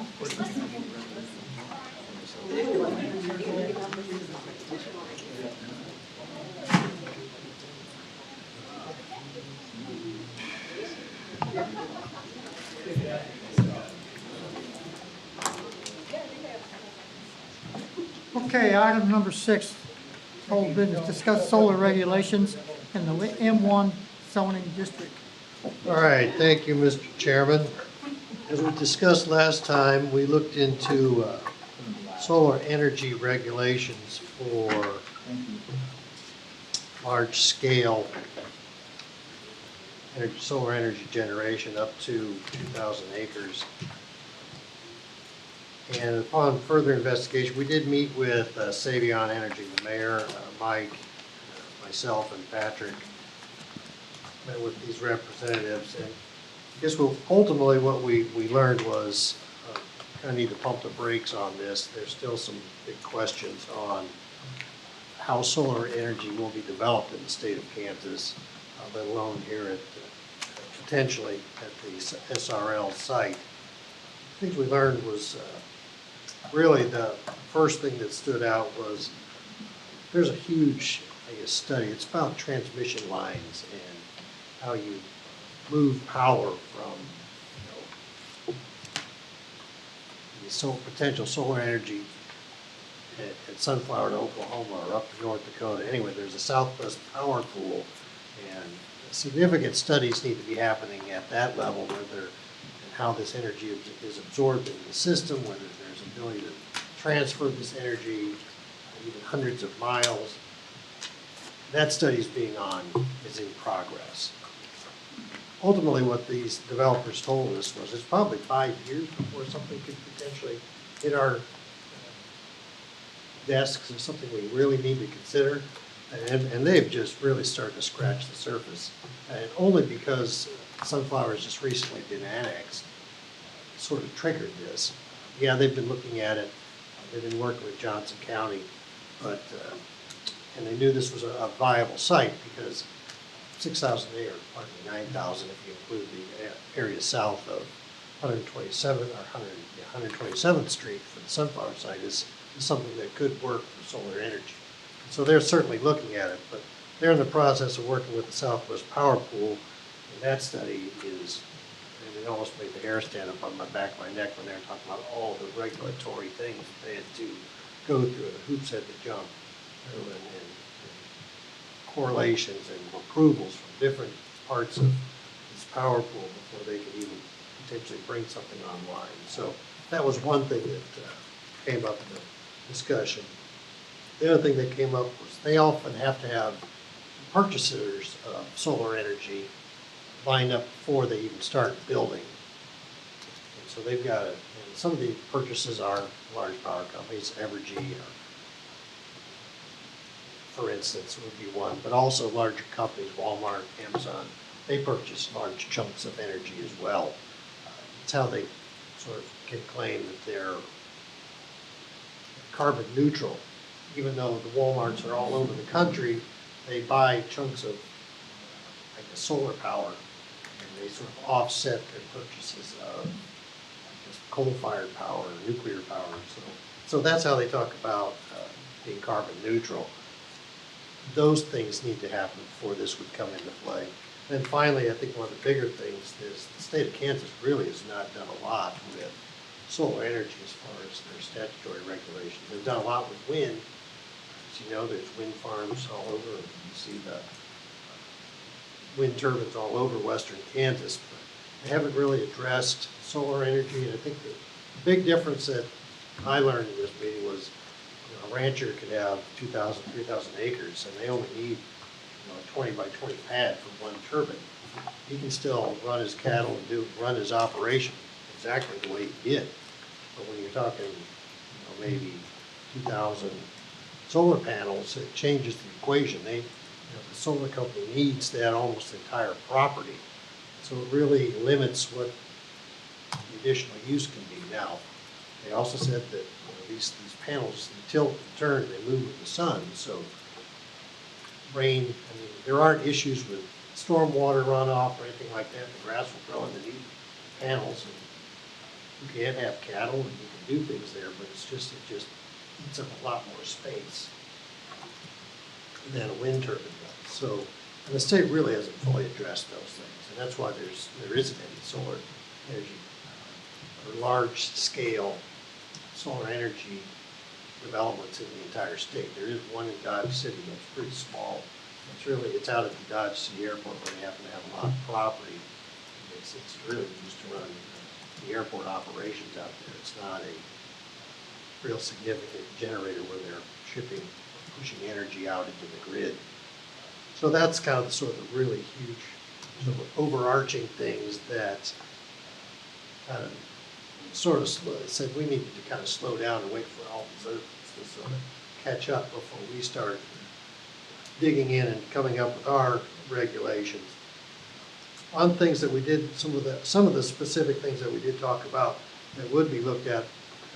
Okay, item number 6, old business, discuss solar regulations in the M1 zoning district. All right, thank you, Mr. Chairman. As we discussed last time, we looked into solar energy regulations for large-scale solar energy generation up to 2,000 acres. And upon further investigation, we did meet with Savion Energy, the mayor, Mike, myself, and Patrick. Met with these representatives, and I guess ultimately what we learned was kind of need to pump the brakes on this. There's still some big questions on how solar energy will be developed in the state of Kansas, let alone here at potentially at the SRL site. Things we learned was really the first thing that stood out was there's a huge, I guess, study. It's about transmission lines and how you move power from potential solar energy at Sunflower to Oklahoma or up to North Dakota. Anyway, there's a Southwest power pool, and significant studies need to be happening at that level, whether and how this energy is absorbed into the system, whether there's ability to transfer this energy even hundreds of miles. That study is in progress. Ultimately, what these developers told us was it's probably 5 years before something could potentially hit our desks as something we really need to consider. And they've just really started to scratch the surface. And only because Sunflower has just recently been annexed sort of triggered this. Yeah, they've been looking at it. They've been working with Johnson County, but and they knew this was a viable site because 6,000 acres, pardon me, 9,000 if you include the area south of 127th Street for the Sunflower site is something that could work for solar energy. So they're certainly looking at it, but they're in the process of working with the Southwest Power Pool, and that study is, and it almost made the hair stand up on my back of my neck when they were talking about all the regulatory things that they had to go through, the hoops had to jump, and correlations and approvals from different parts of this power pool before they could even potentially bring something online. So that was one thing that came up in the discussion. The other thing that came up was they often have to have purchasers of solar energy lined up before they even start building. And so they've got and some of the purchases are large power companies, Evergy, for instance, would be one, but also larger companies, Walmart, Amazon, they purchase large chunks of energy as well. It's how they sort of can claim that they're carbon neutral. Even though the Walmarts are all over the country, they buy chunks of, I guess, solar power, and they sort of offset their purchases of just coal-fired power, nuclear power, so that's how they talk about being carbon neutral. Those things need to happen before this would come into play. And finally, I think one of the bigger things is the state of Kansas really has not done a lot with solar energy as far as their statutory regulations. They've done a lot with wind. As you know, there's wind farms all over. You see the wind turbines all over western Kansas, but they haven't really addressed solar energy. And I think the big difference that I learned in this meeting was, a rancher could have 2,000, 3,000 acres, and they only need a 20 by 20 pad for one turbine. He can still run his cattle and run his operation exactly the way he did. But when you're talking, maybe 2,000 solar panels, it changes the equation. The solar company needs that almost entire property. So it really limits what the additional use can be. Now, they also said that these panels tilt and turn, they move with the sun. So rain, there aren't issues with stormwater runoff or anything like that. The grass will grow underneath the panels. And you can have cattle and you can do things there, but it just eats up a lot more space than a wind turbine does. So, and the state really hasn't fully addressed those things, and that's why there isn't any solar energy or large scale solar energy developments in the entire state. There is one in Dodge City that's pretty small. It's out at the Dodge City Airport where they happen to have a lot of property. It's really used to run the airport operations out there. It's not a real significant generator where they're pushing energy out into the grid. So that's kind of the sort of really huge sort of overarching things that kind of said we needed to kind of slow down and wait for all these other things to sort of catch up before we start digging in and coming up with our regulations. On things that we did, some of the specific things that we did talk about that would be looked at,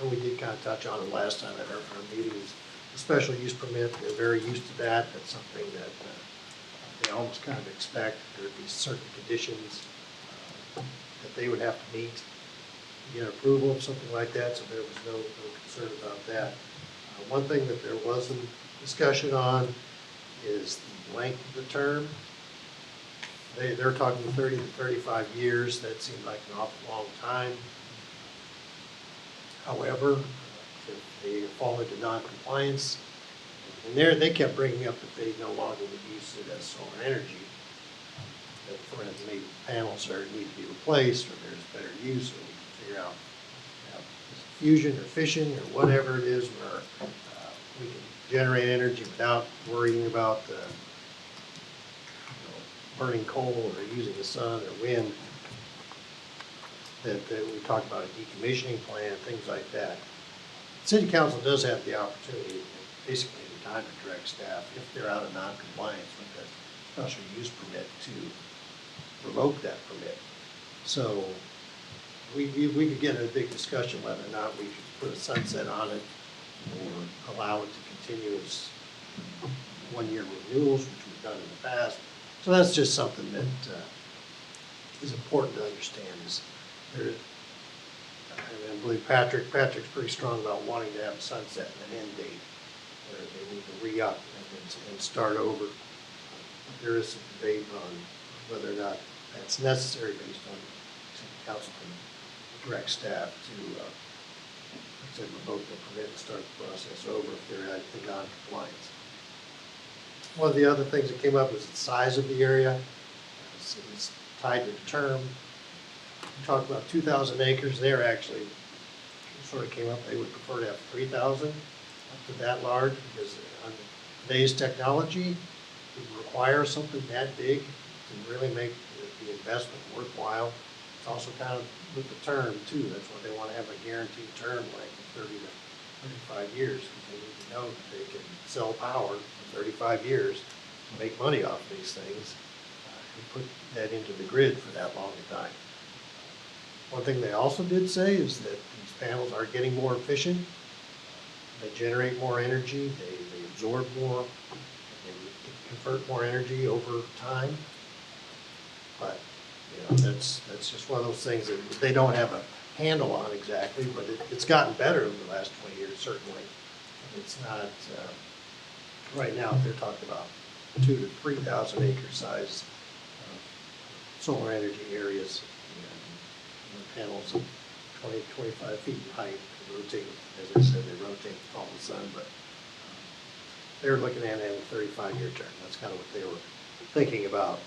and we did kind of touch on it last time at our meetings, the special use permit. They're very used to that. That's something that they almost kind of expect. There would be certain conditions that they would have to meet to get approval of something like that, so there was no concern about that. One thing that there was some discussion on is the length of the term. They're talking 30 to 35 years. That seemed like an awful long time. However, if they fall into non-compliance, and they kept bringing up that they no longer would use it as solar energy. That, for instance, maybe panels need to be replaced, or there's better use, or we can figure out fusion or fission or whatever it is, where we can generate energy without worrying about burning coal or using the sun or wind. That we talked about a decommissioning plan, things like that. City Council does have the opportunity, basically any time, to direct staff, if they're out of non-compliance with the special use permit, to revoke that permit. So we could get in a big discussion whether or not we should put a sunset on it or allow it to continue as one-year renewals, which we've done in the past. So that's just something that is important to understand. I believe Patrick's pretty strong about wanting to have a sunset and an end date where they need to re-up and start over. There is some debate on whether or not that's necessary based on City Council can direct staff to revoke the permit and start the process over if they're in non-compliance. One of the other things that came up was the size of the area. It's tied to the term. We talked about 2,000 acres. They're actually sort of came up, they would prefer to have 3,000 up to that large, because on today's technology, it would require something that big to really make the investment worthwhile. It's also kind of with the term too. That's why they want to have a guaranteed term like 30 to 35 years, because they need to know that they can sell power for 35 years and make money off these things and put that into the grid for that long a time. One thing they also did say is that these panels are getting more efficient. They generate more energy, they absorb more, they convert more energy over time. But That's just one of those things that they don't have a handle on exactly, but it's gotten better over the last 20 years, certainly. It's not, right now, they're talking about 2,000 to 3,000 acre size solar energy areas, and panels of 20, 25 feet in height, rotate, as I said, they rotate all the sun, but they're looking at a 35-year term. That's kind of what they were thinking about,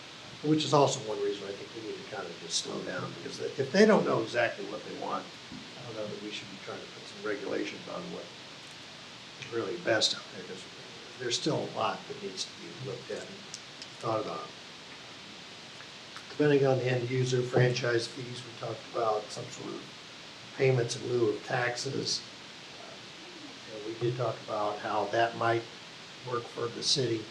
which is also one reason I think we need to kind of just slow down, because if they don't know exactly what they want, I don't know that we should be trying to put some regulations on what is really best out there, because there's still a lot that needs to be looked at and thought about. Depending on the end user, franchise fees, we talked about some sort of payments in lieu of taxes. We did talk about how that might work for the city,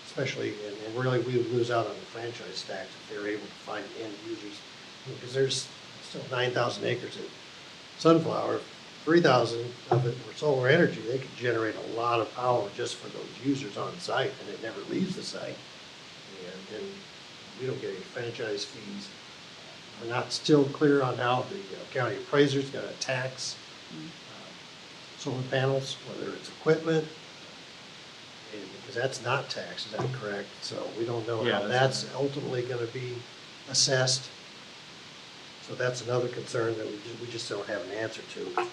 especially, and really we would lose out on the franchise tax if they were able to find end users, because there's still 9,000 acres at Sunflower. 3,000 of it were solar energy. They could generate a lot of power just for those users on site, and it never leaves the site. And we don't get any franchise fees. We're not still clear on how the county appraiser's going to tax solar panels, whether it's equipment, because that's not taxed, is that correct? So we don't know how that's ultimately going to be assessed. So that's another concern that we just don't have an answer to.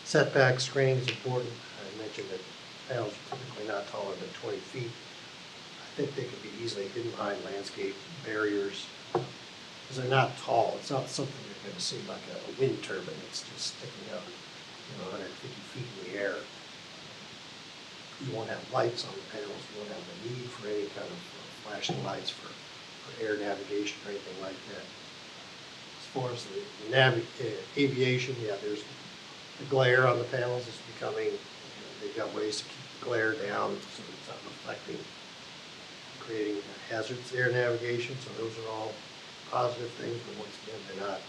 Setback screening is important. I mentioned that panels are typically not taller than 20 feet. I think they can be easily hidden behind landscape barriers, because they're not tall. It's not something you're going to see like a wind turbine. It's just sticking up, 150 feet in the air. You won't have lights on the panels. You won't have the need for any kind of flashing lights for air navigation or anything like that. As far as the aviation, there's the glare on the panels is becoming, they've got ways to keep the glare down so it's not reflecting, creating hazards air navigation. So those are all positive things, but once again, they're not.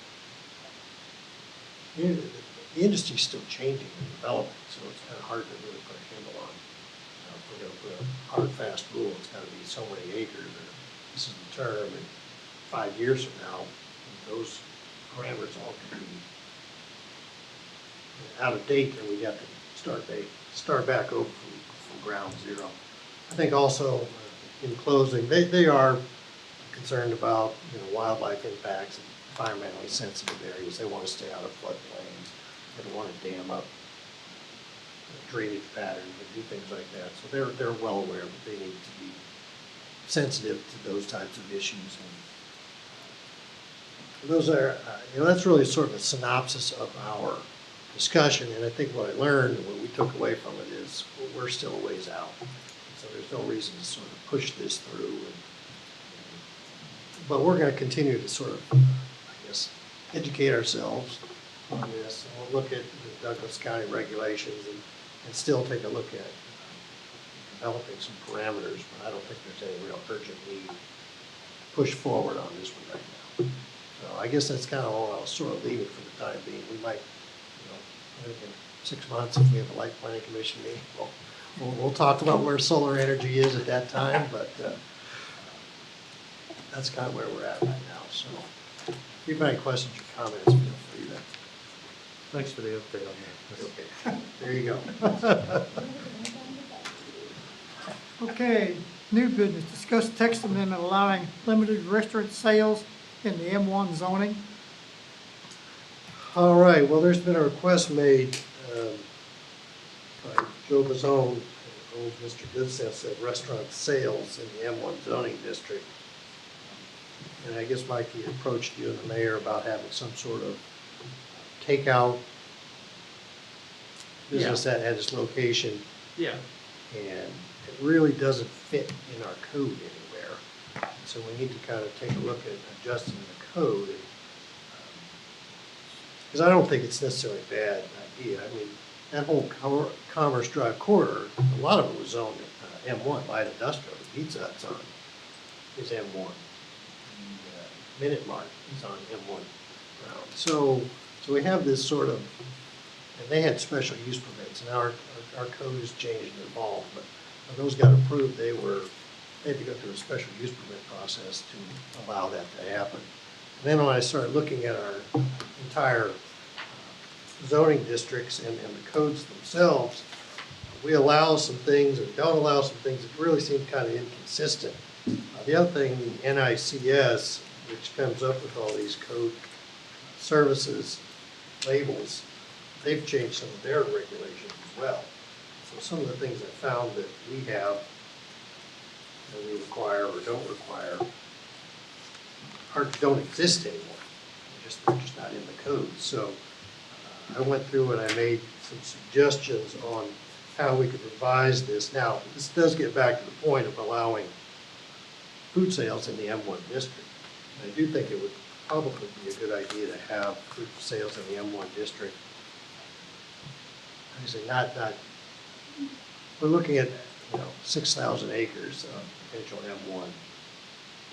The industry's still changing and developing, so it's kind of hard to really put a handle on. If we're going to put a hard, fast rule, it's got to be so many acres, or this is the term, and 5 years from now, those parameters all could be out of date, and we have to start back over from ground zero. I think also, in closing, they are concerned about wildlife impacts and environmentally sensitive areas. They want to stay out of floodplains. They don't want to dam up drainage patterns and do things like that. So they're well aware that they need to be sensitive to those types of issues. And those are, that's really sort of a synopsis of our discussion. And I think what I learned and what we took away from it is we're still a ways out. So there's no reason to sort of push this through. But we're going to continue to sort of, educate ourselves on this. And we'll look at the Douglas County regulations and still take a look at developing some parameters. But I don't think there's any real urgent need to push forward on this one right now. So I guess that's kind of all I'll sort of leave it for the time being. We might, in 6 months, if we have a light planning commission meeting, we'll talk about where solar energy is at that time, but that's kind of where we're at right now. So if you have any questions or comments, feel free to. Thanks for the update on that. Okay, there you go. Okay, new business, discuss text amendment allowing limited restaurant sales in the M1 zoning. All right, well, there's been a request made by Joe Bazone, who owns Mr. Goodsense, of restaurant sales in the M1 zoning district. And I guess, Mike, he approached you and the mayor about having some sort of takeout business that had its location. Yeah. And it really doesn't fit in our code anywhere. So we need to kind of take a look at adjusting the code. Because I don't think it's necessarily a bad idea. I mean, that whole Commerce Drive corridor, a lot of it was zoned M1, light industrial. The Pizza Hut's on is M1. The Minute Mart is on M1 ground. So we have this sort of, and they had special use permits, and our code has changed and evolved, but when those got approved, they were they had to go through a special use permit process to allow that to happen. And then when I started looking at our entire zoning districts and the codes themselves, we allow some things and don't allow some things that really seem kind of inconsistent. The other thing, the NICS, which comes up with all these code services labels, they've changed some of their regulations as well. So some of the things I found that we have, that we require or don't require, don't exist anymore. They're just not in the code. So I went through and I made some suggestions on how we could revise this. Now, this does get back to the point of allowing food sales in the M1 district. I do think it would probably be a good idea to have food sales in the M1 district. I say we're looking at 6,000 acres of potential M1.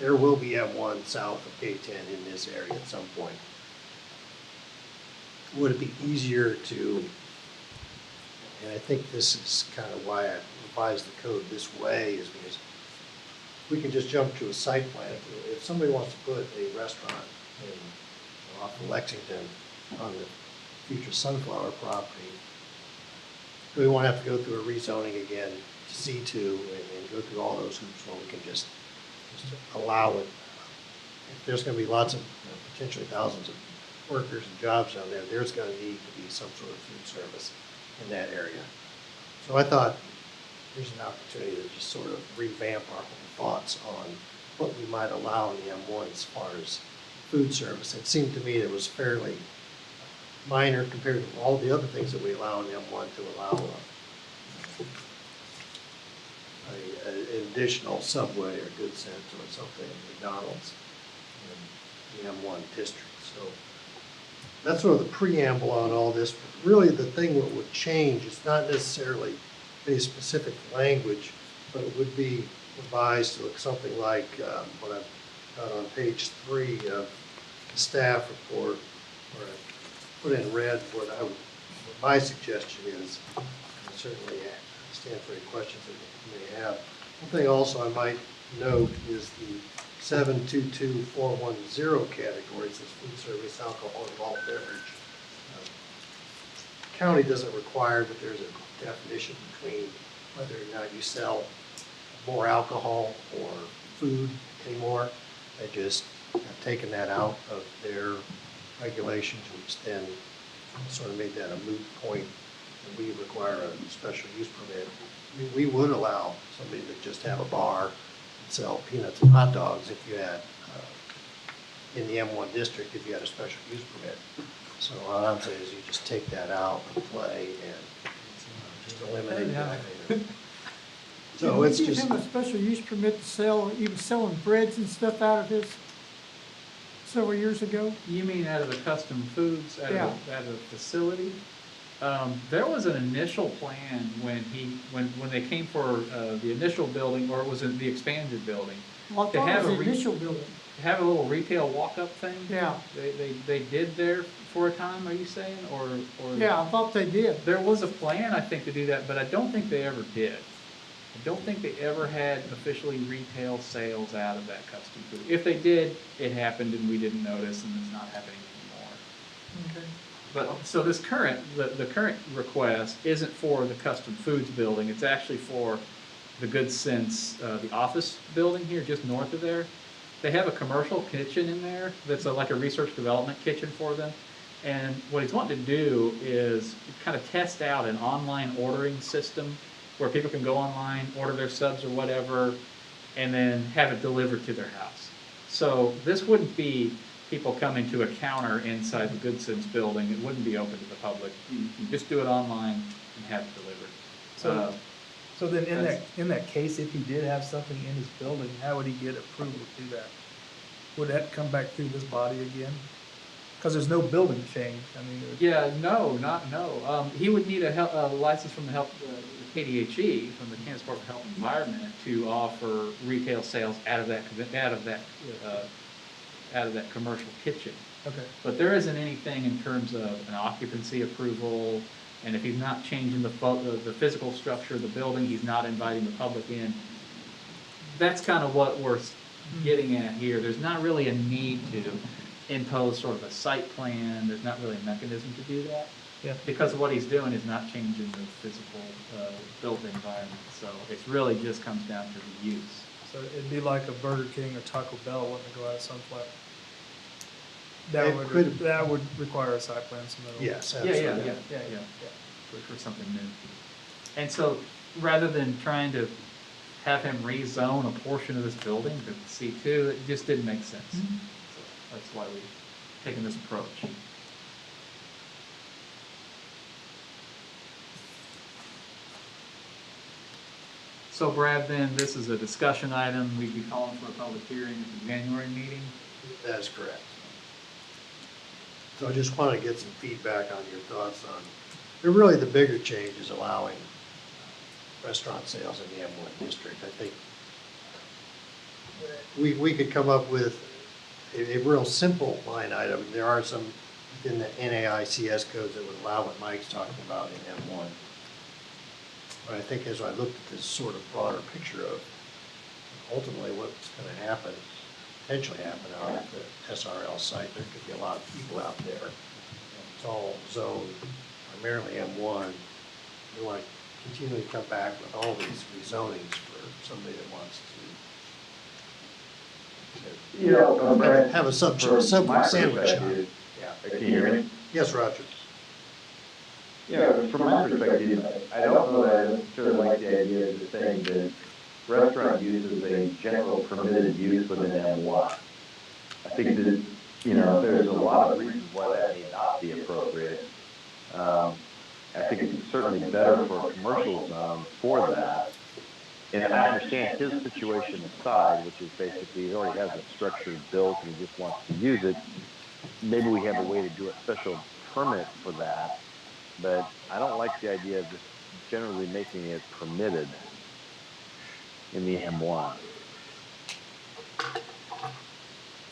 There will be M1 south of K10 in this area at some point. Would it be easier to, and I think this is kind of why I revised the code this way, is because we can just jump to a site plan. If somebody wants to put a restaurant off of Lexington on the future Sunflower property, we won't have to go through a rezoning again to C2 and go through all those hoops where we can just allow it. If there's going to be lots of, potentially thousands of workers and jobs down there, there's going to need to be some sort of food service in that area. So I thought there's an opportunity to just sort of revamp our thoughts on what we might allow in the M1 as far as food service. It seemed to me it was fairly minor compared to all the other things that we allow in M1 to allow an additional Subway or Good Sense or something, McDonald's in the M1 district. So that's sort of the preamble on all this. But really the thing that would change is not necessarily any specific language, but it would be revised to look something like what I've got on page 3 of the staff report, where I put in red what my suggestion is. And certainly stand for any questions that you may have. One thing also I might note is the 722410 categories as food service, alcohol, and malt beverage. County doesn't require that there's a definition between whether or not you sell more alcohol or food anymore. They just have taken that out of their regulations, which then sort of made that a moot point. And we require a special use permit. I mean, we would allow somebody to just have a bar and sell peanuts and hot dogs if you had, in the M1 district, if you had a special use permit. So what I'm saying is you just take that out of play and just eliminate that. So it's Did you just. give him a special use permit to sell, even selling breads and stuff out of his several years ago? You mean out of the custom foods, out Yeah. of the facility? There was an initial plan when they came for the initial building, or was it the expanded building? Well, I to thought have it was a the initial building. have a little retail walk-up thing? Yeah. They did there for a time, are you saying, or? Yeah, I thought they did. There was a plan, I think, to do that, but I don't think they ever did. I don't think they ever had officially retail sales out of that custom food. If they did, it happened and we didn't notice, and it's not happening anymore. Okay. But, so this the current request isn't for the custom foods building, it's actually for the Good Sense, the office building here, just north of there. They have a commercial kitchen in there that's like a research development kitchen for them. And what he's wanting to do is kind of test out an online ordering system where people can go online, order their subs or whatever, and then have it delivered to their house. So this wouldn't be people coming to a counter inside the Good Sense building. It wouldn't be open to the public. You just do it online and have it delivered. So then in that case, if he did have something in his building, how would he get approval to do that? Would that come back through this body again? Because there's no building change. I mean, Yeah, no. He would need a license from the KDHE, from the Kansas Department of Health and Environment, to offer retail sales out of that commercial kitchen. Okay. But there isn't anything in terms of an occupancy approval, and if he's not changing the physical structure of the building, he's not inviting the public in. that's kind of what we're getting at here. There's not really a need to impose sort of a site plan. There's not really a mechanism to do that. Yeah. Because what he's doing is not changing the physical built environment. So it really just comes down to the use. So it'd be like a Burger King or Taco Bell wanting to go out of Sunflower. That would require a site plan submittal. Yes, Yeah, absolutely. yeah. For something new. And so rather than trying to have him rezone a portion of this building to C2, it just didn't make sense. So that's why we've taken this approach. So Brad, then this is a discussion item. We'd be calling for a public hearing at the January meeting. That is correct. So I just want to get some feedback on your thoughts on, really the bigger change is allowing restaurant sales in the M1 district. I think we could come up with a real simple line item. There are some within the NAICS codes that would allow what Mike's talking about in M1. But I think as I looked at this sort of broader picture of ultimately what's going to happen, potentially happen out at the SRL site, there could be a lot of people out there. It's all zoned primarily M1. We want to continually come back with all these rezonings for somebody that wants to have a simple sandwich shop. Yeah. Can you hear me? Yes, Roger. Yeah, from my perspective, I don't know that I necessarily like the idea of saying that restaurant use is a general permitted use within M1. I think that, there's a lot of reasons why that may not be appropriate. I think it's certainly better for a commercial zone for that. And I understand his situation aside, which is basically he already has a structure built and he just wants to use it. Maybe we have a way to do a special permit for that. But I don't like the idea of just generally making it permitted in the M1.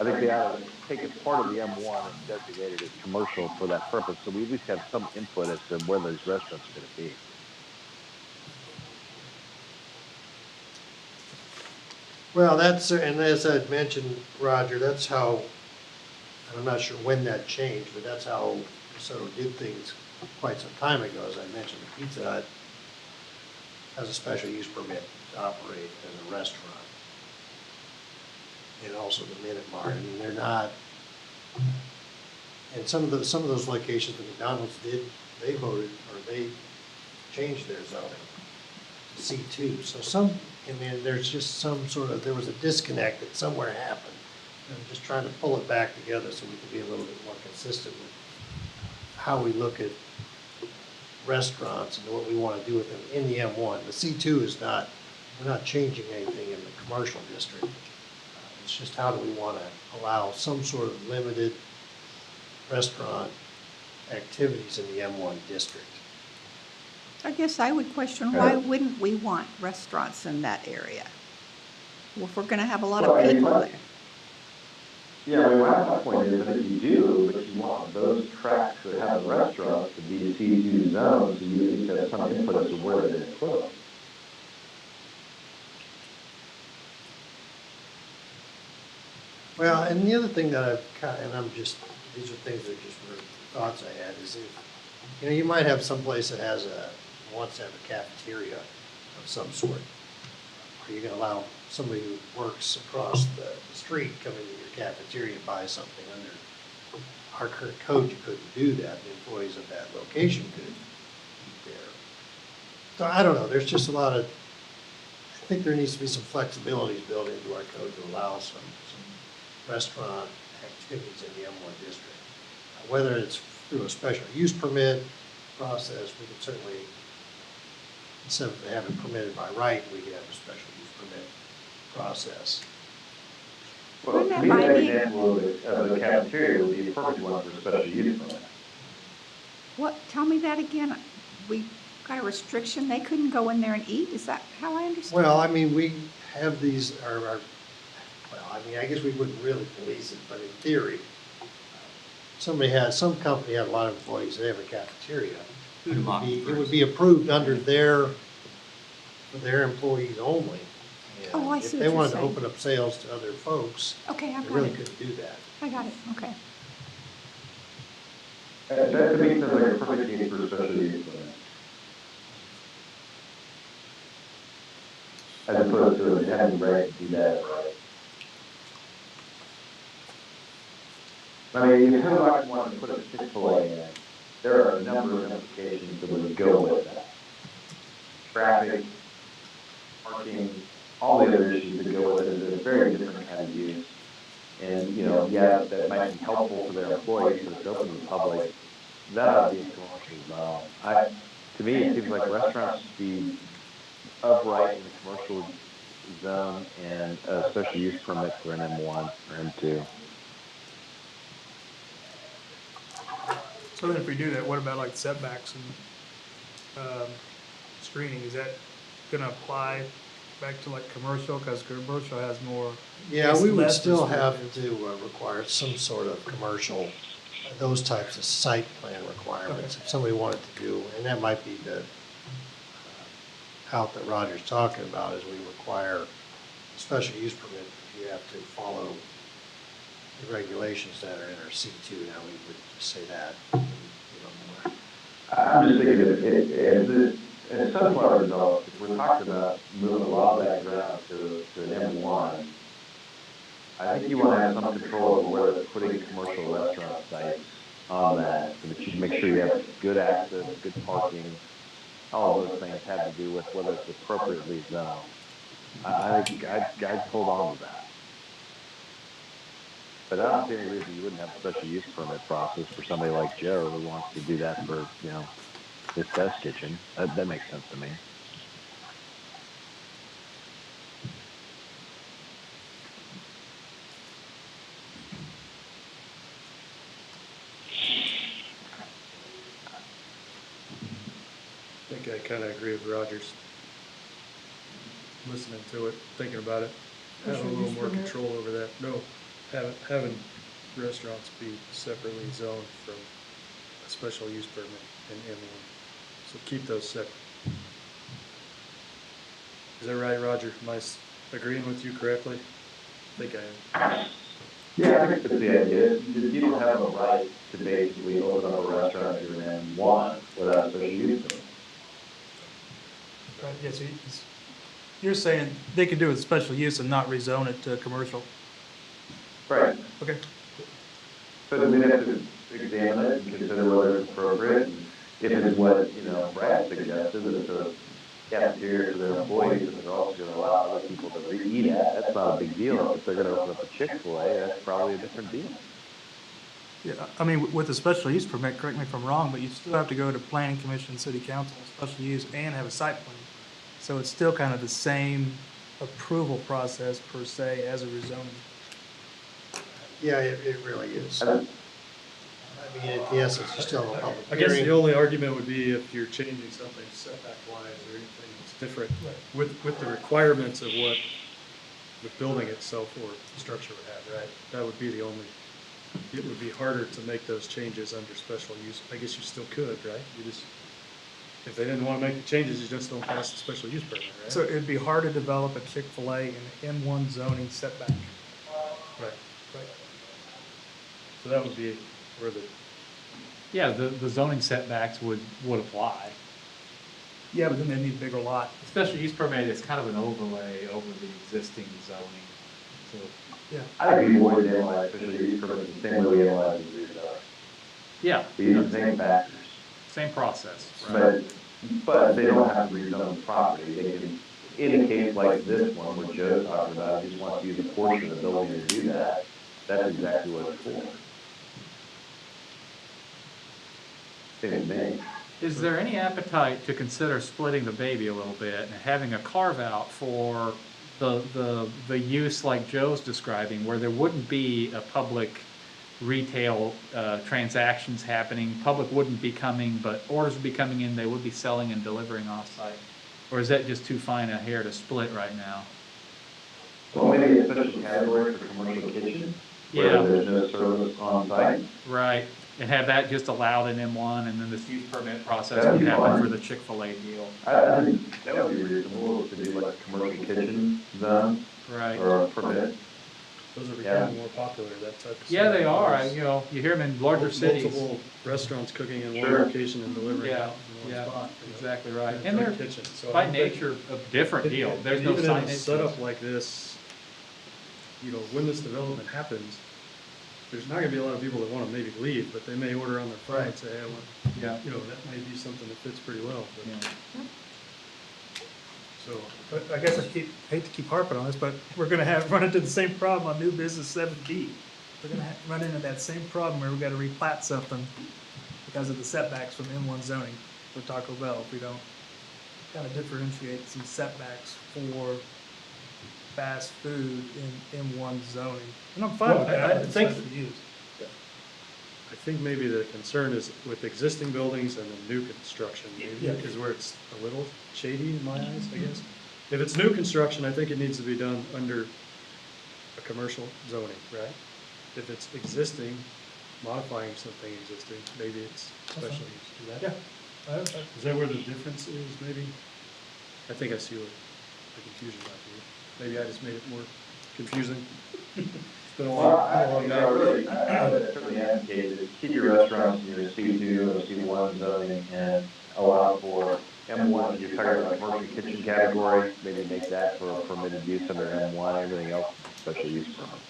I think they ought to take it part of the M1 and designate it as commercial for that purpose, so we at least have some input as to where those restaurants are going to be. Well, and as I mentioned, Roger, that's how, and I'm not sure when that changed, but that's how Desoto did things quite some time ago. As I mentioned, the Pizza Hut has a special use permit to operate as a restaurant. And also the Minute Mart. I mean, they're not, and some of those locations that McDonald's did, they voted, or they changed their zoning to C2. So there's just there was a disconnect that somewhere happened. And I'm just trying to pull it back together so we can be a little bit more consistent with how we look at restaurants and what we want to do with them in the M1. The C2 is not, we're not changing anything in the commercial district. It's just how do we want to allow some sort of limited restaurant activities in the M1 district. I guess I would question, why wouldn't we want restaurants in that area? Well, if we're going to have a lot of people there. Yeah, my point is that if you do, but you want those tracts that have the restaurants to be C2 zones, so you need to have some input as to where they're put. Well, and the other thing that these are things that just were thoughts I had, is if, you might have some place that wants to have a cafeteria of some sort. Are you going to allow somebody who works across the street come into your cafeteria and buy something? Under our current code, you couldn't do that. The employees of that location could eat there. So I don't know. There's just a lot of, I think there needs to be some flexibilities built into our code to allow some restaurant activities in the M1 district. Whether it's through a special use permit process, we could certainly, instead of having it permitted by right, we could have a special use permit process. Well, to me, that example of the cafeteria would be a perfect one for a special use permit. What? Tell me that again. We got a restriction. They couldn't go in there and eat? Is that how I understand? Well, I mean, we have these, I guess we wouldn't really police it, but in theory, some company had a lot of employees, they have a cafeteria. It would be approved under for their employees only. And Oh, I If see they what you're wanted to saying. open up sales to other folks, Okay, I they got really it. couldn't do that. I got it, okay. That to me sounds like a perfect case for a special use permit. As opposed to having the right to do that, right? I mean, if somebody wanted to put a Chick-fil-A in, there are a number of implications that would go with that. Traffic, parking, all the other issues that go with it is a very different kind of use. And, you know, yeah, that might be helpful for their employees, but it's open to the public. That ought to be a commercial zone. To me, it seems like restaurants should be of right in the commercial zone and a special use permit for an M1 or M2. So then if we do that, what about like setbacks and, screening? Is that gonna apply back to like commercial? Cause commercial has more. Yeah, it's we would less still have restrictive. to require some sort of commercial, those types of site plan requirements if somebody wanted to do, and that might be the out that Roger's talking about, is we require a special use permit if you have to follow the regulations that are in our C2. Now, we would say that. I'm just thinking as sunflower develops, if we're talking about moving a lot of that ground to an M1, I think you want to have some control over where they're putting commercial restaurant sites on that, so that you can make sure you have good access, good parking. All of those things have to do with whether it's appropriately zoned. I think I'd hold on to that. But I don't see any reason you wouldn't have a special use permit process for somebody like Joe who wants to do that for, you know, his test kitchen. That makes sense to me. I think I kind of agree with Rogers. Listening to it, thinking about it, having a little more control over that. No, having restaurants be separately zoned from a special use permit in M1. So keep those separate. Is that right, Roger? Am I agreeing with you correctly? I think I am. Yeah, I think that's the idea. You don't have a right to basically open up a restaurant if you're in M1 without a special use permit. Right, yeah, so you're saying they could do it special use and not rezone it to commercial? Right. Okay. But we'd have to examine it and consider whether it's appropriate. And if it's what, you know, Brad suggested, that it's a cafeteria for their employees, and they're also going to allow other people to eat at, that's not a big deal. If they're going to open up a Chick-fil-A, that's probably a different deal. Yeah, I mean, with a special use permit, correct me if I'm wrong, but you still have to go to planning commission, city council, special use, and have a site plan. So it's still kind of the same approval process per se as a rezoning. Yeah, it really is. I mean, at the essence, you still have a public I guess hearing. the only argument would be if you're changing something setback-wise or anything that's different with the requirements of what the building itself or structure would have, right? That would be the only, it would be harder to make those changes under special use. I guess you still could, right? You just, if they didn't want to make the changes, you just don't pass the special use permit, right? So it'd be hard to develop a Chick-fil-A in M1 zoning setback. Right. So that would be where the, Yeah, the zoning setbacks would apply. Yeah, but then they need a bigger lot. Special use permit is kind of an overlay over the existing zoning, so. Yeah. I think we would analyze special use permits the same way we analyze the rezoning. Yeah. We use the same factors. Same process. But they don't have to rezone the property. They can, in a case like this one where Joe's talking about, he just wants to use a portion of the building to do that, that's exactly what it's for. Same thing. Is there any appetite to consider splitting the baby a little bit and having a carve out for the use like Joe's describing, where there wouldn't be a public retail transactions happening, public wouldn't be coming, but orders would be coming in, they would be selling and delivering off-site? Or is that just too fine a hair to split right now? Well, maybe a special category for commercial kitchen, where there's no service on site. Right. and have that just allowed in M1, and then this use permit process would happen for the Chick-fil-A deal. I think that would be reasonable to do like a commercial kitchen zone. Right. Or a permit. Those are Yeah. becoming more popular, that type of. Yeah, stuff. they are. There's You know, you hear them in larger cities. Multiple restaurants cooking in one Sure. location and delivering Yeah, out in yeah, one spot. you know? exactly right. And And they're dark kitchen. So I by don't think- nature a different deal. There's no Even in a signage. setup like this, you know, when this development happens, there's not gonna be a lot of people that wanna maybe leave, but they may order on their phone and say, hey, I want, Yeah. you know, that may be something that fits pretty well, but. Yeah. So, But I guess hate to keep harping on this, but we're gonna run into the same problem on new business 7D. We're gonna run into that same problem where we gotta replat something because of the setbacks from M1 zoning for Taco Bell. If we don't kind of differentiate some setbacks for fast food in M1 zoning. And I'm fine Well, with that. I It's think- special use. I think maybe the concern is with existing buildings and then new construction, maybe, Yeah. is where it's a little shady in my eyes, I guess. If it's new construction, I think it needs to be done under a commercial zoning, right? If it's existing, modifying something existing, maybe it's special use. Do that? Yeah. Is that where the difference is, maybe? I think I see what the confusion might be. Maybe I just made it more confusing. It's been a Well, long I night. really, I would certainly advocate that keep your restaurants in your C2 or C1 zoning and allow for M1, you're talking about commercial kitchen category, maybe make that for permitted use under M1, everything else special use permit.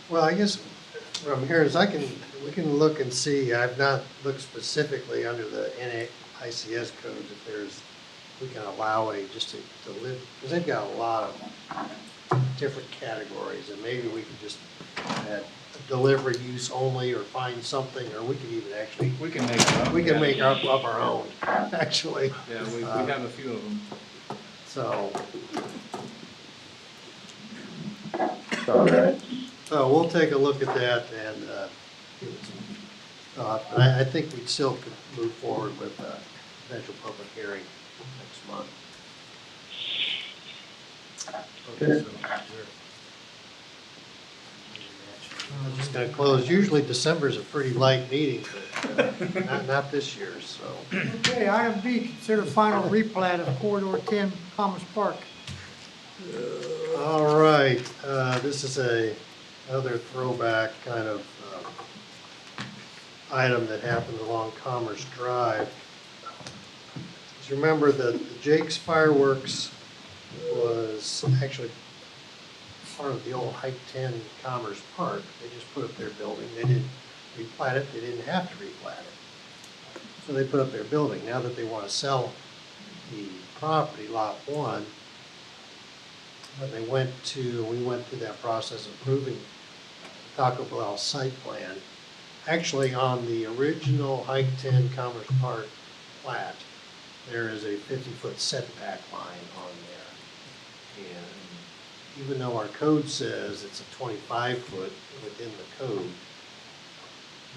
Well, I guess what I'm hearing is we can look and see, I've not looked specifically under the NAICS codes if we can allow just to live, because they've got a lot of different categories, and maybe we could just add delivery use only, or find something, or we could even actually. We can make it up. We can yeah. make up our own, actually. Yeah, we have a few of them. So, All right. so we'll take a look at that and give it some thought. But I think we still could move forward with a potential public hearing next month. Okay, so, I'm just gonna close. Usually December's a pretty light meeting, but not this year, so. Okay, item B, consider final replat of Corridor 10 Commerce Park. All right, this is another throwback kind of item that happened along Commerce Drive. As you remember, the Jake's Fireworks was actually part of the old Hike 10 Commerce Park. They just put up their building. They didn't replat it. They didn't have to replat it. So they put up their building. Now that they want to sell the property, Lot 1, we went through that process of approving Taco Bell site plan. Actually, on the original Hike 10 Commerce Park plat, there is a 50-foot setback line on there. And even though our code says it's a 25-foot within the code,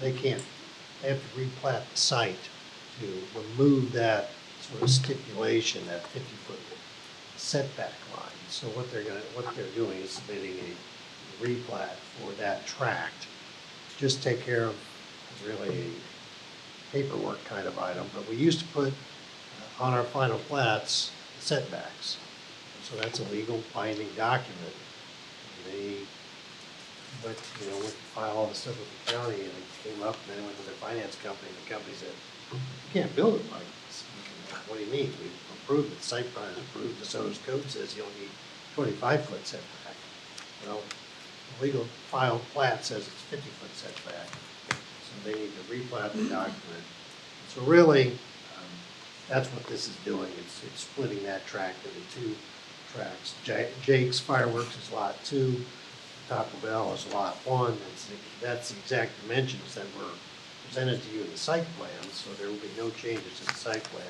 they have to replat the site to remove that sort of stipulation, that 50-foot setback line. So what they're doing is submitting a replat for that tract. Just take care of really a paperwork kind of item, but we used to put on our final plats setbacks. So that's a legal binding document. They went to file all the stuff with the county, and it came up, and then went to their finance company, and the company said, you can't build it like this. What do you mean? We approved it, site plan is approved, Desoto's code says you only need 25-foot setback. Well, the legal filed plat says it's 50-foot setback. So they need to replat the document. So really, that's what this is doing. It's splitting that tract into two tracts. Jake's Fireworks is Lot 2. Taco Bell is Lot 1. That's the exact dimensions that were presented to you in the site plan, so there will be no changes to the site plan.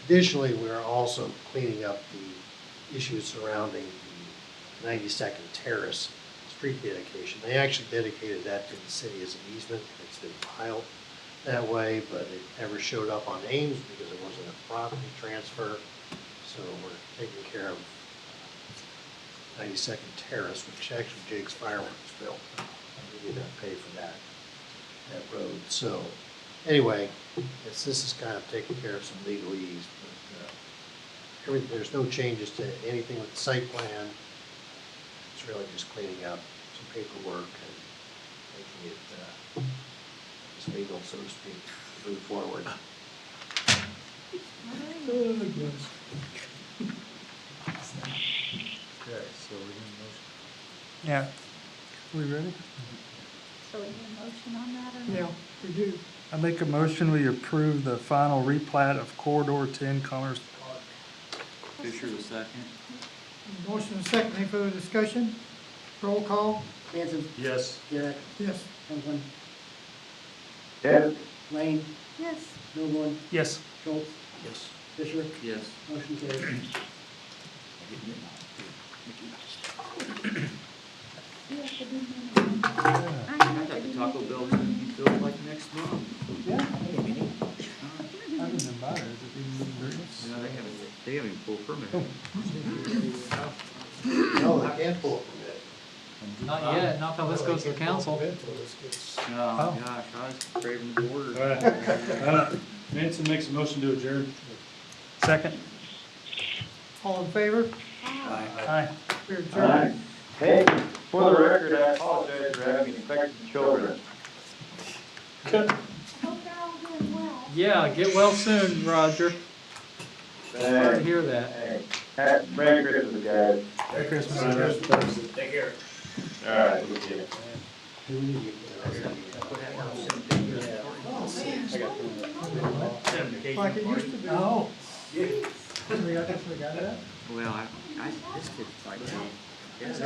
Additionally, we're also cleaning up the issues surrounding the 92nd Terrace street dedication. They actually dedicated that to the city as an easement. It's been filed that way, but it never showed up on Ames because it wasn't a property transfer. So we're taking care of 92nd Terrace, which actually Jake's Fireworks built. you're gonna pay for that road. So, anyway, this is kind of taking care of some legalese, but, there's no changes to anything with the site plan. It's really just cleaning up some paperwork and making it, just legal, so to speak, to move forward. Okay, so we're gonna motion. Yeah. We ready? So we need a motion on that or not? Yeah, we do. I make a motion, we approve the final replat of Corridor 10 Commerce Park. Fisher, the second. Motion and second, any further discussion? Roll call? Hanson, Yes. Garrett, Yes. Conklin, Yes. Lane, Yes. Milborn, Yes. Schultz, Yes. Fisher, Yes. motion carries. I got the Taco Bell you built like next month. Yeah. I haven't been by there. Is it even business? Yeah, they haven't even pulled permit. No, they can't pull it. Not yet, not till this goes to council. Oh. Oh, gosh, I was craving the All border. right. Manson makes a motion to adjourn. Second. All in favor? Aye. We're adjourned. Hey, for the record, I apologize for having infected children. Yeah, get well soon, Roger. Sorry to hear that. Hey, Merry Christmas, guys. Merry Christmas. Take care. All right, we'll see you. Like it used to be. Oh. We got that? Well, this kid's like,